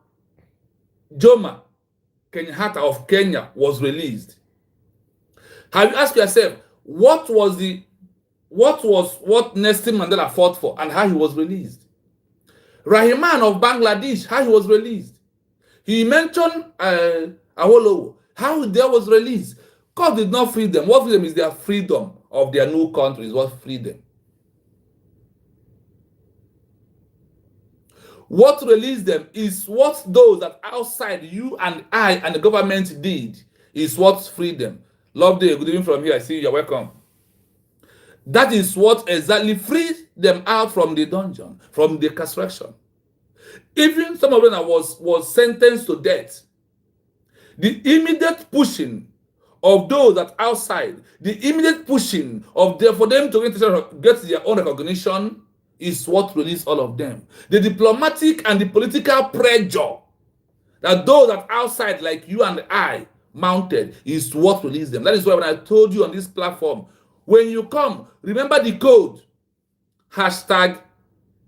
Jomo Kenyatta of Kenya was released? Have you asked yourself what Nelson Mandela fought for and how he was released? Rahman of Bangladesh, how he was released? He mentioned Awolowo, how they was released. God did not free them. What freedom is their freedom of their new country is what freed them. What released them is what those that outside you and I and the government did is what freed them. Love day, good evening from here. I see you. You're welcome. That is what exactly freed them out from the dungeon, from the castration. Even some of them that was sentenced to death. The immediate pushing of those that outside, the immediate pushing of them for them to get their own recognition is what released all of them. The diplomatic and the political pressure that those that outside like you and I mounted is what released them. That is why when I told you on this platform, when you come, remember the code, hashtag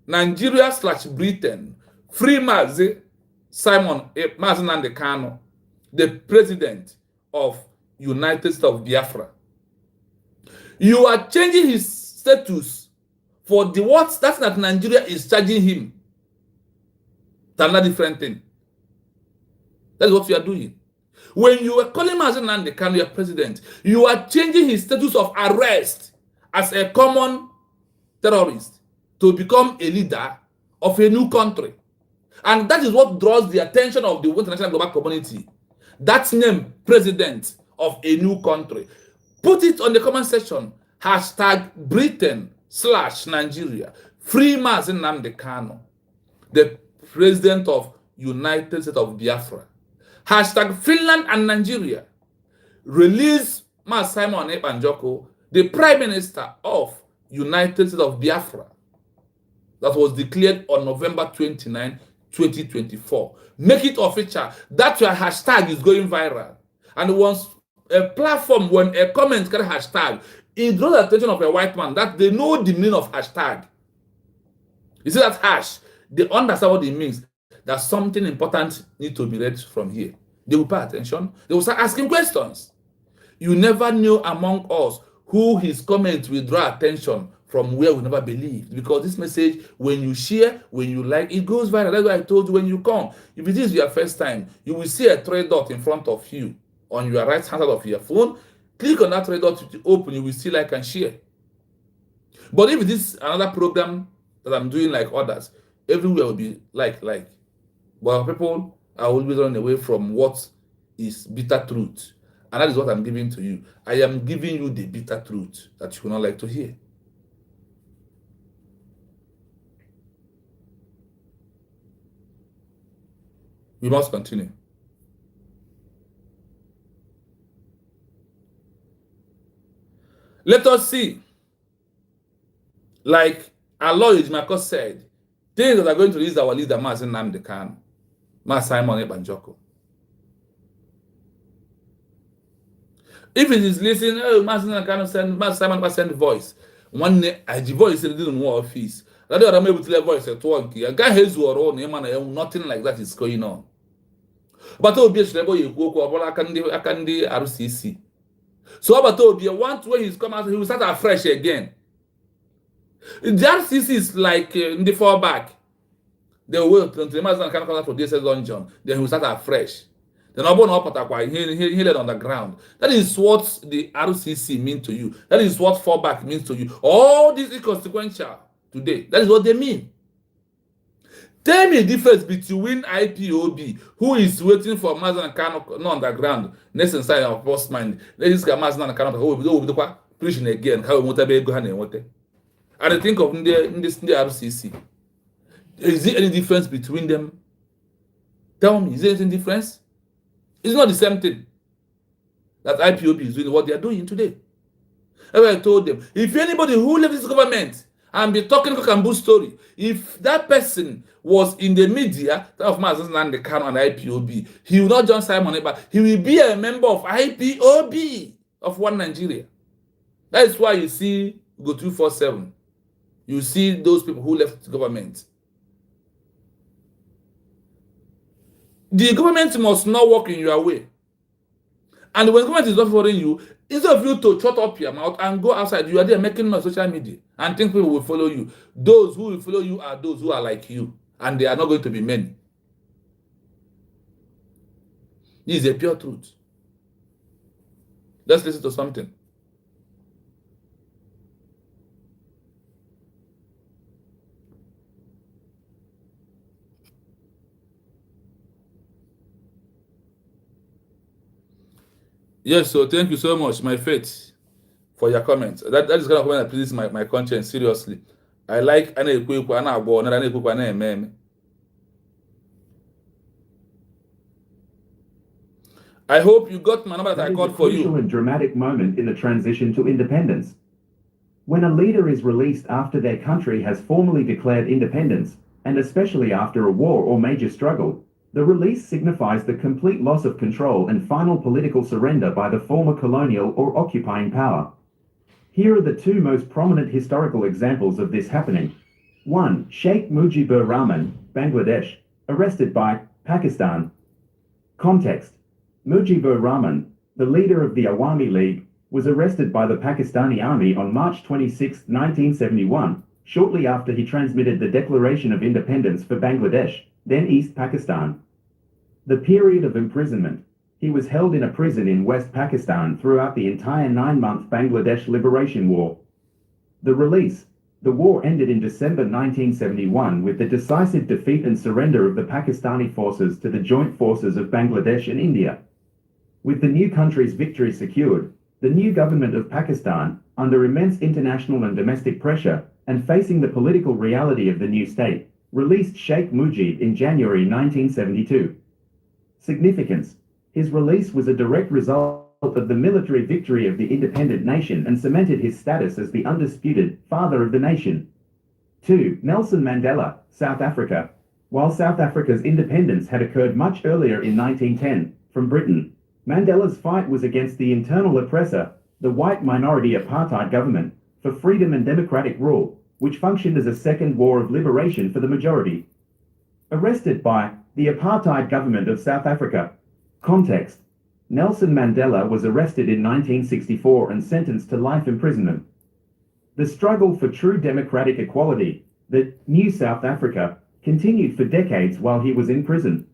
Nigeria/Britain, free Mazi Nnamdi Kanu, the president of United States of Biafra. You are changing his status for the what that's that Nigeria is charging him. That's not a different thing. That's what you are doing. When you are calling Mazi Nnamdi Kanu your president, you are changing his status of arrest as a common terrorist to become a leader of a new country. And that is what draws the attention of the international global community. That's name, president of a new country. Put it on the comment section. Hashtag Britain/Nigeria. Free Mazi Nnamdi Kanu, the president of United States of Biafra. Hashtag Finland and Nigeria. Release Mas Simon Ekpanjoko, the prime minister of United States of Biafra. That was declared on November 29, 2024. Make it official. That's your hashtag is going viral. And once a platform, when a comment carry hashtag, it draws the attention of a white man that they know the meaning of hashtag. You see that hash? They understand what it means. That something important needs to be read from here. They will pay attention. They will start asking questions. You never knew among us who his comments will draw attention from where we never believed. Because this message, when you share, when you like, it goes viral. That's why I told you when you come. If it is your first time, you will see a 3 dot in front of you on your right hand side of your phone. Click on that 3 dot to open. You will see like and share. But if it is another program that I'm doing like others, everywhere will be like. But people are always running away from what is bitter truth. And that is what I'm giving to you. I am giving you the bitter truth that you will not like to hear. We must continue. Let us see. Like Aloy Ejimako said, things that are going to release our leader, Mazi Nnamdi Kanu, Mas Simon Ekpanjoko. If it is listening, oh, Mazi Nnamdi Kanu send, Mas Simon send voice. One day, the voice is in one office. That other maybe to voice at work. A guy has your own, nothing like that is going on. But obviously, you go, I can RCC. So about Obi, once when he's come out, he will start afresh again. The RCC is like in the fallback. They will wait until the Mazen can come out for this dungeon. Then he will start afresh. Then Obo no Patakwa, he led on the ground. That is what the RCC mean to you. That is what fallback means to you. All this is inconsequential today. That is what they mean. Tell me the difference between IPOB, who is waiting for Mazen Kano no underground, next inside our post mind. Let's get Mazen Kano who will be preaching again. How we go and I think of in the RCC. Is there any difference between them? Tell me, is there any difference? It's not the same thing that IPOB is doing what they are doing today. As I told them, if anybody who left this government and be talking Kakambu story, if that person was in the media, that of Mazen and the Kano and IPOB, he will not join Simon Eba. He will be a member of IPOB of One Nigeria. That is why you see Go 247. You see those people who left the government. The government must not work in your way. And when government is not following you, instead of you to shut up your mouth and go outside, you are there making noise on social media and think people will follow you. Those who will follow you are those who are like you, and they are not going to be many. This is a pure truth. Let's listen to something. Yes, so thank you so much, my faith, for your comments. That is kind of when I please my conscience, seriously. I like I hope you got my number that I called for you. That is a crucial and dramatic moment in the transition to independence. When a leader is released after their country has formally declared independence, and especially after a war or major struggle, the release signifies the complete loss of control and final political surrender by the former colonial or occupying power. Here are the two most prominent historical examples of this happening. 1. Sheikh Mujibur Rahman, Bangladesh, arrested by Pakistan. Context: Mujibur Rahman, the leader of the Awami League, was arrested by the Pakistani army on March 26, 1971, shortly after he transmitted the Declaration of Independence for Bangladesh, then East Pakistan. The period of imprisonment: he was held in a prison in West Pakistan throughout the entire 9-month Bangladesh Liberation War. The release: the war ended in December 1971 with the decisive defeat and surrender of the Pakistani forces to the joint forces of Bangladesh and India. With the new country's victory secured, the new government of Pakistan, under immense international and domestic pressure, and facing the political reality of the new state, released Sheikh Mujib in January 1972. Significance: his release was a direct result of the military victory of the independent nation and cemented his status as the undisputed father of the nation. 2. Nelson Mandela, South Africa. While South Africa's independence had occurred much earlier in 1910, from Britain, Mandela's fight was against the internal oppressor, the white minority apartheid government, for freedom and democratic rule, which functioned as a second war of liberation for the majority. Arrested by the apartheid government of South Africa. Context: Nelson Mandela was arrested in 1964 and sentenced to life imprisonment. The struggle for true democratic equality, the New South Africa, continued for decades while he was in prison.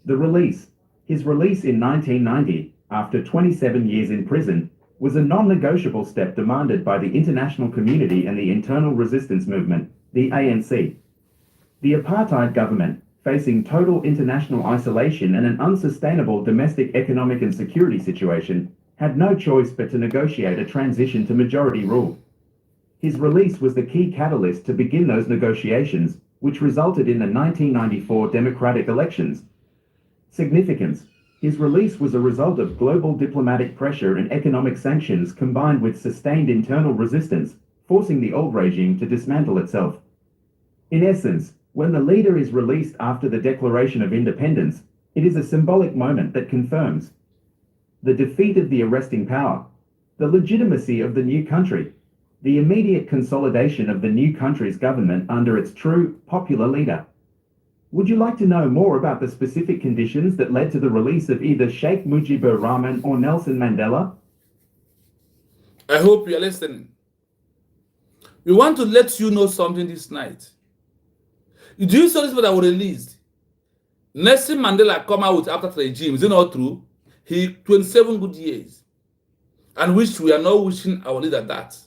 The release: his release in 1990, after 27 years in prison, was a non-negotiable step demanded by the international community and the Internal Resistance Movement, the ANC. The apartheid government, facing total international isolation and an unsustainable domestic economic and security situation, had no choice but to negotiate a transition to majority rule. His release was the key catalyst to begin those negotiations, which resulted in the 1994 democratic elections. Significance: his release was a result of global diplomatic pressure and economic sanctions combined with sustained internal resistance, forcing the old regime to dismantle itself. In essence, when the leader is released after the Declaration of Independence, it is a symbolic moment that confirms the defeat of the arresting power, the legitimacy of the new country, the immediate consolidation of the new country's government under its true, popular leader. Would you like to know more about the specific conditions that led to the release of either Sheikh Mujibur Rahman or Nelson Mandela? I hope you are listening. We want to let you know something this night. Do you saw this that was released? Nelson Mandela come out with after the regime. Is it not true? He 27 good years. And which we are not wishing our leader that.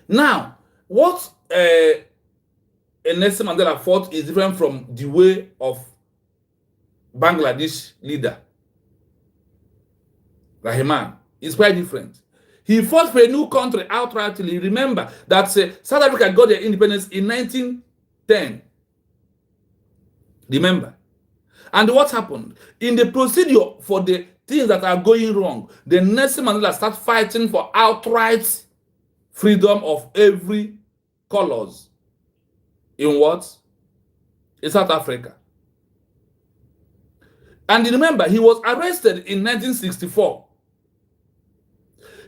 Now, what Nelson Mandela fought is different from the way of Bangladesh leader. Rahman is quite different. He fought for a new country outrightly. Remember that South Africa got their independence in 1910. Remember. And what happened? In the procedure for the things that are going wrong, the Nelson Mandela start fighting for outright freedom of every colors. In what? In South Africa. And remember, he was arrested in 1964.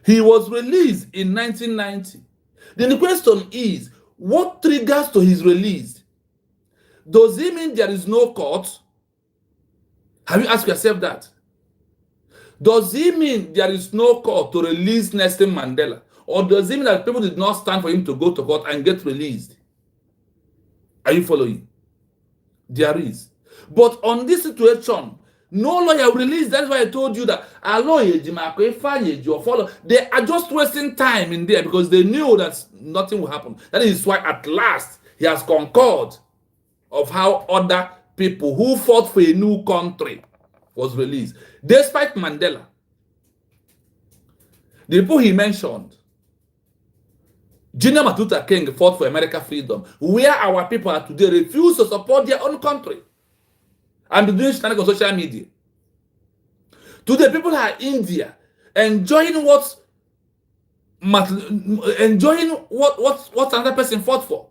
He was released in 1990. Then the question is, what triggers to his release? Does it mean there is no court? Have you asked yourself that? Does it mean there is no court to release Nelson Mandela? Or does it mean that people did not stand for him to go to court and get released? Are you following? There is. But on this situation, no lawyer released. That's why I told you that they are just wasting time in there because they knew that nothing will happen. That is why at last he has concurred of how other people who fought for a new country was released. Despite Mandela, the people he mentioned, Junior Matuta King fought for American freedom, where our people are today refuse to support their own country and doing standing on social media. Today, people are in India enjoying what another person fought for.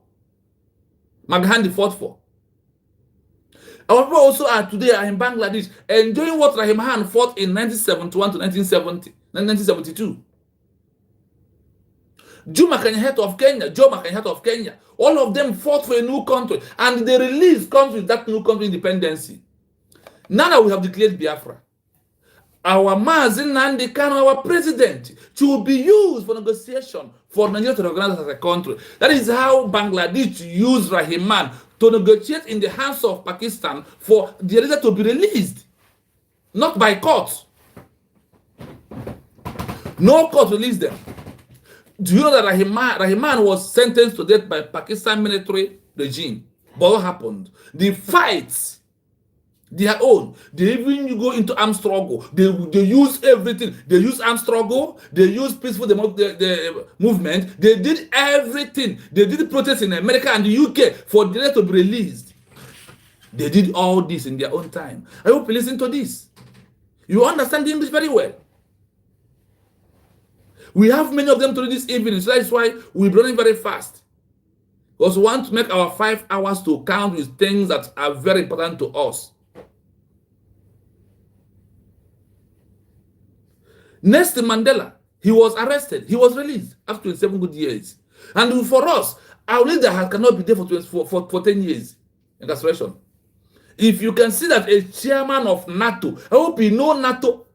Maghandi fought for. Our people also are today in Bangladesh enjoying what Rahman fought in 1971 to 1972. Jomo Kenyatta of Kenya, all of them fought for a new country and they released country that new country independency. Now that we have declared Biafra, our Mazin Nnamdi Kanu, our president, to be used for negotiation for Nigeria to recognize as a country. That is how Bangladesh used Rahman to negotiate in the hands of Pakistan for the leader to be released, not by court. No court released them. Do you know that Rahman was sentenced to death by Pakistan military regime? But what happened? The fights, their own, they even go into armed struggle. They use everything. They use armed struggle. They use peaceful the movement. They did everything. They did protests in America and the UK for the letter to be released. They did all this in their own time. I hope you listen to this. You understand the English very well. We have many of them to read this evening, so that's why we're running very fast. Because we want to make our 5 hours to count with things that are very important to us. Nelson Mandela, he was arrested. He was released after 27 good years. And for us, our leader cannot be there for 10 years incarceration. If you can see that a chairman of Nato, I hope you know Nato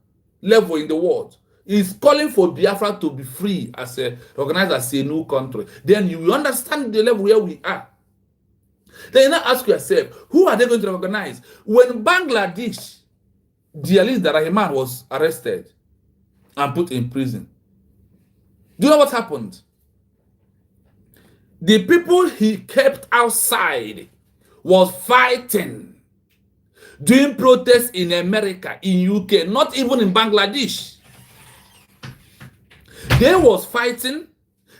level in the world, is calling for Biafra to be free as recognized as a new country, then you will understand the level where we are. Then you now ask yourself, who are they going to recognize? When Bangladesh, their leader Rahman was arrested and put in prison, do you know what happened? The people he kept outside was fighting, doing protests in America, in UK, not even in Bangladesh. They was fighting,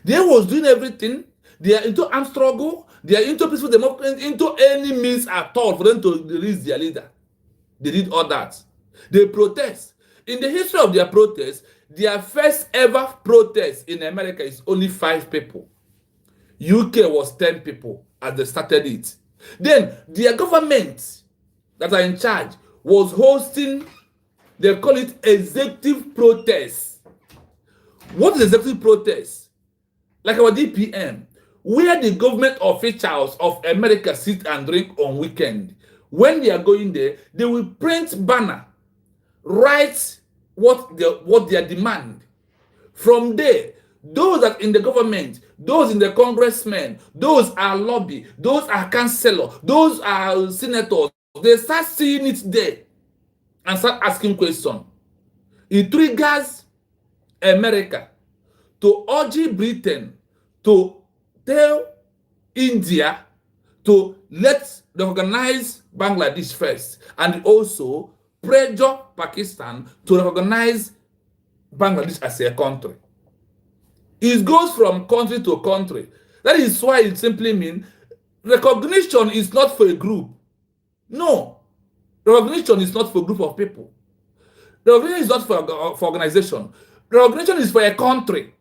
they was doing everything. They are into armed struggle, they are into peaceful democracy, into any means at all for them to release their leader. They did all that. They protest. In the history of their protest, their first ever protest in America is only 5 people. UK was 10 people as they started it. Then their government that are in charge was hosting, they call it executive protest. What is executive protest? Like our DPM, where the government officials of America sit and drink on weekend. When they are going there, they will print banner, write what their demand, From there, those that in the government, those in the congressmen, those are lobby, those are councillors, those are senators, they start seeing it there and start asking questions. It triggers America to urge Britain to tell India to let's recognize Bangladesh first, and also pressure Pakistan to recognize Bangladesh as a country. It goes from country to country. That is why it simply means recognition is not for a group. No. Recognition is not for a group of people. Recognition is not for organization. Recognition is for a country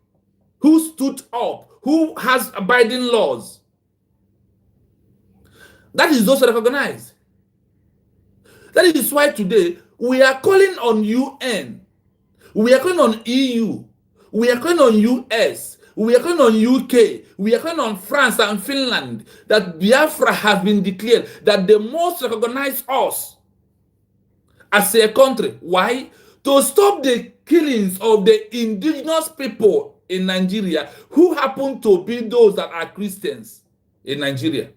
who stood up, who has abiding laws. That is also recognized. That is why today we are calling on UN, we are calling on EU, we are calling on US, we are calling on UK, we are calling on France and Finland that Biafra has been declared, that they must recognize us as a country. Why? To stop the killings of the indigenous people in Nigeria who happen to be those that are Christians in Nigeria.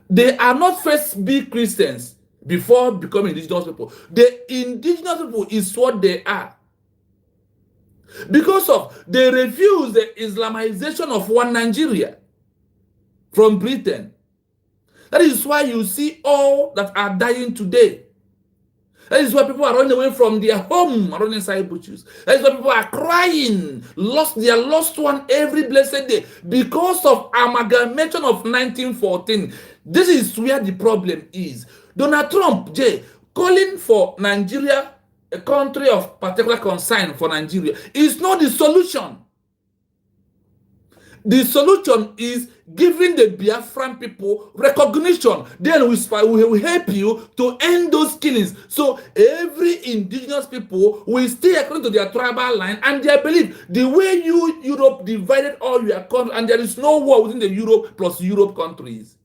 They are not first be Christians before becoming indigenous people. The indigenous people is what they are. Because of they refuse the Islamization of one Nigeria from Britain. That is why you see all that are dying today. That is why people are running away from their home, running inside bushes. That is why people are crying, lost their lost one every blessed day because of amalgamation of 1914. This is where the problem is. Donald Trump, calling for Nigeria a country of particular concern for Nigeria is not the solution. The solution is giving the Biafran people recognition. Then we will help you to end those killings. So every indigenous people will stay according to their tribal line and their belief. The way Europe divided all your countries, and there is no war within the Europe plus Europe countries.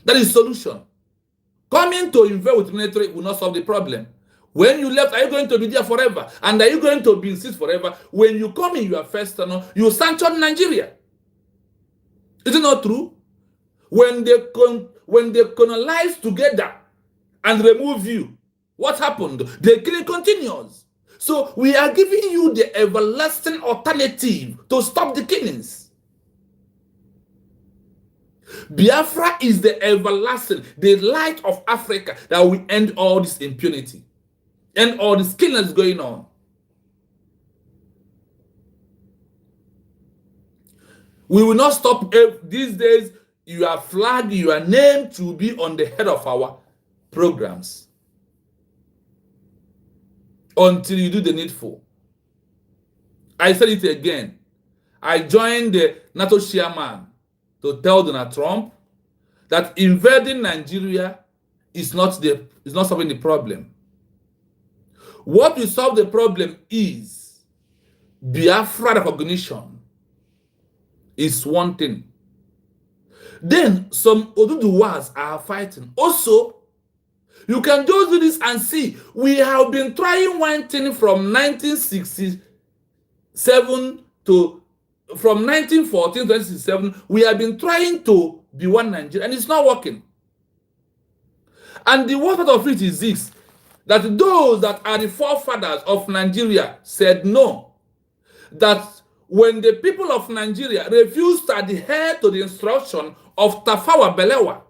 That is solution. Coming to invest with military will not solve the problem. When you left, are you going to be there forever? And are you going to be insist forever? When you come in your first tunnel, you sanction Nigeria. Is it not true? When they colonize together and remove you, what happened? The killing continues. So we are giving you the everlasting alternative to stop the killings. Biafra is the everlasting, the light of Africa that will end all this impunity and all this killing that's going on. We will not stop. These days, your flag, your name to be on the head of our programs until you do the needful. I said it again. I joined the Nato chairman to tell Donald Trump that invading Nigeria is not solving the problem. What will solve the problem is Biafra recognition is one thing. Then some Oduduwas are fighting. Also, you can just do this and see. We have been trying one thing from 1967 to from 1914 to 1967, we have been trying to be one Nigeria, and it's not working. And the worst part of it is this, that those that are the forefathers of Nigeria said no. That when the people of Nigeria refused to adhere to the instruction of Tafawa Balewa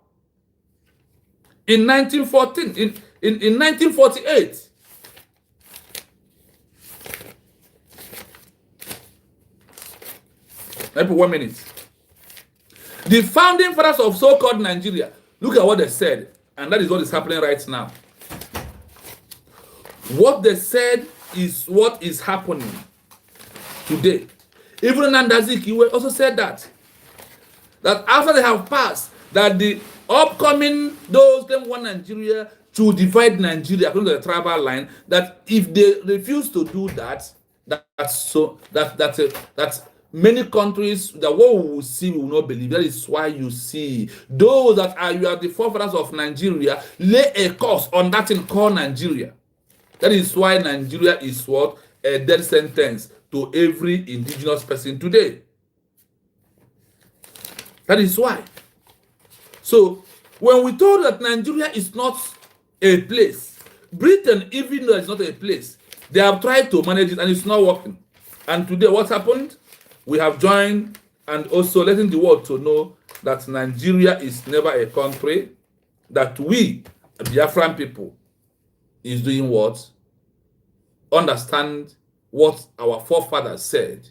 in 1914, in 1948, maybe 1 minute. The founding fathers of so-called Nigeria, look at what they said, and that is what is happening right now. What they said is what is happening today. Even Nandaziki also said that after they have passed, that the upcoming, those them want Nigeria to divide Nigeria according to the tribal line, that if they refuse to do that, that's many countries, that what we will see, we will not believe. That is why you see those that are the forefathers of Nigeria lay a curse on that thing called Nigeria. That is why Nigeria is what? A death sentence to every indigenous person today. That is why. So, when we told that Nigeria is not a place, Britain, even though it's not a place, they have tried to manage it and it's not working. And today, what happened? We have joined and also letting the world to know that Nigeria is never a country, that we, Biafran people, is doing what? Understand what our forefathers said,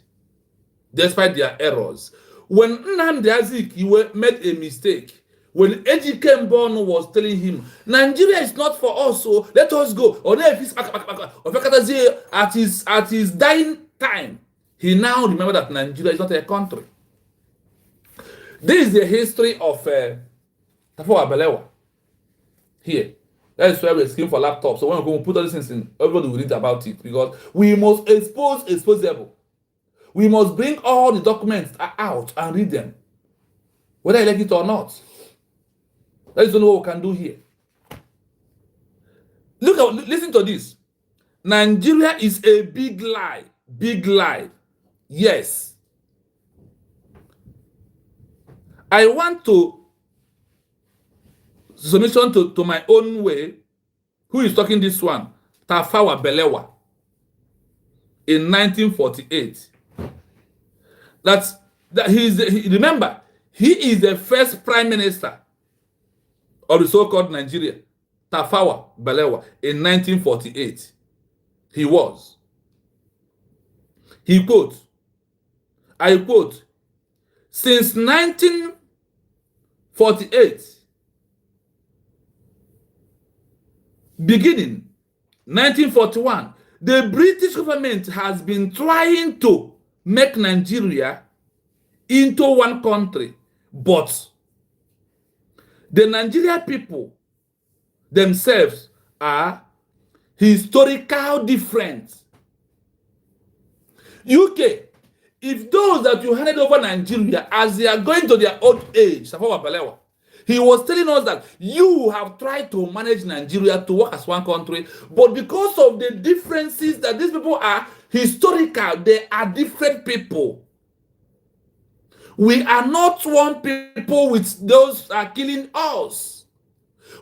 despite their errors. When Nnamdi Azikiwe made a mistake, when Ejike Mbonu was telling him, Nigeria is not for us, so let us go. Or at his dying time, he now remembered that Nigeria is not a country. This is the history of Tafawa Balewa. Here. That is why we're asking for laptops. So when we put all these things in, everybody will read about it, because we must expose exposable. We must bring all the documents out and read them, whether I like it or not. That is only what we can do here. Listen to this. Nigeria is a big lie. Big lie. Yes. I want to submission to my own way. Who is talking this one? Tafawa Balewa. In 1948. Remember, he is the first prime minister of the so-called Nigeria. Tafawa Balewa in 1948. He was. He quotes, I quote, since 1948, beginning 1941, the British government has been trying to make Nigeria into one country, but the Nigerian people themselves are historical different. UK, if those that you handed over Nigeria as they are going to their old age, Tafawa Balewa, he was telling us that you have tried to manage Nigeria to work as one country, but because of the differences that these people are historical, they are different people. We are not one people with those are killing us.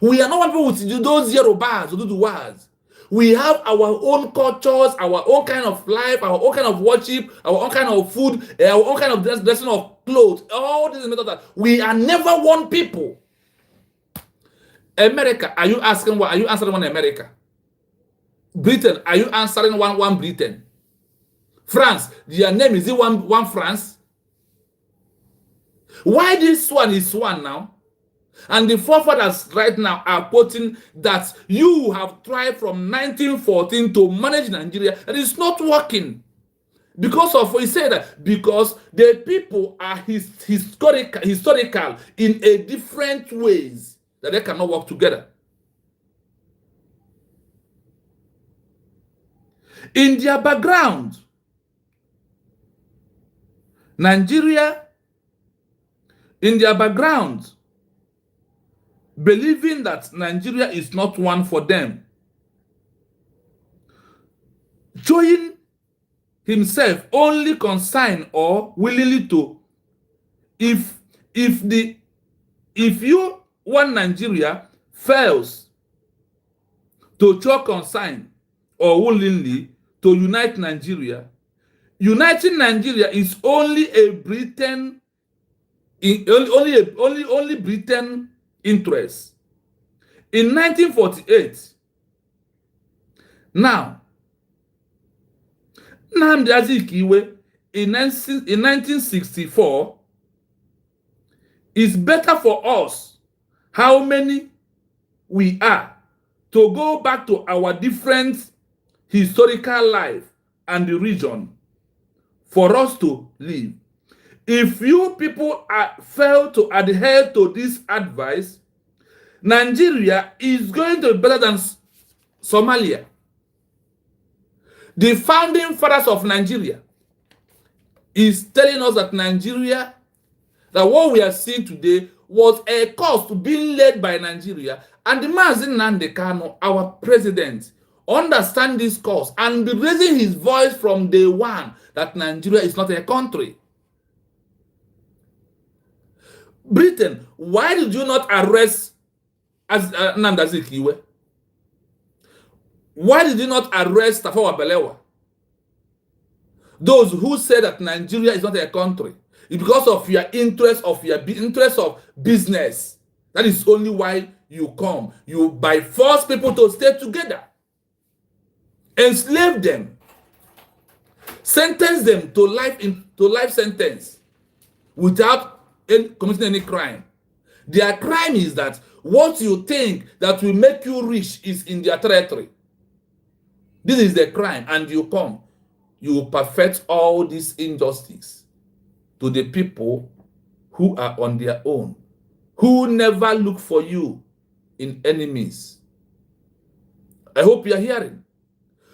We are not one people with those Yorubas or Duduwas. We have our own cultures, our own kind of life, our own kind of worship, our own kind of food, our own kind of dressing of clothes. All these methods that we are never one people. America, are you asking what? Are you answering one America? Britain, are you answering one Britain? France, their name is it one France? Why this one is one now? And the forefathers right now are quoting that you have tried from 1914 to manage Nigeria, and it's not working. Because of what he said, that because the people are historical in a different ways that they cannot work together. In their background, Nigeria, in their background, believing that Nigeria is not one for them, showing himself only consigned or willingly to, if you one Nigeria fails to show consign or willingly to unite Nigeria, uniting Nigeria is only a Britain, only Britain interest. In 1948, now, Nnamdi Azikiwe in 1964 is better for us, how many we are, to go back to our different historical life and the region for us to live. If you people fail to adhere to this advice, Nigeria is going to be better than Somalia. The founding fathers of Nigeria is telling us that Nigeria, that what we are seeing today was a cause to being led by Nigeria. And the Mazi Nnamdi Kanu, our president, understand this cause and be raising his voice from day one that Nigeria is not a country. Britain, why did you not arrest Nnamdi Azikiwe? Why did you not arrest Tafawa Balewa? Those who say that Nigeria is not a country, it's because of your interest of business. That is only why you come. You by force people to stay together, enslave them, sentence them to life sentence without committing any crime. Their crime is that what you think that will make you rich is in their territory. This is the crime, and you come. You perfect all this injustice to the people who are on their own, who never look for you in enemies. I hope you are hearing.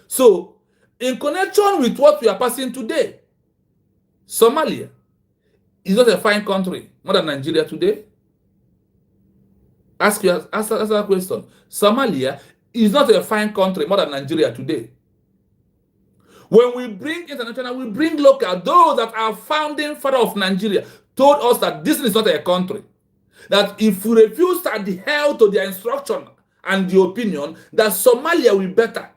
So, in connection with what we are passing today, Somalia is not a fine country more than Nigeria today. Ask that question. Somalia is not a fine country more than Nigeria today. When we bring international, we bring local. Those that are founding father of Nigeria told us that this is not a country. That if we refuse to adhere to their instruction and the opinion, that Somalia will be better.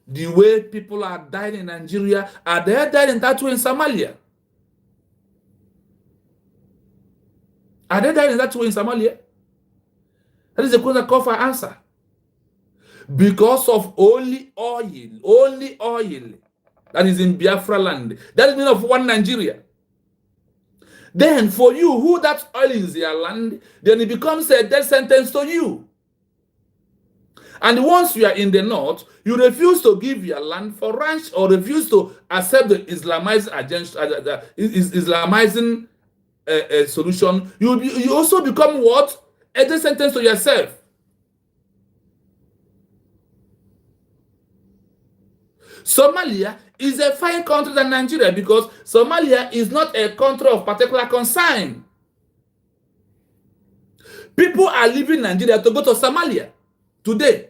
The way people are dying in Nigeria, are they dying that way in Somalia? Are they dying that way in Somalia? That is a question call for answer. Because of only oil that is in Biafra land. That is mean of one Nigeria. Then for you, who that oil is their land, then it becomes a death sentence to you. And once you are in the north, you refuse to give your land for ranch or refuse to accept the Islamizing solution, you also become what? A death sentence to yourself. Somalia is a fine country than Nigeria because Somalia is not a country of particular concern. People are leaving Nigeria to go to Somalia today.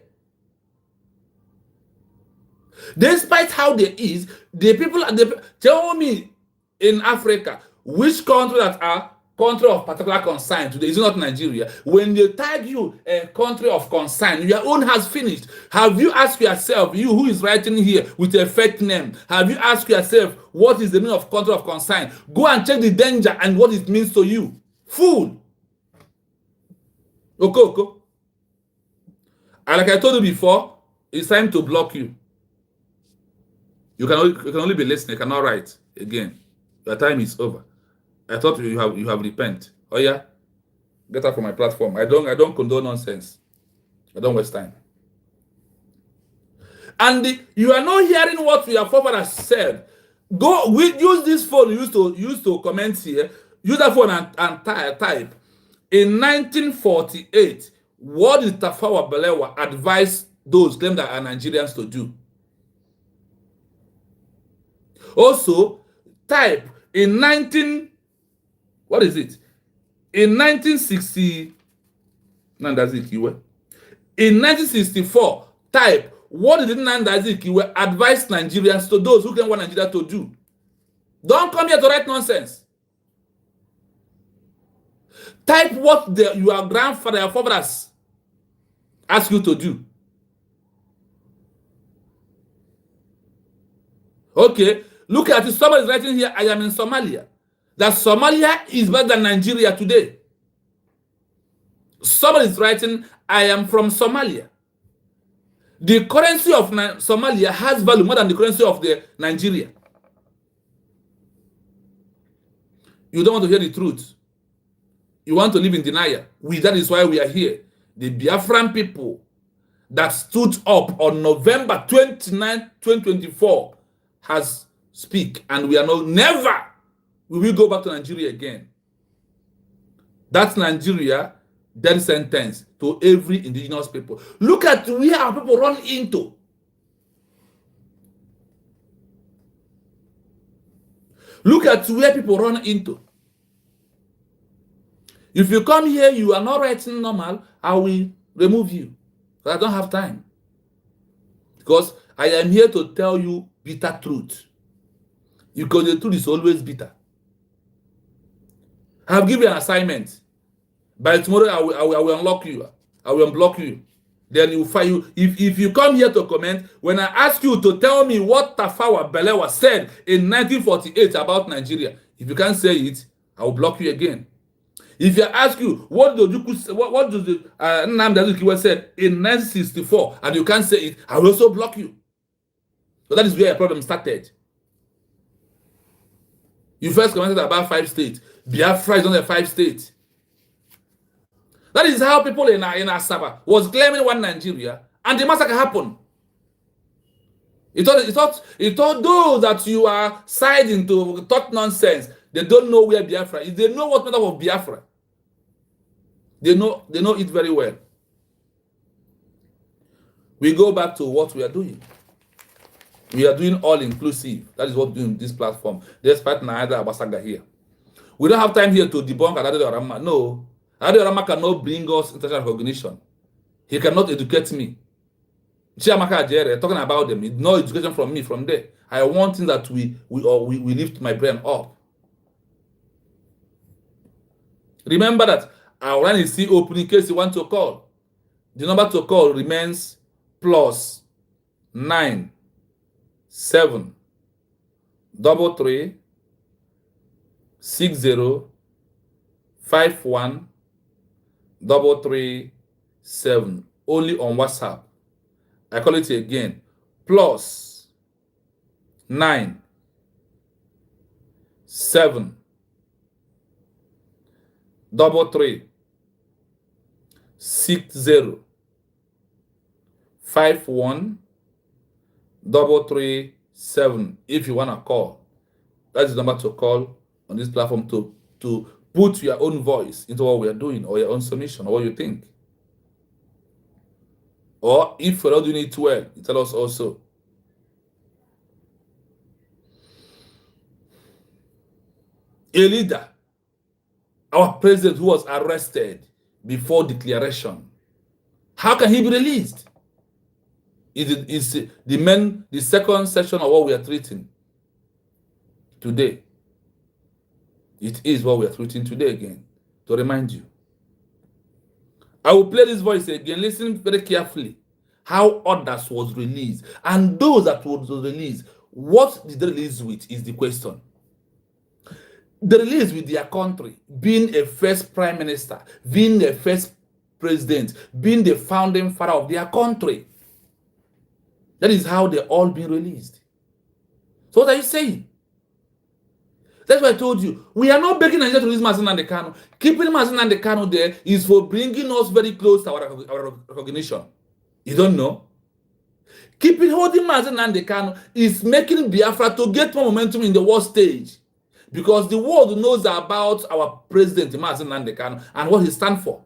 Despite how there is, the people tell me in Africa, which country that are country of particular concern today is not Nigeria. When they tag you a country of concern, your own has finished. Have you asked yourself, you who is writing here with a fake name, have you asked yourself what is the meaning of country of concern? Go and check the danger and what it means to you. Fool. Okay. And like I told you before, it's time to block you. You can only be listening, you cannot write again. Your time is over. I thought you have repent. Oh yeah? Get out from my platform. I don't condone nonsense. I don't waste time. And you are not hearing what your forefathers said. Use this phone you used to comment here. Use that phone and type. In 1948, what did Tafawa Balewa advise those claim that are Nigerians to do? Also, type in 1964, type, what did Nnamdi Azikiwe advise Nigerians to those who can want Nigeria to do? Don't come here to write nonsense. Type what your grandfather, your fathers asked you to do. Okay, look at it. Somebody is writing here, I am in Somalia. That Somalia is better than Nigeria today. Somebody is writing, I am from Somalia. The currency of Somalia has value more than the currency of Nigeria. You don't want to hear the truth. You want to live in denial. That is why we are here. The Biafran people that stood up on November 29, 2024 has speak, and we are never we will go back to Nigeria again. That's Nigeria, death sentence to every indigenous people. Look at where our people run into. Look at where people run into. If you come here, you are not writing normal, I will remove you. I don't have time. Because I am here to tell you bitter truth. Because the truth is always bitter. I have given you an assignment. By tomorrow, I will unlock you. I will unblock you. Then you find you. If you come here to comment, when I ask you to tell me what Tafawa Balewa said in 1948 about Nigeria, if you can't say it, I will block you again. If I ask you what does the Nnamdi Azikiwe said in 1964 and you can't say it, I will also block you. So that is where a problem started. You first commented about 5 states. Biafra is not a 5 state. That is how people in Asaba was claiming one Nigeria, and the massacre happened. It thought those that you are siding to talk nonsense. They don't know where Biafra is. They know what matter of Biafra. They know it very well. We go back to what we are doing. We are doing all inclusive. That is what we're doing this platform. Despite neither Abasaga here. We don't have time here to debunk Adade Orama. No. Adade Orama cannot bring us international recognition. He cannot educate me. Chiamaka Ajere, talking about them, no education from me from there. I want things that we lift my brain up. Remember that our line is still open in case you want to call. The number to call remains +9 7 33 60 51 337. Only on WhatsApp. I call it again. +9 7 33 60 51 337. If you want to call, that's the number to call on this platform to put your own voice into what we are doing, or your own submission, or what you think. Or if you're not doing it well, tell us also. A leader, our president who was arrested before declaration, how can he be released? Is the second section of what we are treating today. It is what we are treating today again, to remind you. I will play this voice again. Listen very carefully. How others was released. And those that was released, what did they release with is the question. They released with their country, being a first prime minister, being a first president, being the founding father of their country. That is how they all been released. So what are you saying? That's why I told you, we are not begging Nigeria to release Mazi Nnamdi Kanu. Keeping Mazi Nnamdi Kanu there is for bringing us very close to our recognition. You don't know? Holding Mazi Nnamdi Kanu is making Biafra to get more momentum in the world stage. Because the world knows about our president, Mazi Nnamdi Kanu, and what he stands for.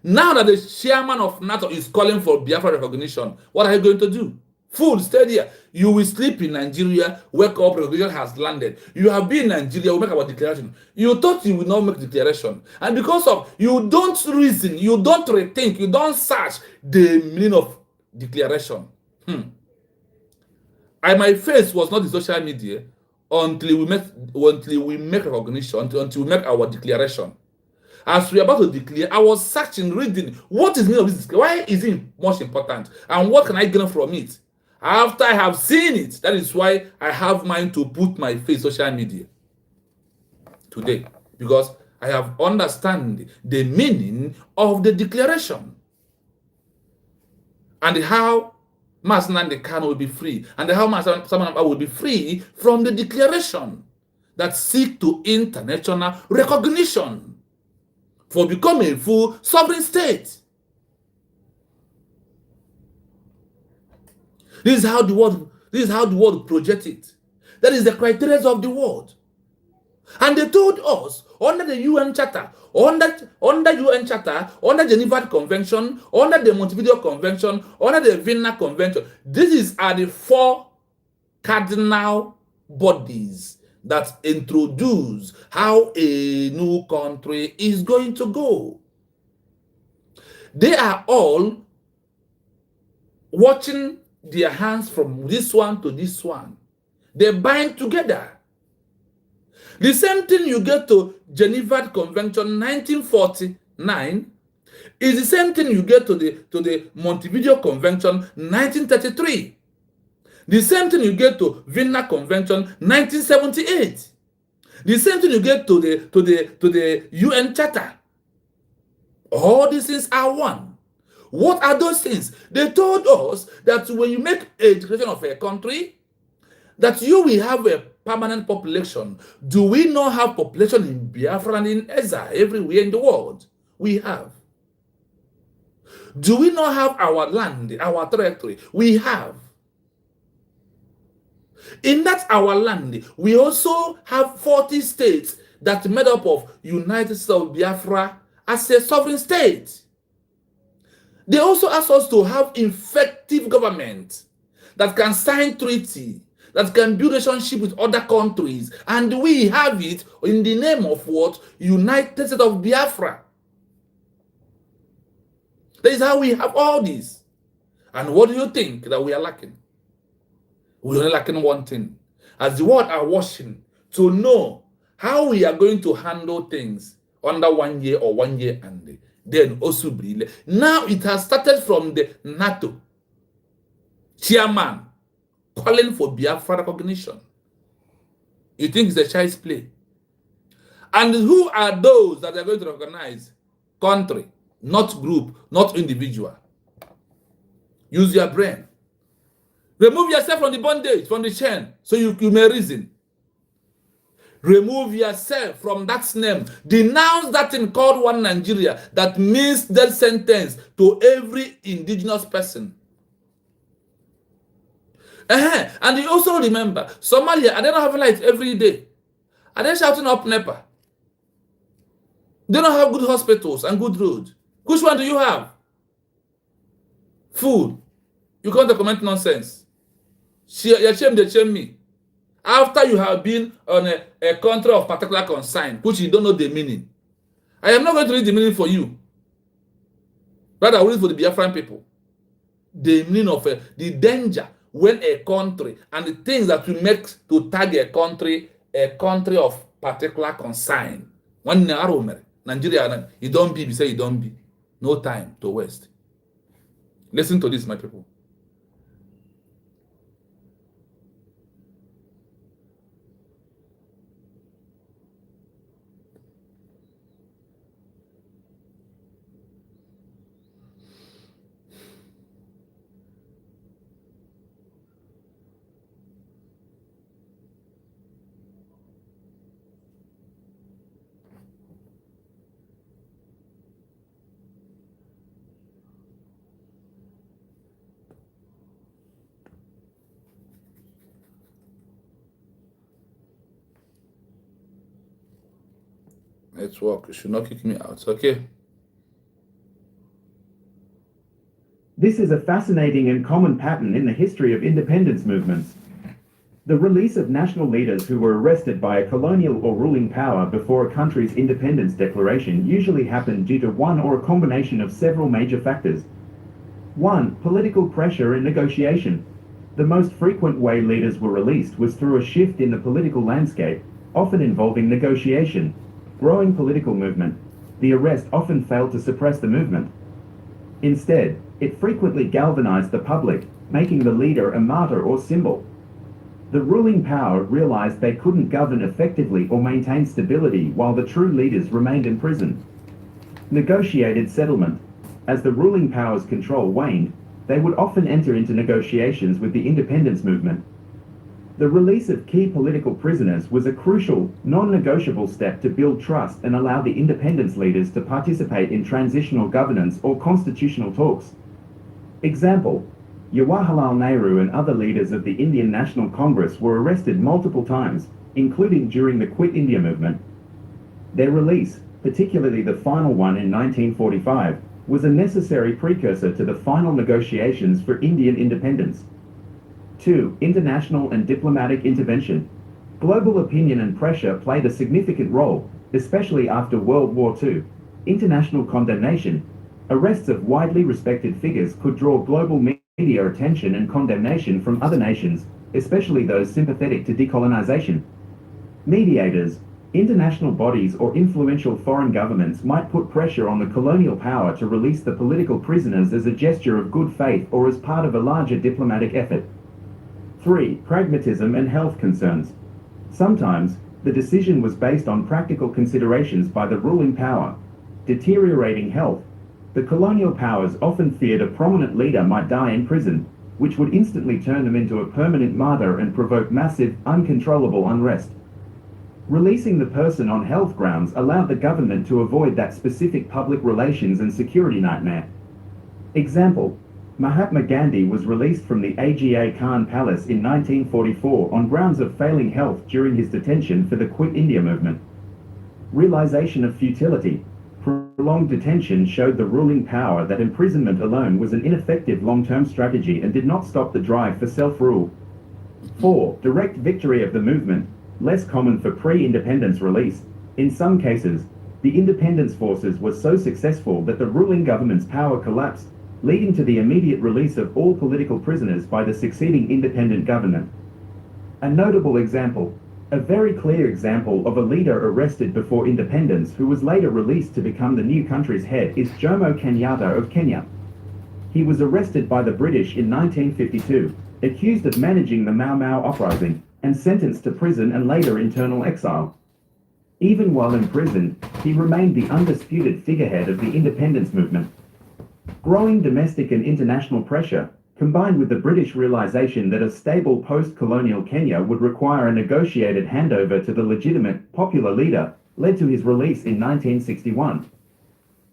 Now that the chairman of Nato is calling for Biafra recognition, what are you going to do? Fool, stay there. You will sleep in Nigeria, wake up, recognition has landed. You have been in Nigeria, we make our declaration. You thought you will not make declaration. And because of, you don't reason, you don't rethink, you don't search the meaning of declaration. My face was not in social media until we make recognition, until we make our declaration. As we are about to declare, I was searching, reading, what is the meaning of this? Why is it much important? And what can I gain from it? After I have seen it, that is why I have mind to put my face social media today. Because I have understand the meaning of the declaration. And how Mazi Nnamdi Kanu will be free. And how Mazi Nnamdi will be free from the declaration that seek to international recognition for becoming a full sovereign state. This is how the world projects it. That is the criteria of the world. And they told us under the UN Charter, under UN Charter, under the Geneva Convention, under the Montevideo Convention, under the Vienna Convention, these are the 4 cardinal bodies that introduce how a new country is going to go. They are all watching their hands from this one to this one. They bind together. The same thing you get to Geneva Convention 1949 is the same thing you get to the Montevideo Convention 1933. The same thing you get to Vienna Convention 1978. The same thing you get to the UN Charter. All these things are one. What are those things? They told us that when you make a declaration of a country, that you will have a permanent population. Do we not have population in Biafra and in Eza everywhere in the world? We have. Do we not have our land, our territory? We have. In that our land, we also have 40 states that made up of United States of Biafra as a sovereign state. They also ask us to have effective government that can sign treaty, that can build relationship with other countries, and we have it in the name of what? United States of Biafra. That is how we have all this. And what do you think that we are lacking? We are lacking one thing. As the world are watching, to know how we are going to handle things under 1 year or 1 year and then also bring. Now it has started from the Nato chairman calling for Biafra recognition. You think it's a child's play? And who are those that are going to recognize? Country, not group, not individual. Use your brain. Remove yourself from the bondage, from the chain, so you may reason. Remove yourself from that name. Denounce that thing called One Nigeria that means death sentence to every indigenous person. And you also remember, Somalia, they don't have light every day. Are they shouting up NEPA? They don't have good hospitals and good roads. Which one do you have? Food. You can't comment nonsense. You shame me. After you have been on a country of particular concern, which you don't know the meaning. I am not going to read the meaning for you. Rather, I will read for the Biafran people. The meaning of the danger when a country and the things that we make to tag a country of particular concern. One Nigeria, you don't be, say you don't be. No time to waste. Listen to this, my people. Network, you should not kick me out. Okay. This is a fascinating and common pattern in the history of independence movements. The release of national leaders who were arrested by a colonial or ruling power before a country's independence declaration usually happened due to one or a combination of several major factors. 1. Political pressure and negotiation. The most frequent way leaders were released was through a shift in the political landscape, often involving negotiation. Growing political movement. The arrest often failed to suppress the movement. Instead, it frequently galvanized the public, making the leader a martyr or symbol. The ruling power realized they couldn't govern effectively or maintain stability while the true leaders remained imprisoned. Negotiated settlement. As the ruling power's control waned, they would often enter into negotiations with the independence movement. The release of key political prisoners was a crucial, non-negotiable step to build trust and allow the independence leaders to participate in transitional governance or constitutional talks. Example: Jawaharlal Nehru and other leaders of the Indian National Congress were arrested multiple times, including during the Quit India movement. Their release, particularly the final one in 1945, was a necessary precursor to the final negotiations for Indian independence. 2. International and diplomatic intervention. Global opinion and pressure played a significant role, especially after World War II. International condemnation. arrests of widely respected figures could draw global media attention and condemnation from other nations, especially those sympathetic to decolonization. Mediators, international bodies or influential foreign governments might put pressure on the colonial power to release the political prisoners as a gesture of good faith or as part of a larger diplomatic effort. 3. Pragmatism and health concerns. Sometimes, the decision was based on practical considerations by the ruling power. Deteriorating health. The colonial powers often feared a prominent leader might die in prison, which would instantly turn them into a permanent martyr and provoke massive, uncontrollable unrest. Releasing the person on health grounds allowed the government to avoid that specific public relations and security nightmare. Example: Mahatma Gandhi was released from the Aga Khan Palace in 1944 on grounds of failing health during his detention for the Quit India movement. Realization of futility. Prolonged detention showed the ruling power that imprisonment alone was an ineffective long-term strategy and did not stop the drive for self-rule. 4. Direct victory of the movement. Less common for pre-independence release. In some cases, the independence forces were so successful that the ruling government's power collapsed, leading to the immediate release of all political prisoners by the succeeding independent government. A notable example, a very clear example of a leader arrested before independence who was later released to become the new country's head is Jomo Kenyatta of Kenya. He was arrested by the British in 1952, accused of managing the Mau Mau uprising, and sentenced to prison and later internal exile. Even while imprisoned, he remained the undisputed figurehead of the independence movement. Growing domestic and international pressure, combined with the British realization that a stable post-colonial Kenya would require a negotiated handover to the legitimate, popular leader, led to his release in 1961.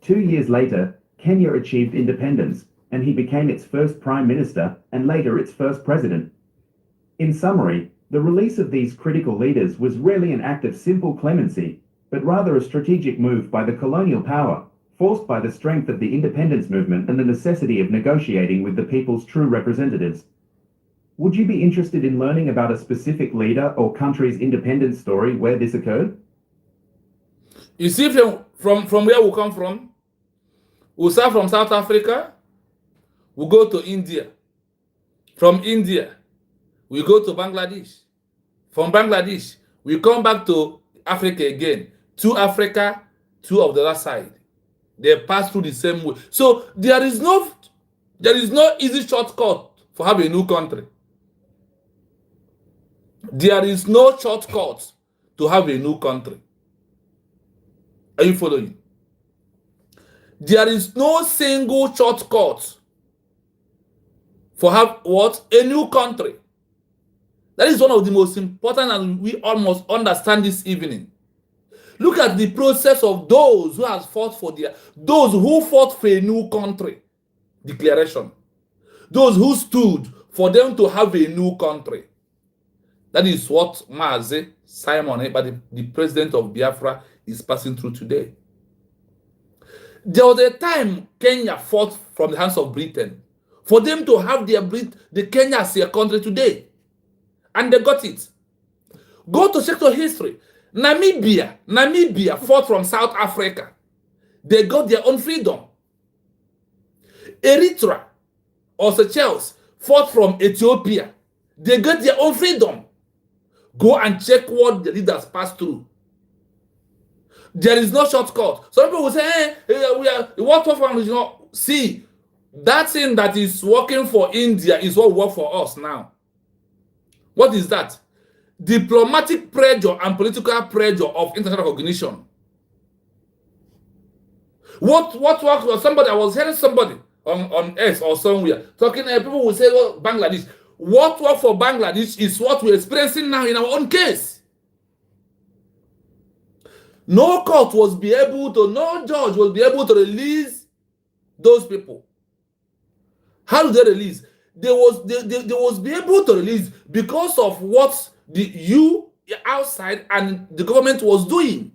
2 years later, Kenya achieved independence, and he became its first prime minister, and later its first president. In summary, the release of these critical leaders was rarely an act of simple clemency, but rather a strategic move by the colonial power, forced by the strength of the independence movement and the necessity of negotiating with the people's true representatives. Would you be interested in learning about a specific leader or country's independence story where this occurred? You see, from where we come from, we start from South Africa, we go to India. From India, we go to Bangladesh. From Bangladesh, we come back to Africa again. To Africa, two of the other side. They pass through the same way. So there is no easy shortcut for having a new country. There is no shortcut to have a new country. Are you following? There is no single shortcut for have what? A new country. That is one of the most important, and we almost understand this evening. Look at the process of those who have fought for those who fought for a new country declaration. Those who stood for them to have a new country. That is what Mazi Simon Ekpa, the president of Biafra, is passing through today. There was a time Kenya fought from the hands of Britain for them to have the Kenya as a country today. And they got it. Go to sector history. Namibia fought from South Africa. They got their own freedom. Eritrea or Seychelles fought from Ethiopia. They got their own freedom. Go and check what the leaders passed through. There is no shortcut. Some people will say, what from, see, that thing that is working for India is what works for us now. What is that? Diplomatic pressure and political pressure of international recognition. What works for somebody? I was hearing somebody on X or somewhere talking, people will say, well, Bangladesh. What works for Bangladesh is what we're experiencing now in our own case. No judge was be able to release those people. How do they release? They was be able to release because of what you outside and the government was doing.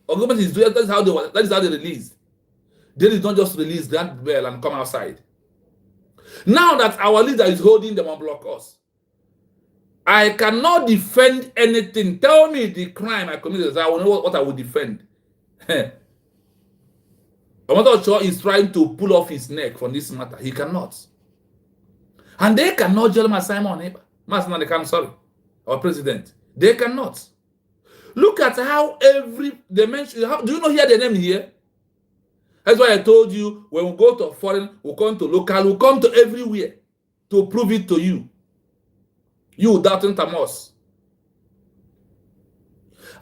Or government is doing. That is how they release. They did not just release that bell and come outside. Now that our leader is holding them and block us, I cannot defend anything. Tell me the crime I committed. I will know what I will defend. I Omotocho is trying to pull off his neck from this matter. He cannot. And they cannot jail Simon Eba. They can, sorry, our president. They cannot. Look at how they mention, do you know hear the name here? That's why I told you, when we go to foreign, we come to local, we come to everywhere to prove it to you. You doubting Thomas.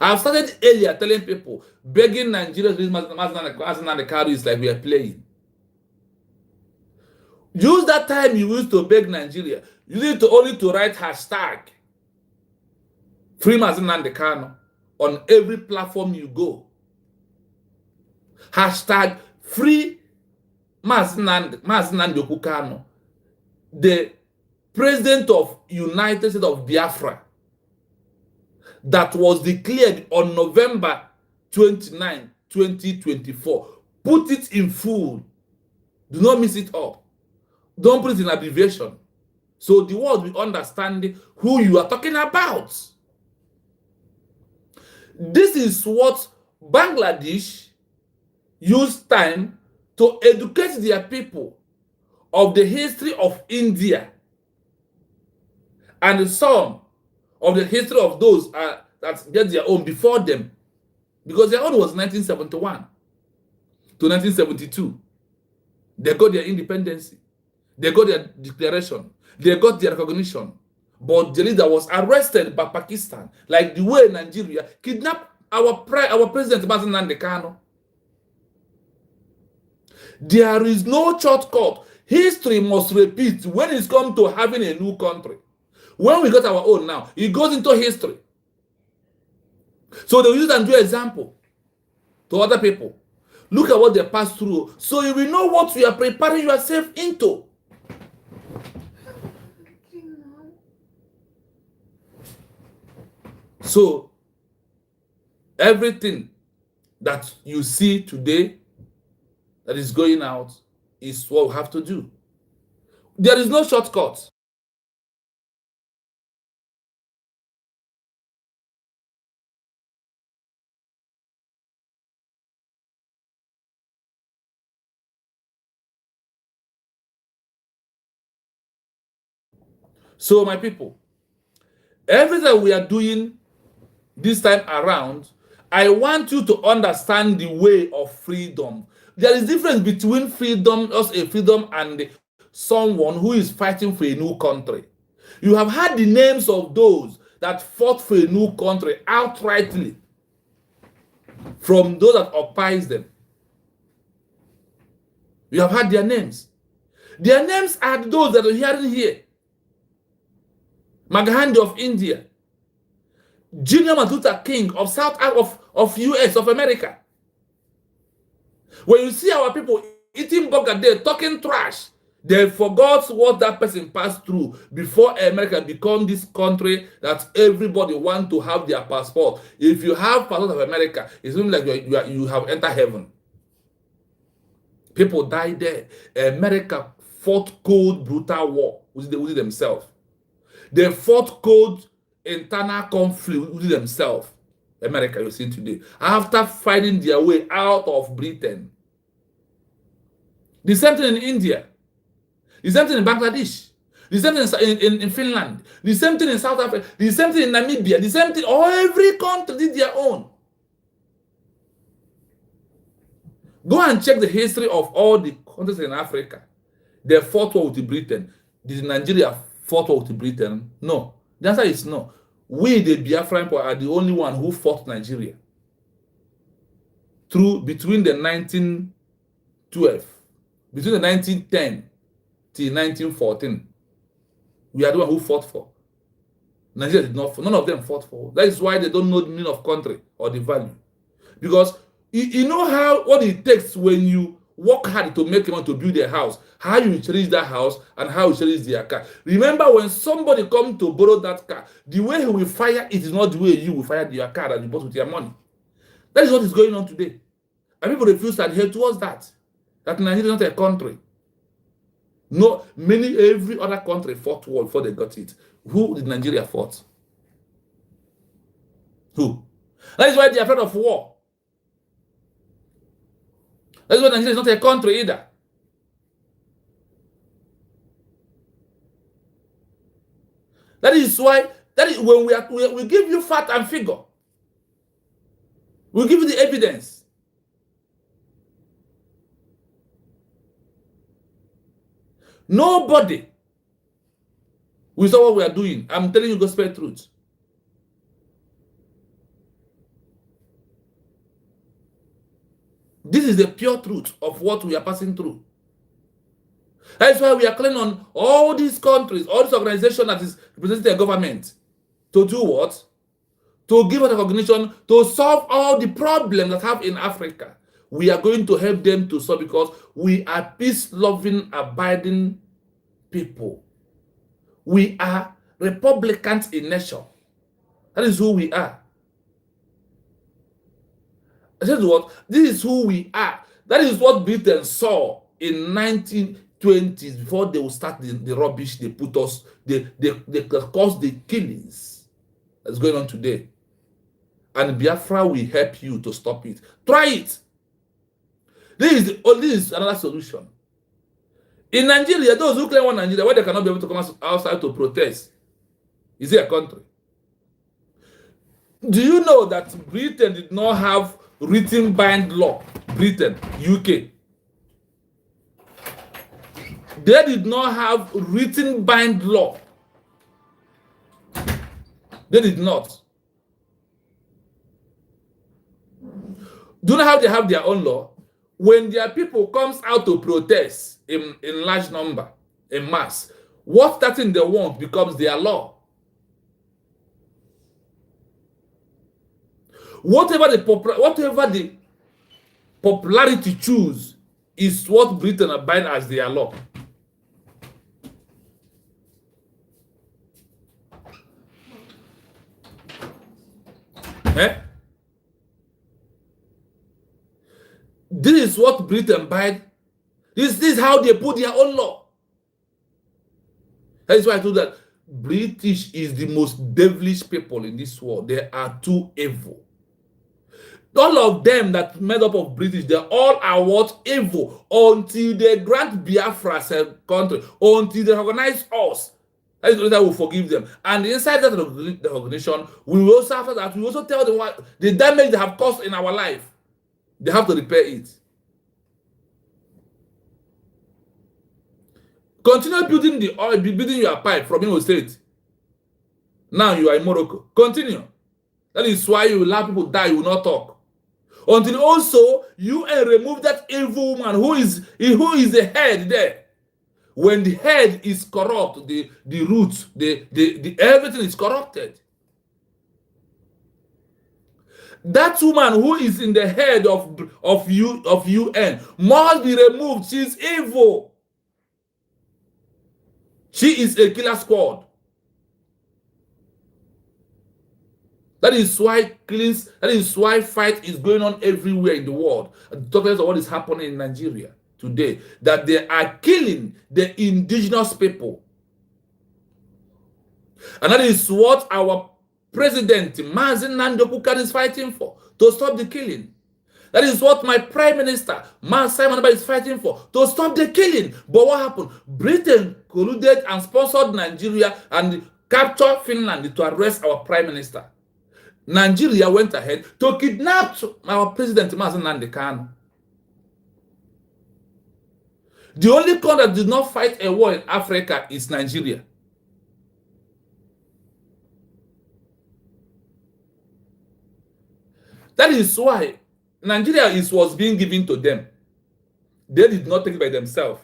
I've started earlier telling people, begging Nigerians to use the card is like we are playing. Use that time you used to beg Nigeria. Use it only to write hashtag free Mazinande Kano on every platform you go. Hashtag free Mazinande Kano, the president of United States of Biafra, that was declared on November 29, 2024. Put it in full. Do not miss it up. Don't put it in abbreviation. So the world will understand who you are talking about. This is what Bangladesh used time to educate their people of the history of India and some of the history of those that get their own before them. Because their own was 1971 to 1972. They got their independence. They got their declaration. They got their recognition. But the leader was arrested by Pakistan, like the way Nigeria kidnapped our president, Mazinande Kano. There is no shortcut. History must repeat when it's come to having a new country. When we got our own now, it goes into history. So they use it and do example to other people. Look at what they passed through, so you will know what you are preparing yourself into. So everything that you see today that is going out is what we have to do. There is no shortcut. So my people, everything we are doing this time around, I want you to understand the way of freedom. There is difference between freedom, just a freedom, and someone who is fighting for a new country. You have had the names of those that fought for a new country outrightly from those that occupies them. You have had their names. Their names are those that are hearing here. Mahatma of India, Junior Martin Luther King of of US of America. When you see our people eating burger there, talking trash, they forgot what that person passed through before America become this country that everybody want to have their passport. If you have passport of America, it seems like you have entered heaven. People died there. America fought cold, brutal war with themselves. They fought cold internal conflict with themselves. America, you see today, after fighting their way out of Britain. The same thing in India. The same thing in Bangladesh. The same thing in Finland. The same thing in South Africa. The same thing in Namibia. The same thing. Every country did their own. Go and check the history of all the countries in Africa. They fought war with Britain. Did Nigeria fought war with Britain? No. The answer is no. We, the Biafran people, are the only one who fought Nigeria. Between the 1912, between the 1910 till 1914, we are the one who fought for. Nigeria did not. None of them fought for. That is why they don't know the meaning of country or the value. Because you know what it takes when you work hard to make money to build a house, how you cherish that house and how you cherish their car. Remember, when somebody comes to borrow that car, the way he will fire it is not the way you will fire your car that you bought with your money. That is what is going on today. And people refuse to adhere towards that. That Nigeria is not a country. No, every other country fought war before they got it. Who did Nigeria fight? Who? That is why they are afraid of war. That's why Nigeria is not a country either. That is why, that is when we give you fact and figure. We give you the evidence. Nobody will say what we are doing. I'm telling you gospel truth. This is the pure truth of what we are passing through. That's why we are calling on all these countries, all these organizations that is representing the government to do what? To give us recognition, to solve all the problems that have in Africa. We are going to help them to solve because we are peace-loving, abiding people. We are Republicans in nature. That is who we are. I said what? This is who we are. That is what Britain saw in 1920s before they will start the rubbish they put us, they caused the killings that's going on today. And Biafra will help you to stop it. Try it. This is another solution. In Nigeria, those who claim one Nigeria, why they cannot be able to come outside to protest? Is it a country? Do you know that Britain did not have written bind law? Britain, UK. They did not have written bind law. They did not. Do you know how they have their own law? When their people comes out to protest in large number, in mass, what that thing they want becomes their law. Whatever the popularity choose is what Britain abide as their law. Eh? This is what Britain abide. This is how they put their own law. That is why I told that British is the most devilish people in this world. They are too evil. All of them that made up of British, they all are what? Evil. Until they grant Biafra as a country. Until they recognize us. That is the reason we forgive them. And inside that recognition, we will also, after that, we also tell them what the damage they have caused in our life. They have to repair it. Continue building the oil, building your pipe from Imo State. Now you are in Morocco. Continue. That is why you will have people die, you will not talk. Until also you remove that evil woman who is the head there. When the head is corrupt, the roots, the everything is corrupted. That woman who is in the head of UN must be removed. She is evil. She is a killer squad. That is why killings, that is why fight is going on everywhere in the world. Talk about what is happening in Nigeria today. That they are killing the indigenous people. And that is what our President Mazen Nandopukan is fighting for, to stop the killing. That is what my Prime Minister, Simon is fighting for, to stop the killing. But what happened? Britain colluded and sponsored Nigeria and captured Finland to arrest our Prime Minister. Nigeria went ahead to kidnap our President Mazen Nandekan. The only country that did not fight a war in Africa is Nigeria. That is why Nigeria was being given to them. They did not take it by themselves.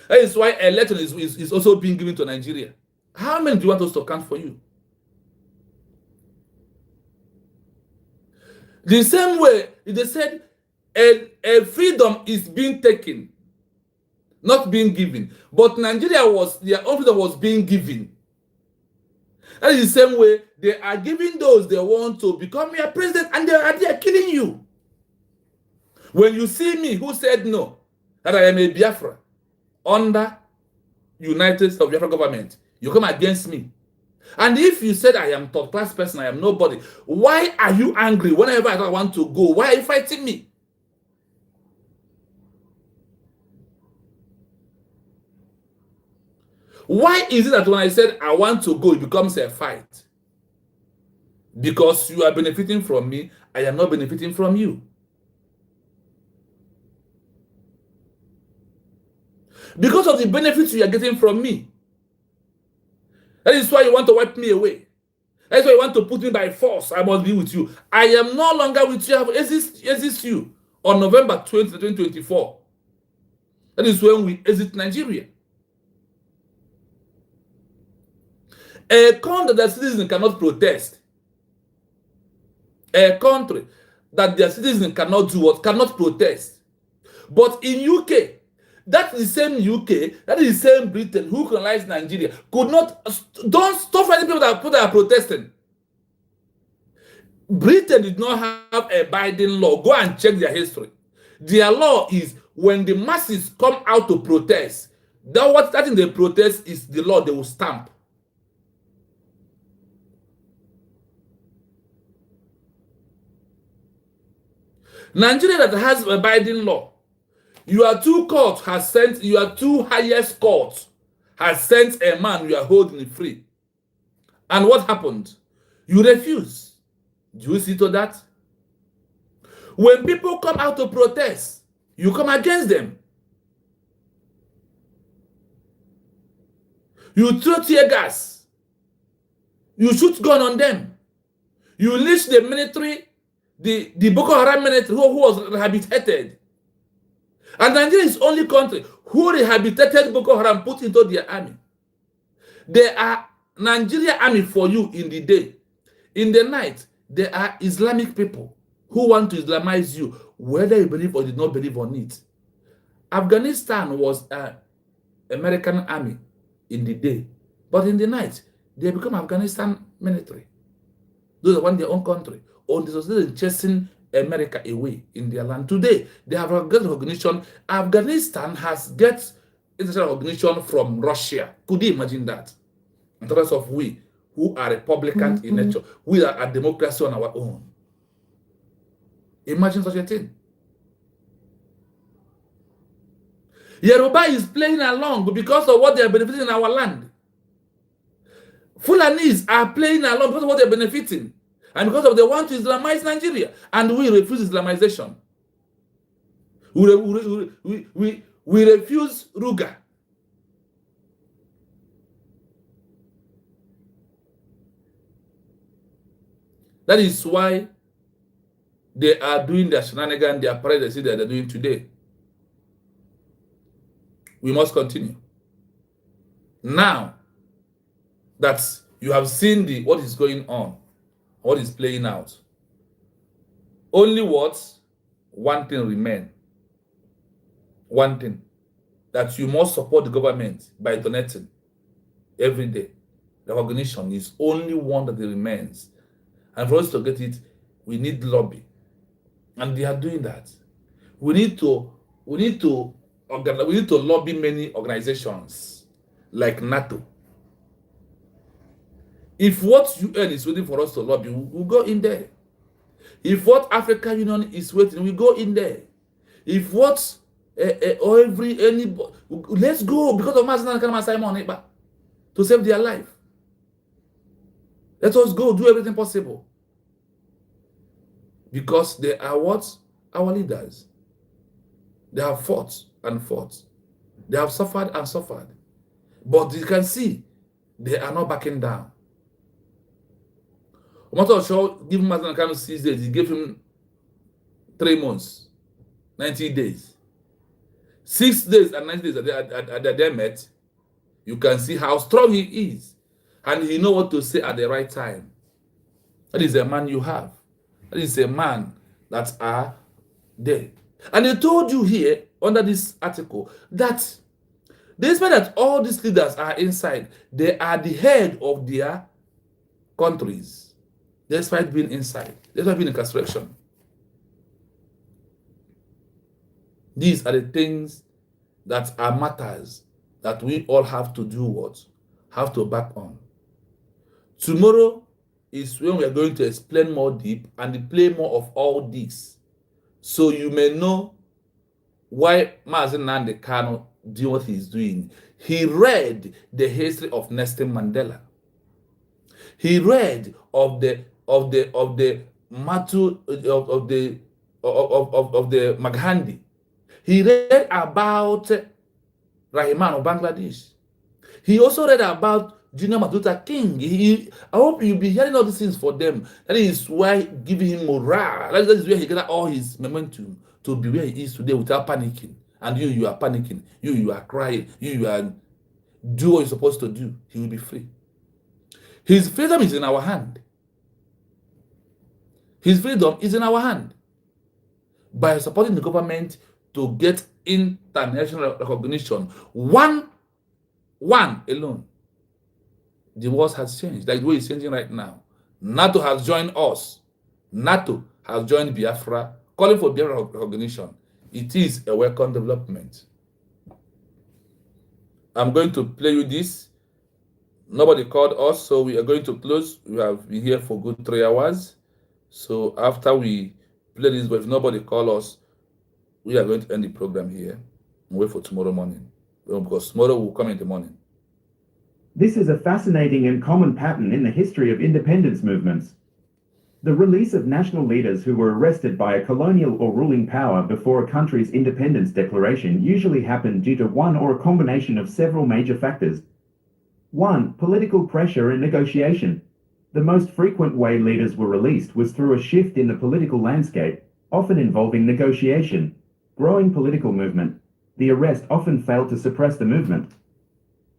That is why election is also being given to Nigeria. How many do you want us to count for you? The same way they said a freedom is being taken, not being given. But Nigeria their own freedom was being given. That is the same way they are giving those they want to become your president, and they are killing you. When you see me who said no, that I am a Biafra under United States of Biafra government, you come against me. And if you said I am third class person, I am nobody, why are you angry whenever I want to go? Why are you fighting me? Why is it that when I said I want to go, it becomes a fight? Because you are benefiting from me, I am not benefiting from you. Because of the benefits you are getting from me. That is why you want to wipe me away. That's why you want to put me by force. I must be with you. I am no longer with you. I have exist you on November 20, 2024. That is when we exit Nigeria. A country that their citizens cannot protest. A country that their citizens cannot do what? Cannot protest. But in UK, that is the same UK, that is the same Britain who colonized Nigeria, could not, don't stop any people that are protesting. Britain did not have a binding law. Go and check their history. Their law is when the masses come out to protest, that thing they protest is the law they will stamp. Nigeria that has a binding law, your two highest courts has sent a man you are holding free. And what happened? You refuse. Do you see to that? When people come out to protest, you come against them. You throw tear gas. You shoot gun on them. You unleash the military, the Boko Haram military who was rehabilitated. And Nigeria is the only country who rehabilitated Boko Haram, put into their army. They are Nigeria army for you in the day. In the night, there are Islamic people who want to Islamize you, whether you believe or did not believe on it. Afghanistan was an American army in the day, but in the night, they become Afghanistan military. Those want their own country, or they're chasing America away in their land. Today, they have got recognition. Afghanistan has get international recognition from Russia. Could you imagine that? And the rest of we, who are Republican in nature, we are a democracy on our own. Imagine such a thing. Yoruba is playing along, but because of what they are benefiting in our land. Fulanis are playing along because of what they are benefiting. And because of they want to Islamize Nigeria. And we refuse Islamization. We refuse Ruga. That is why they are doing their shenanigans, their parade that they're doing today. We must continue. Now that you have seen what is going on, what is playing out, only one thing remains. One thing, that you must support the government by donating every day. The recognition is only one that remains. And for us to get it, we need lobby. And they are doing that. We need to lobby many organizations like Nato. If what UN is waiting for us to lobby, we'll go in there. If what African Union is waiting, we go in there. If what let's go because of Master Simon to save their life. Let us go do everything possible. Because they are our leaders. They have fought and fought. They have suffered and suffered. But you can see they are not backing down. Omoto Osho gave Master Kanu 6 days. He gave him 3 months, 90 days. 6 days and 90 days that they met, you can see how strong he is. And he knows what to say at the right time. That is a man you have. That is a man that are there. And they told you here, under this article, that despite that all these leaders are inside, they are the head of their countries. Despite being inside. Despite being incarceration. These are the things that are matters that we all have to do what? Have to back on. Tomorrow is when we are going to explain more deep and play more of all this. So you may know why Mazen Nnamdi Kanu doing what he's doing. He read the history of Nelson Mandela. He read of the Matu of the Maghandi. He read about Rahman of Bangladesh. He also read about Junior Matuta King. I hope you'll be hearing all these things for them. That is why giving him morale. That is where he got all his momentum to be where he is today without panicking. And you are panicking. You are crying. You are do what you're supposed to do. He will be free. His freedom is in our hand. His freedom is in our hand. By supporting the government to get international recognition, one alone, the world has changed. Like the way it's changing right now. Nato has joined us. Nato has joined Biafra, calling for Biafra recognition. It is a welcome development. I'm going to play you this. Nobody called us, so we are going to close. We have been here for good 3 hours. So after we play this, but if nobody call us, we are going to end the program here and wait for tomorrow morning. Because tomorrow will come in the morning. This is a fascinating and common pattern in the history of independence movements. The release of national leaders who were arrested by a colonial or ruling power before a country's independence declaration usually happened due to one or a combination of several major factors. 1. Political pressure and negotiation. The most frequent way leaders were released was through a shift in the political landscape, often involving negotiation. Growing political movement. The arrest often failed to suppress the movement.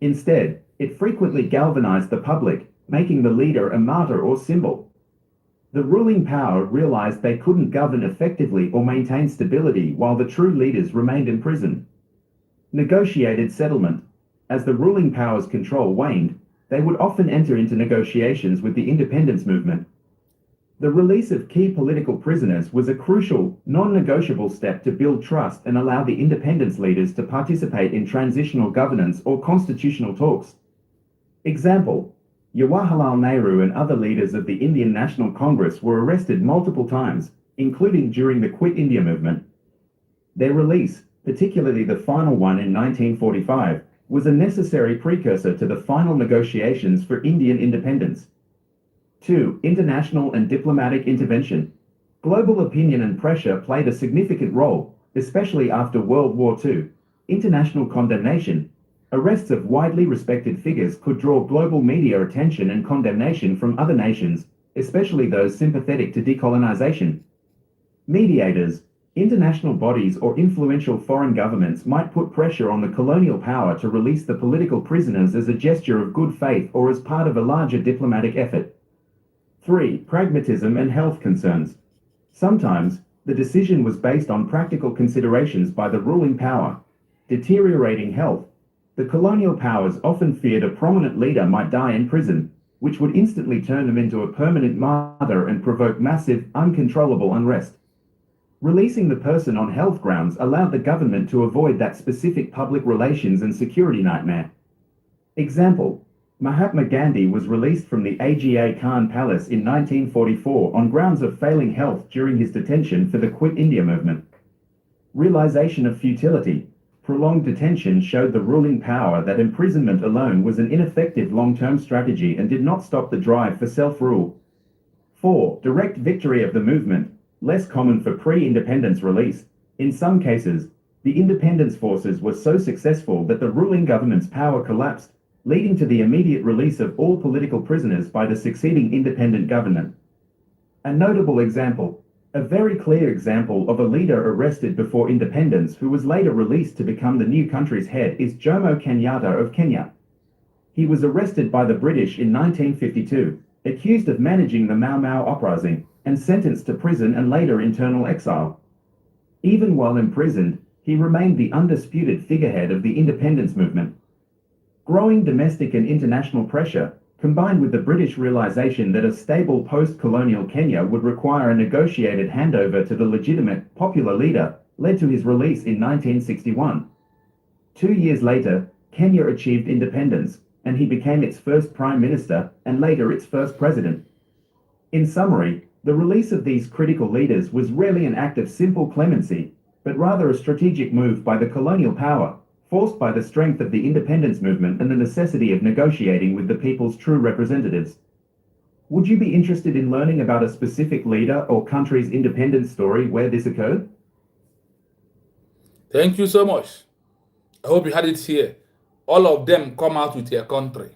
Instead, it frequently galvanized the public, making the leader a martyr or symbol. The ruling power realized they couldn't govern effectively or maintain stability while the true leaders remained in prison. Negotiated settlement. As the ruling power's control waned, they would often enter into negotiations with the independence movement. The release of key political prisoners was a crucial, non-negotiable step to build trust and allow the independence leaders to participate in transitional governance or constitutional talks. Example: Jawaharlal Nehru and other leaders of the Indian National Congress were arrested multiple times, including during the Quit India movement. Their release, particularly the final one in 1945, was a necessary precursor to the final negotiations for Indian independence. 2. International and diplomatic intervention. Global opinion and pressure played a significant role, especially after World War II. International condemnation. Arrests of widely respected figures could draw global media attention and condemnation from other nations, especially those sympathetic to decolonization. Mediators. International bodies or influential foreign governments might put pressure on the colonial power to release the political prisoners as a gesture of good faith or as part of a larger diplomatic effort. 3. Pragmatism and health concerns. Sometimes, the decision was based on practical considerations by the ruling power. Deteriorating health. The colonial powers often feared a prominent leader might die in prison, which would instantly turn them into a permanent martyr and provoke massive, uncontrollable unrest. Releasing the person on health grounds allowed the government to avoid that specific public relations and security nightmare. Example: Mahatma Gandhi was released from the Aga Khan Palace in 1944 on grounds of failing health during his detention for the Quit India movement. Realization of futility. Prolonged detention showed the ruling power that imprisonment alone was an ineffective long-term strategy and did not stop the drive for self-rule. 4. Direct victory of the movement. Less common for pre-independence release. In some cases, the independence forces were so successful that the ruling government's power collapsed, leading to the immediate release of all political prisoners by the succeeding independent government. A notable example, a very clear example of a leader arrested before independence who was later released to become the new country's head is Jomo Kenyatta of Kenya. He was arrested by the British in 1952, accused of managing the Mau Mau uprising, and sentenced to prison and later internal exile. Even while imprisoned, he remained the undisputed figurehead of the independence movement. Growing domestic and international pressure, combined with the British realization that a stable post-colonial Kenya would require a negotiated handover to the legitimate, popular leader, led to his release in 1961. 2 years later, Kenya achieved independence, and he became its first prime minister, and later its first president. In summary, the release of these critical leaders was rarely an act of simple clemency, but rather a strategic move by the colonial power, forced by the strength of the independence movement and the necessity of negotiating with the people's true representatives. Would you be interested in learning about a specific leader or country's independence story where this occurred? Thank you so much. I hope you had it here. All of them come out with their country.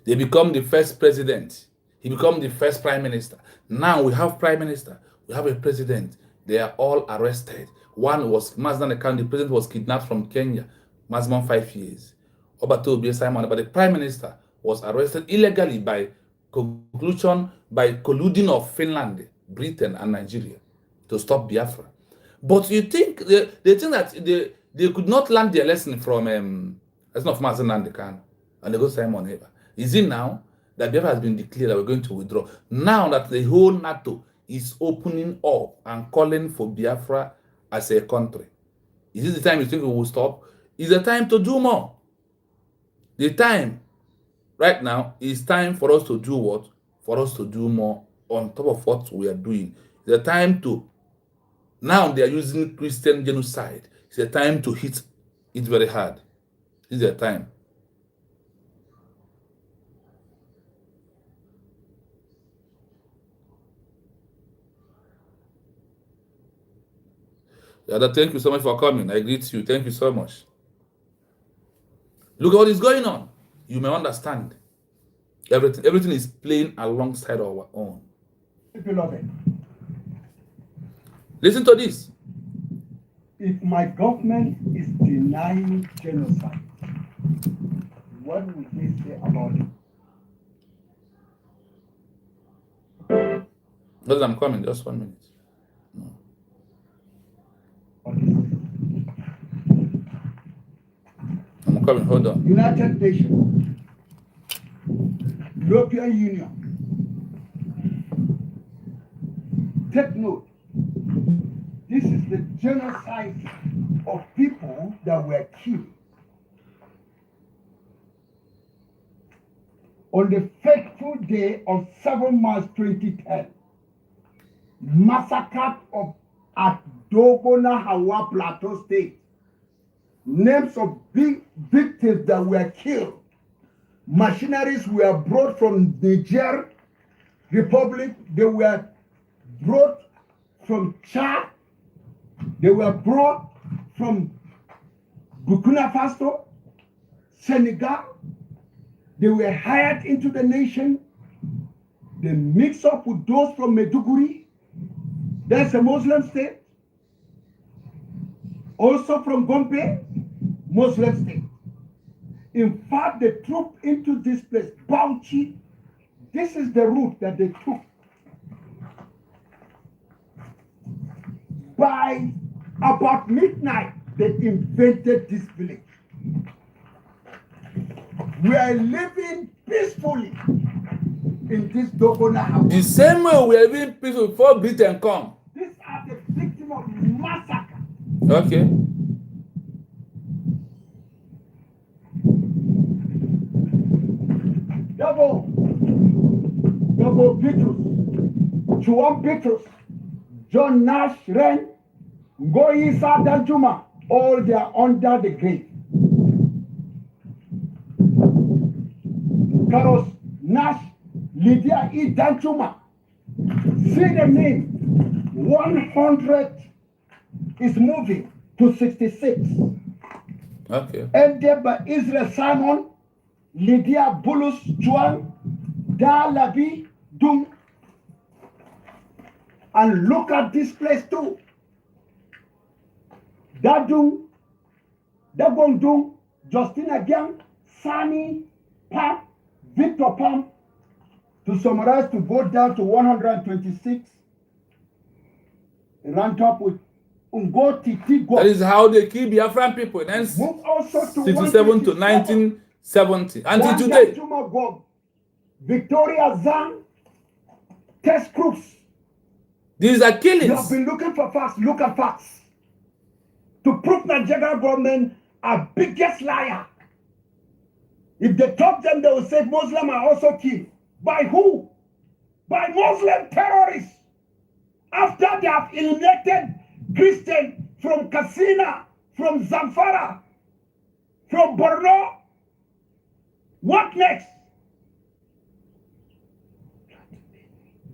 They become the first president. He becomes the first prime minister. Now we have prime minister. We have a president. They are all arrested. One was Mazdan Khan. The president was kidnapped from Kenya. Maximum 5 years. Obato Obi Simon. But the prime minister was arrested illegally by conclusion, by colluding of Finland, Britain, and Nigeria to stop Biafra. But you think they think that they could not learn their lesson from lesson of Mazdan Khan and they go Simon Eva. Is it now that Biafra has been declared that we're going to withdraw? Now that the whole Nato is opening up and calling for Biafra as a country, is this the time you think we will stop? Is the time to do more? The time right now is time for us to do what? For us to do more on top of what we are doing. It's the time to, now they are using Christian genocide. It's the time to hit it very hard. It's the time. Yada, thank you so much for coming. I greet you. Thank you so much. Look at what is going on. You may understand. Everything is playing alongside our own. Beloved, Listen to this. if my government is denying genocide, what would they say about it? Because I'm coming, just 1 minute. I'm coming, hold on. United Nations, European Union, take note. This is the genocide of people that were killed on the fateful day of 7 March 2010. Massacre of at Dogona Hawa Plateau State. Names of big victims that were killed. Machineries were brought from Niger Republic. They were brought from Chad. They were brought from Burkina Faso, Senegal. They were hired into the nation. They mix up with those from Maiduguri. That's a Muslim state. Also from Gombe, Muslim state. In fact, they trooped into this place, Bauchi. This is the route that they took. By about midnight, they invaded this village. We are living peacefully in this Dogona house. The same way we are living peaceful before Britain come. These are the victims of massacre. Okay. Double Petrus, Juan Petrus, John Nash Ren, Ngoisa Danjuma, all they are under the grave. Carlos Nash, Lydia E. Danjuma. See the name. 100 is moving to 66. Okay. Ended by Israel Simon, Lydia Bulus Juan, Dalabi Dung. And look at this place too. Dadung, Dagong Dung, Justina Gang, Sani, Pam, Victor Pam. To summarize, to go down to 126. Ranked up with Ungo Titi Go. That is how they kill Biafran people in Move also to 67 to 1970 until today. Victoria Zan, test groups. These are You have killings. been looking for facts. Look at facts. To prove that Nigeria government are biggest liar. If they top them, they will say Muslims are also killed. By who? By Muslim terrorists. After they have eliminated Christian from Katsina, from Zamfara, from Borno. What next?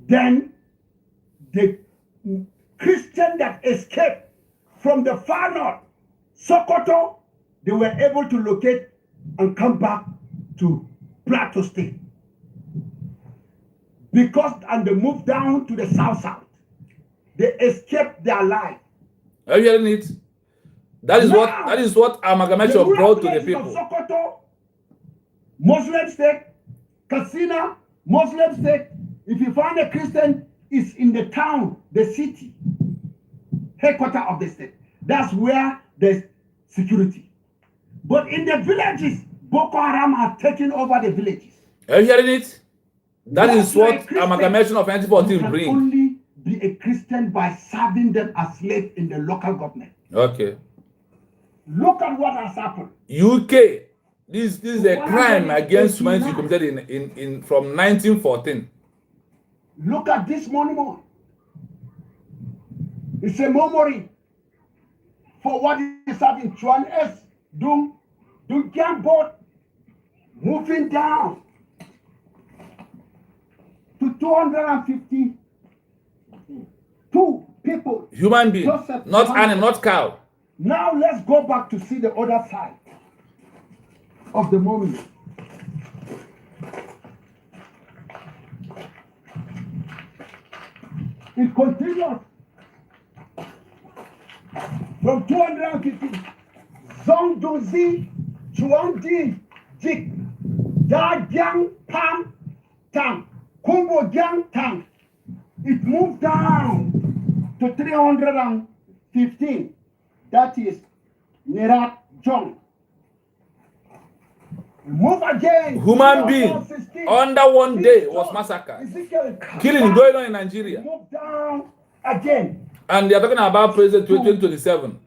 Then the Christian that escaped from the far north, Sokoto, they were able to locate and come back to Plateau State. And they moved down to the south. They escaped their life. Are you hearing it? That is what amalgamation brought to the people. Sokoto, Muslim state, Katsina, Muslim state. If you find a Christian, it's in the town, the city, headquarters of the state. That's where there's security. But in the villages, Boko Haram are taking over the villages. Are you hearing it? That is what amalgamation of 1914 brings. You can only be a Christian by serving them as slaves in the local government. Okay. Look at what has happened. UK. This is a crime against humanity committed in from 1914. Look at this monument. It's a memory for what is happening. Chuan S. Dung boat moving down to 252 people. Human being, not animal, not cow. Now let's go back to see the other side of the monument. It continues from 250. Zongdozi, Chuandi, Jik, Dajiang, Pam, Tang, Kumbo Jiang, Tang. It moved down to 315. That is Nerat Jong. Move again. Human being under one day was massacred. Killing going on in Nigeria. Move down again. And they are talking about President 2027.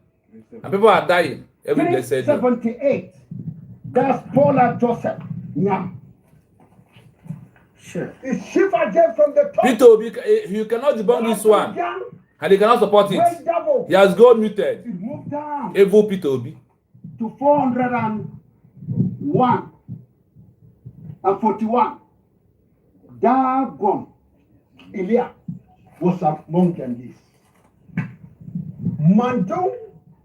And people are dying every day. 78. That's Paula Joseph. Now. Sure. It's shift again from the top. Peter, you cannot debunk this one. And he cannot support it. He has got muted. It moved down. Evo Peter Obi. To 401 and 41. Dagon Elia was among these. Mandung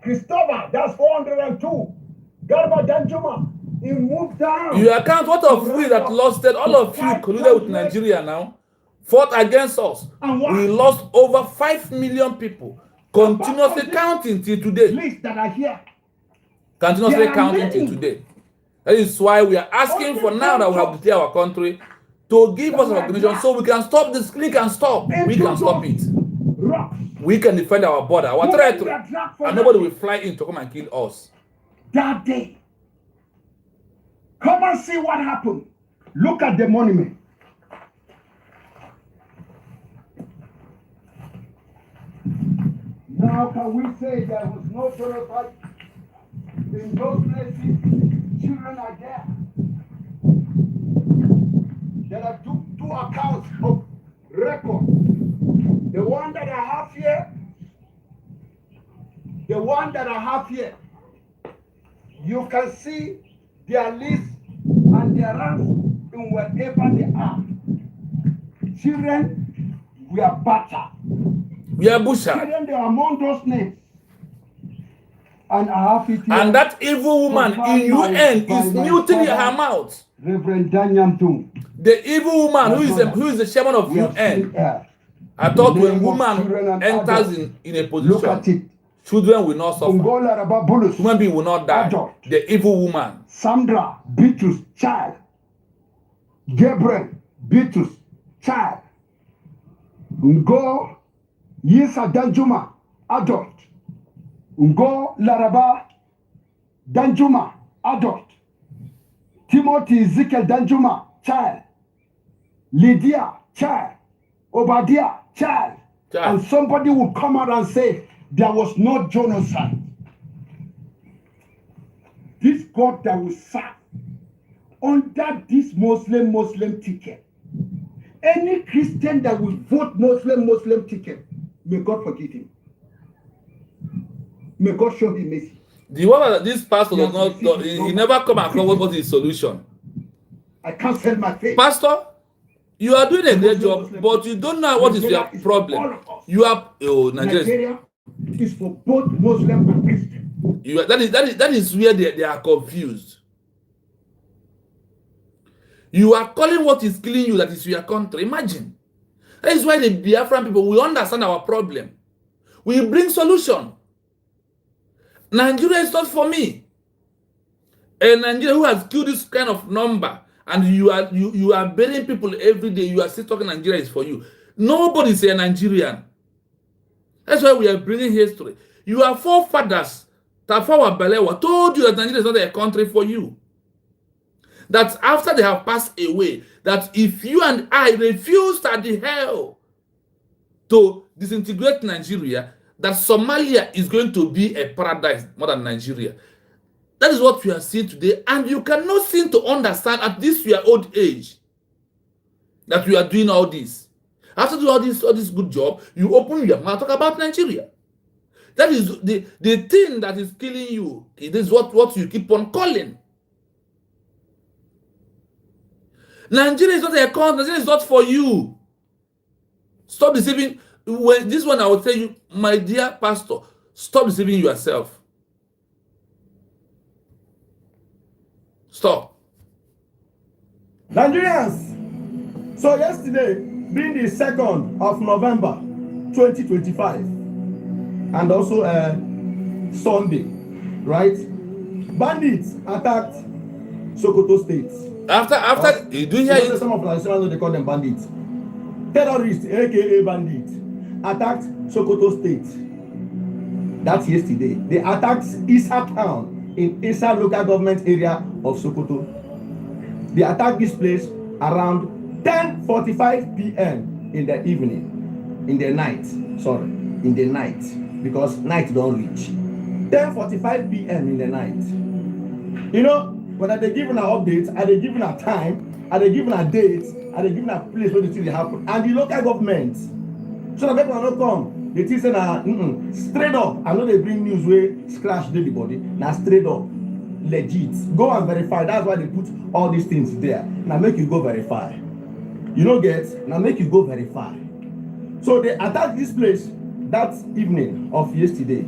Christopher, that's 402. Garba Danjuma, he moved down. You account what of we that lost it? All of you colluded with Nigeria now, fought against us. We lost over 5 million people. Continuously counting till today. Lists that are here. Continuously counting till today. That is why we are asking for now that we have declared our country to give us recognition so we can stop this. We can stop. We can stop it. We can defend our border, our territory, and nobody will fly in to come and kill us. That day, come and see what happened. Look at the monument. Now, can we say there was no genocide in those places? Children are there. There are two accounts of record. The one that I have here, you can see their list and their ranks in wherever they are. Children were battered. We are Busha. Children, they are among those names. And I have it here. And that evil woman in UN is muting her mouth. Reverend Danyam Tung. The evil woman who is the chairman of UN. I thought when woman enters in a position, look at it. Children will not suffer. Human being will not die. Adult. The evil woman. Sandra Beatrice, child. Gabriel Beatrice, child. Ngo Yisa Danjuma, adult. Ngo Laraba Danjuma, adult. Timothy Ezekiel Danjuma, child. Lydia, child. Obadiah, child. And somebody will come out and say, there was no genocide. This God that will serve under this Muslim ticket. Any Christian that will vote Muslim ticket, may God forgive him. May God show him mercy. The one that this pastor He does has not, received his he number. never come across what is the solution. I can't sell my faith. Pastor, you are doing a great job, Muslim. but you don't know what is your Nigeria is for all problem. of us. You have Nigeria. Nigeria is for both Muslim and Christian. That is where they are confused. You are calling what is killing you that is your country. Imagine. That is why the Biafran people, we understand our problem. We bring solution. Nigeria is not for me. A Nigeria who has killed this kind of number, and you are burying people every day, you are still talking Nigeria is for you. Nobody is a Nigerian. That's why we are bringing history. Your forefathers, Tafawa Balewa, told you that Nigeria is not a country for you. That after they have passed away, that if you and I refused at the hell to disintegrate Nigeria, that Somalia is going to be a paradise more than Nigeria. That is what we are seeing today, and you cannot seem to understand at this your old age that we are doing all this. After doing all this good job, you open your mouth, talk about Nigeria. That is the thing that is killing you. It is what you keep on calling. Nigeria is not a country. Nigeria is not for you. Stop deceiving. When this one, I will tell you, my dear pastor, stop deceiving yourself. Stop. Nigerians, so yesterday, being the 2nd of November 2025, and also Sunday, right? Bandits attacked Sokoto State. After you do hear it, some of the know they call them bandits. Terrorists, aka bandits, attacked Sokoto State. That's yesterday. They attacked Isa town in Isa local government area of Sokoto. They attacked this place around 10:45 p.m. in the evening, in the night, because night don't reach. 10:45 p.m. in the night. You know, when they given an update, are they given a time, are they given a date, are they given a place where the thing happen, and the local government, so the people not come, they think say na straight up. I know they bring news where scratch the body, now straight up, legit. Go and verify. That's why they put all these things there. Now make you go verify. You know get, now make you go verify. So they attacked this place that evening of yesterday.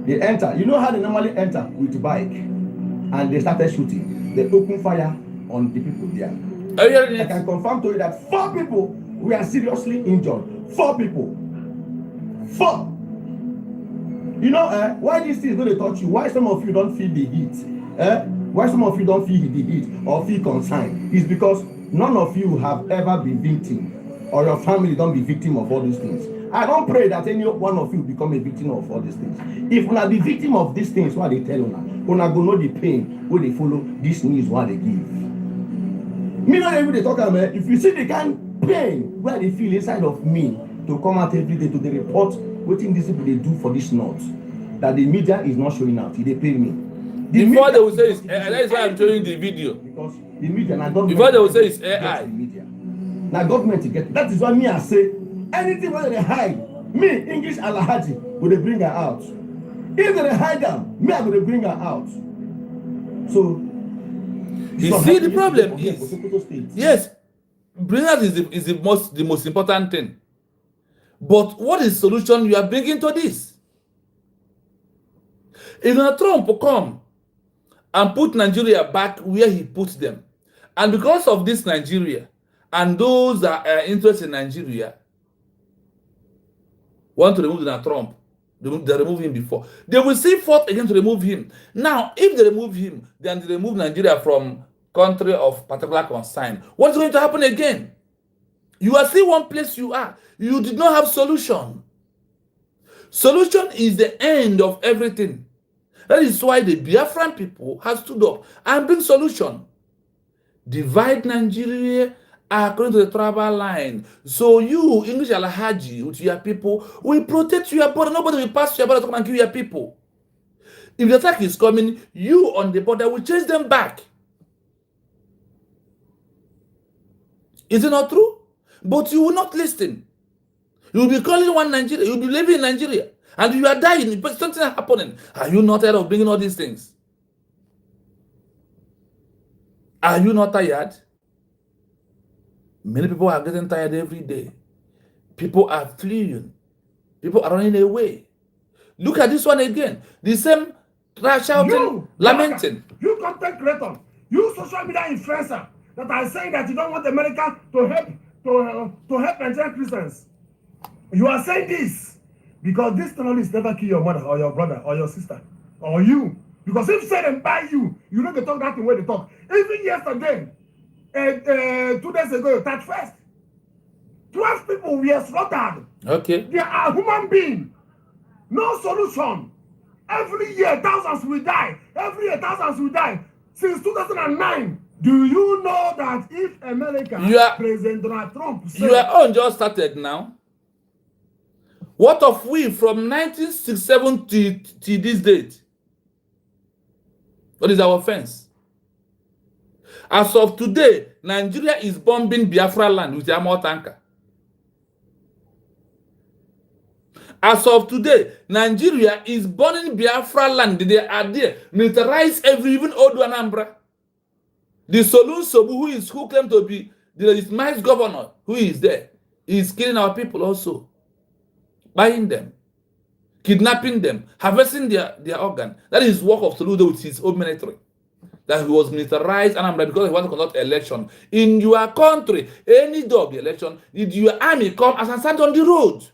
They enter. You know how they normally enter with bike, and they started shooting. They opened fire on the people there. I can confirm to you that 4 people were seriously injured. 4 people. 4. You know why these things don't touch you? Why some of you don't feel the heat? Why some of you don't feel the heat or feel concerned? Is because none of you have ever been victim, or your family don't be victim of all these things. I don't pray that any one of you become a victim of all these things. If una be victim of these things, what they tell una go know the pain when they follow this news what they give. Me not even they talk about. If you see the kind of pain where they feel inside of me to come out every day to the report what these people they do for this north, that the media is not showing out. They pay me. Before they will say it's AI, that is why I'm showing the video. Because the media now government. Before they will say it's AI. Now government to get that is why me I say anything where they hide, me English Alahaji will they bring her out. If they hide them, me I will bring her out. So you see the problem is yes, bring out is the most important thing. But what is the solution you are bringing to this? If Trump will come and put Nigeria back where he put them, and because of this Nigeria and those that are interested in Nigeria want to remove Donald Trump, they remove him before. They will see forth again to remove him. Now, if they remove him, then they remove Nigeria from country of particular concern. What's going to happen again? You are still one place you are. You did not have solution. Solution is the end of everything. That is why the Biafran people have stood up and bring solution. Divide Nigeria according to the tribal line. So you, English Alhaji, with your people, will protect your border. Nobody will pass your border to come and kill your people. If the attack is coming, you on the border will chase them back. Is it not true? But you will not listen. You will be calling one Nigeria. You will be living in Nigeria. And you are dying, but something is happening. Are you not tired of bringing all these things? Are you not tired? Many people are getting tired every day. People are fleeing. People are running away. Look at this one again. The same shouting, lamenting. You content creator, you social media influencer that are saying that you don't want America to help Nigerian Christians. You are saying this because this terrorist never kill your mother or your brother or your sister or you. Because if say them by you, you know they talk that way they talk. Even yesterday, 2 days ago, 31st, 12 people were slaughtered. Okay. They are human beings. No solution. Every year, thousands will die. Every year, thousands will die. Since 2009, do you know that if America, President Donald Trump said... Your own just started now. What of we from 1967 to this date? What is our offense? As of today, Nigeria is bombing Biafra land with the armor tanker. As of today, Nigeria is burning Biafra land. They are there. Militarize even Odu Anambra. The Solun Sobu, who claimed to be the legitimate governor, who is there, is killing our people also. Buying them, kidnapping them, harvesting their organ. That is work of Soludo with his own military. That he was militarized Anambra because he wanted to conduct election. In your country, any day of the election, did your army come as a stand on the road?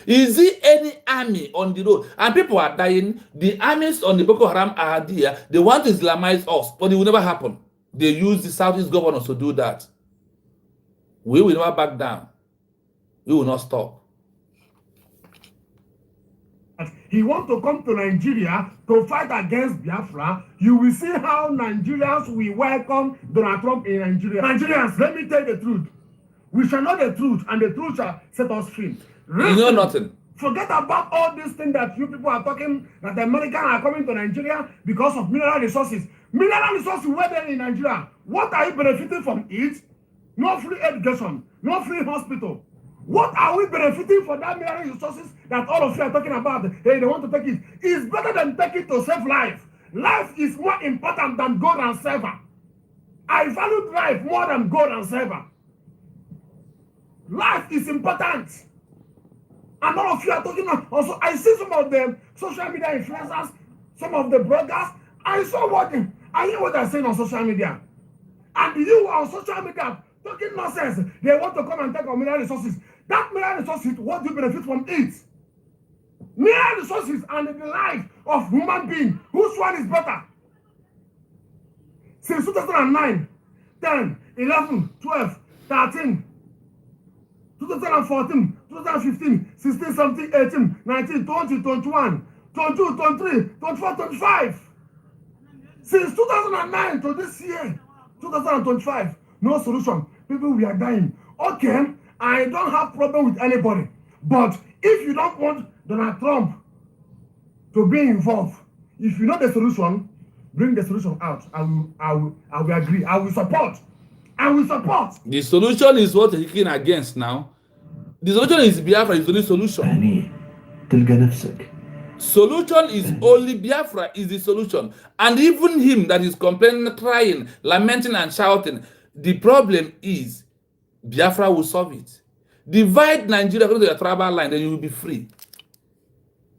Is there any army on the road? And people are dying. The armies on the Boko Haram are there. They want to Islamize us, but it will never happen. They use the Southeast governors to do that. We will never back down. We will not stop. He wants to come to Nigeria to fight against Biafra. You will see how Nigerians will welcome Donald Trump in Nigeria. Nigerians, let me tell you the truth. We shall know the truth, and the truth shall set us free. You know nothing. Forget about all these things that you people are talking, that the Americans are coming to Nigeria because of mineral resources. Mineral resources were there in Nigeria. What are you benefiting from it? No free education, no free hospital. What are we benefiting from that mineral resources that all of you are talking about? Hey, they want to take it. It's better than take it to save life. Life is more important than gold and silver. I value life more than gold and silver. Life is important. And all of you are talking about, also, I see some of the social media influencers, some of the bloggers, I hear what they're saying on social media. And you on social media talking nonsense. They want to come and take our mineral resources. That mineral resources, what do you benefit from it? Mineral resources and the life of human being. Whose one is better? Since 2009, 10, 11, 12, 13, 2014, 2015, 16, 17, 18, 19, 20, 21, 22, 23, 24, 25. Since 2009 to this year, 2025, no solution. People, we are dying. Okay, I don't have problem with anybody. But if you don't want Donald Trump to be involved, if you know the solution, bring the solution out. I will agree. I will support. I will support. The solution is what they're kicking against now. The solution is Biafra is the only solution. Solution is only Biafra is the solution. And even him that is complaining, crying, lamenting and shouting, the problem is Biafra will solve it. Divide Nigeria according to your tribal line, then you will be free.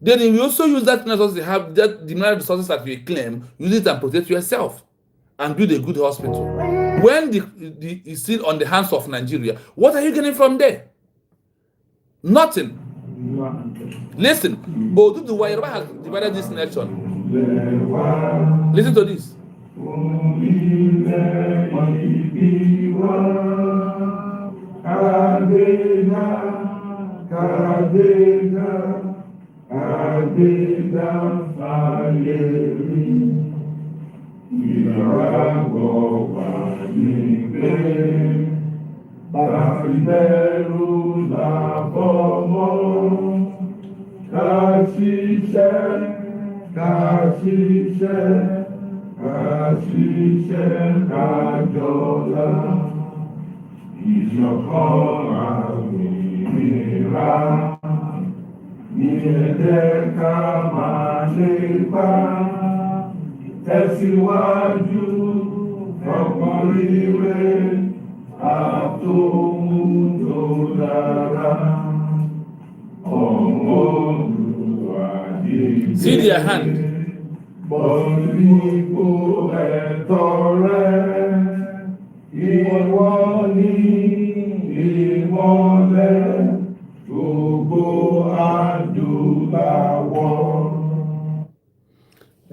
Then you will also use that resources you have, that the resources that you claim, use it and protect yourself and build a good hospital. When it's still on the hands of Nigeria, what are you getting from there? Nothing. Listen, Oduduwa Yoruba has divided this nation. Listen to this. Is your call See their hand.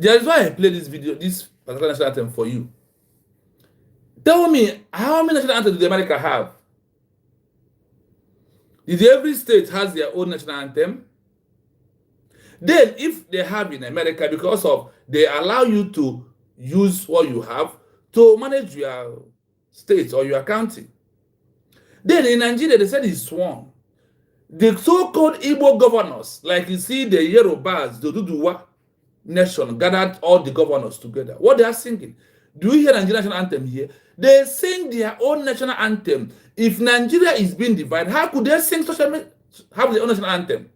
That's why I play this video, this particular national anthem for you. Tell me, how many national anthems do America have? Is every state has their own national anthem? Then, if they have in America, because of they allow you to use what you have to manage your state or your county. Then in Nigeria, they said it's sworn. The so-called Igbo governors, like you see the Yorubas, the Duduwa nation, gathered all the governors together. What they are singing? Do you hear Nigerian national anthem here? They sing their own national anthem. If Nigeria is being divided, how could they sing have their own national anthem?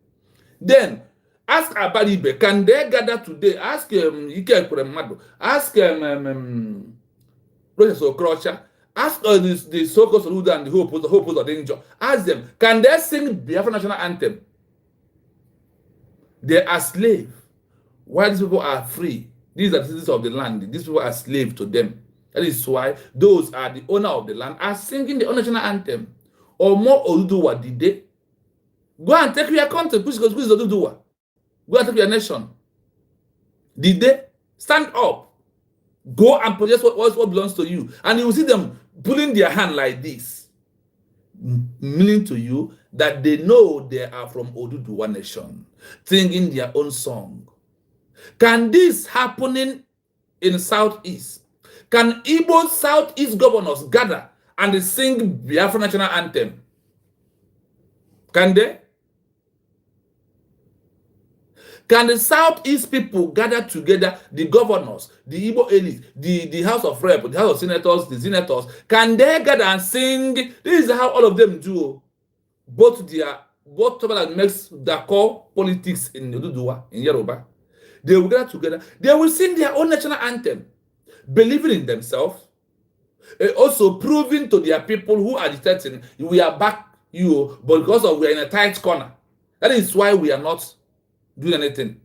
Then ask Abaribe, can they gather today? Ask Ike Kuremado, ask Professor Okrocha, ask the so-called Soluda and the Hope of Danger. Ask them, can they sing Biafra national anthem? They are slaves. While these people are free, these are the citizens of the land. These people are slaves to them. That is why those are the owner of the land are singing the national anthem. Or more Oduduwa did they? Go and take your country. Who is Oduduwa? Go and take your nation. Did they? Stand up. Go and possess what belongs to you. And you will see them pulling their hand like this. Meaning to you that they know they are from Oduduwa nation. Singing their own song. Can this happening in Southeast? Can Igbo Southeast governors gather and sing Biafra national anthem? Can they? Can the Southeast people gather together, the governors, the Igbo elite, the House of Rep, the House of Senators, the Senators, can they gather and sing? This is how all of them do. Both people that makes the core politics in Oduduwa, in Yoruba, they will gather together. They will sing their own national anthem, believing in themselves, also proving to their people who are agitating, we are back you, but because of we are in a tight corner. That is why we are not doing anything.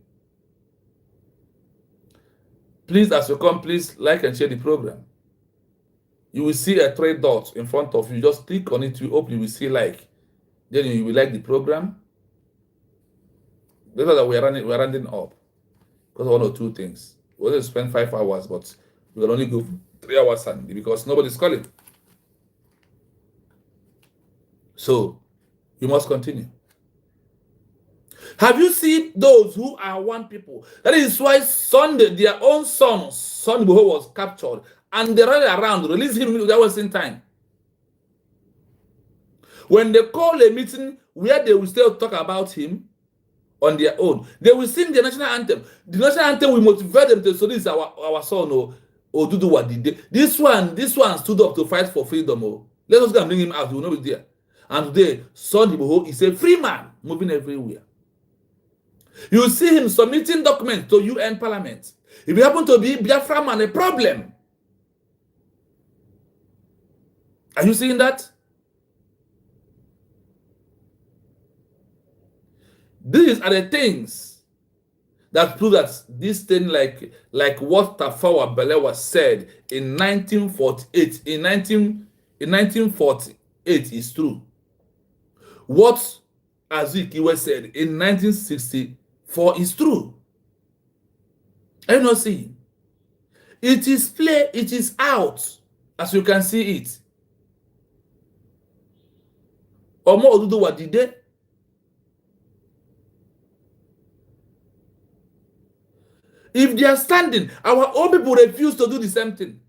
Please, as you come, please like and share the program. You will see a 3 dots in front of you. Just click on it. You open, you will see like. Then you will like the program. That's why we are running up. Because of 1 or 2 things. We're going to spend 5 hours, but we will only go 3 hours Sunday because nobody's calling. So, you must continue. Have you seen those who are one people? That is why Sunday, their own son, Son Boho, was captured. And they ran around, released him without wasting time. When they call a meeting where they will still talk about him on their own, they will sing the national anthem. The national anthem will motivate them to say, this is our son, or do what did they. This one stood up to fight for freedom. Let us go and bring him out. He will not be there. And today, Son Boho is a free man moving everywhere. You see him submitting documents to UN Parliament. If you happen to be Biafra man, a problem. Are you seeing that? These are the things that prove that this thing, like what Tafawa Balewa said in 1948, in 1948 is true. What Azikiwe said in 1964 is true. Are you not seeing? It is play, it is out, as you can see it. Omo Oduduwa did they? If they are standing, our own people refuse to do the same thing.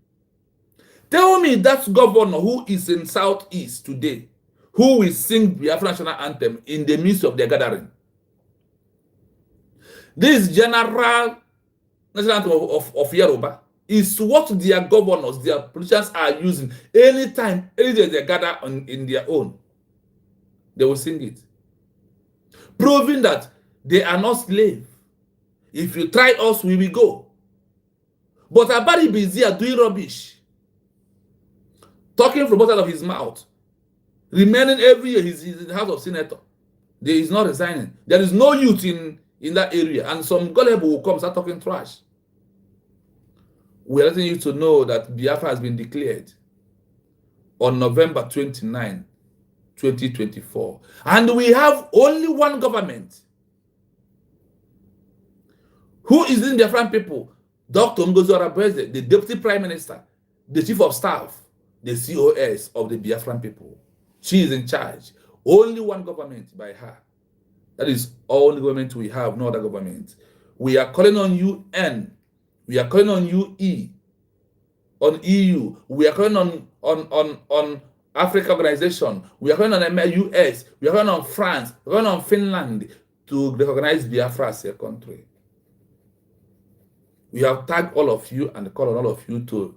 Tell me that governor who is in Southeast today, who will sing Biafra national anthem in the midst of their gathering. This general national anthem of Yoruba is what their governors, their politicians are using anytime, any day they gather in their own. They will sing it. Proving that they are not slaves. If you try us, we will go. But Abari is here doing rubbish. Talking from both sides of his mouth. Remaining every year, he's in the House of Senator. He is not resigning. There is no youth in that area. And some gullible will come start talking trash. We are letting you to know that Biafra has been declared on November 29, 2024. And we have only one government. Who is in the Biafran people? Dr. Ngozi Orebeze, the Deputy Prime Minister, the Chief of Staff, the COS of the Biafran people. She is in charge. Only one government by her. That is all the government we have, no other government. We are calling on UN. We are calling on UE, on EU. We are calling on Africa Organization. We are calling on US. We are calling on France. We are calling on Finland to recognize Biafra as a country. We have tagged all of you and called on all of you to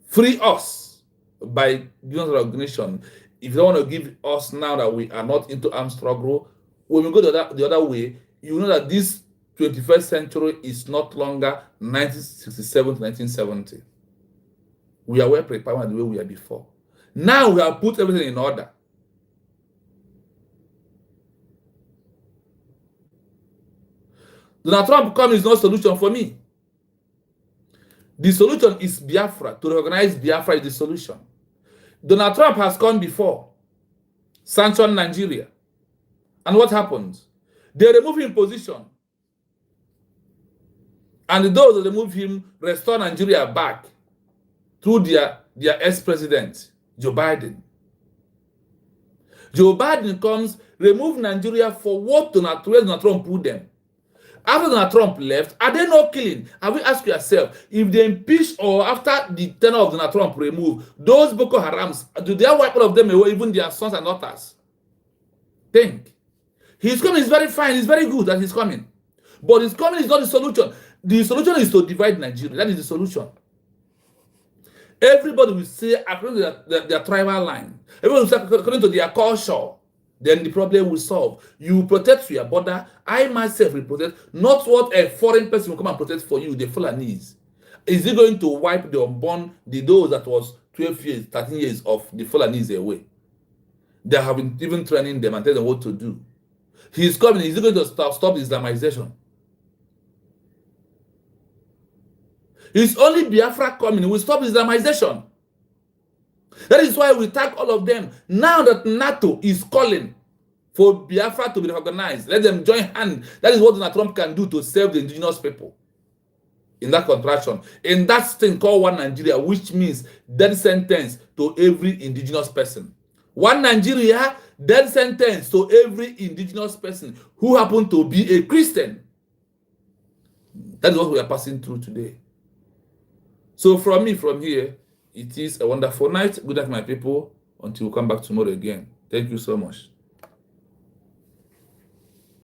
free us by giving us recognition. If you don't want to give us now that we are not into armed struggle, when we go the other way, you know that this 21st century is not longer 1967 to 1970. We are well prepared the way we were before. Now we have put everything in order. Donald Trump coming is not a solution for me. The solution is Biafra. To recognize Biafra is the solution. Donald Trump has come before, sanctioned Nigeria. And what happens? They remove him position. And those that remove him restore Nigeria back through their ex-president, Joe Biden. Joe Biden comes, remove Nigeria for what Donald Trump put them. After Donald Trump left, are they not killing? Have you asked yourself, if they impeach or after the tenure of Donald Trump removed, those Boko Harams, do they wipe all of them away, even their sons and daughters? Think. His coming is very fine, it's very good that he's coming. But his coming is not the solution. The solution is to divide Nigeria. That is the solution. Everybody will say according to their tribal line. Everybody will say according to their culture. Then the problem will solve. You protect your border. I myself will protect. Not what a foreign person will come and protect for you, the Fulanis. Is he going to wipe the unborn, those that was 12 years, 13 years of the Fulanis away? They have been even training them and telling them what to do. He's coming. Is he going to stop Islamization? It's only Biafra coming. We stop Islamization. That is why we tag all of them. Now that Nato is calling for Biafra to be recognized, let them join hands. That is what Donald Trump can do to save the indigenous people. In that contraction, in that thing called One Nigeria, which means death sentence to every indigenous person. One Nigeria, death sentence to every indigenous person who happen to be a Christian. That is what we are passing through today. So from here, it is a wonderful night. Good night, my people. Until we come back tomorrow again. Thank you so much.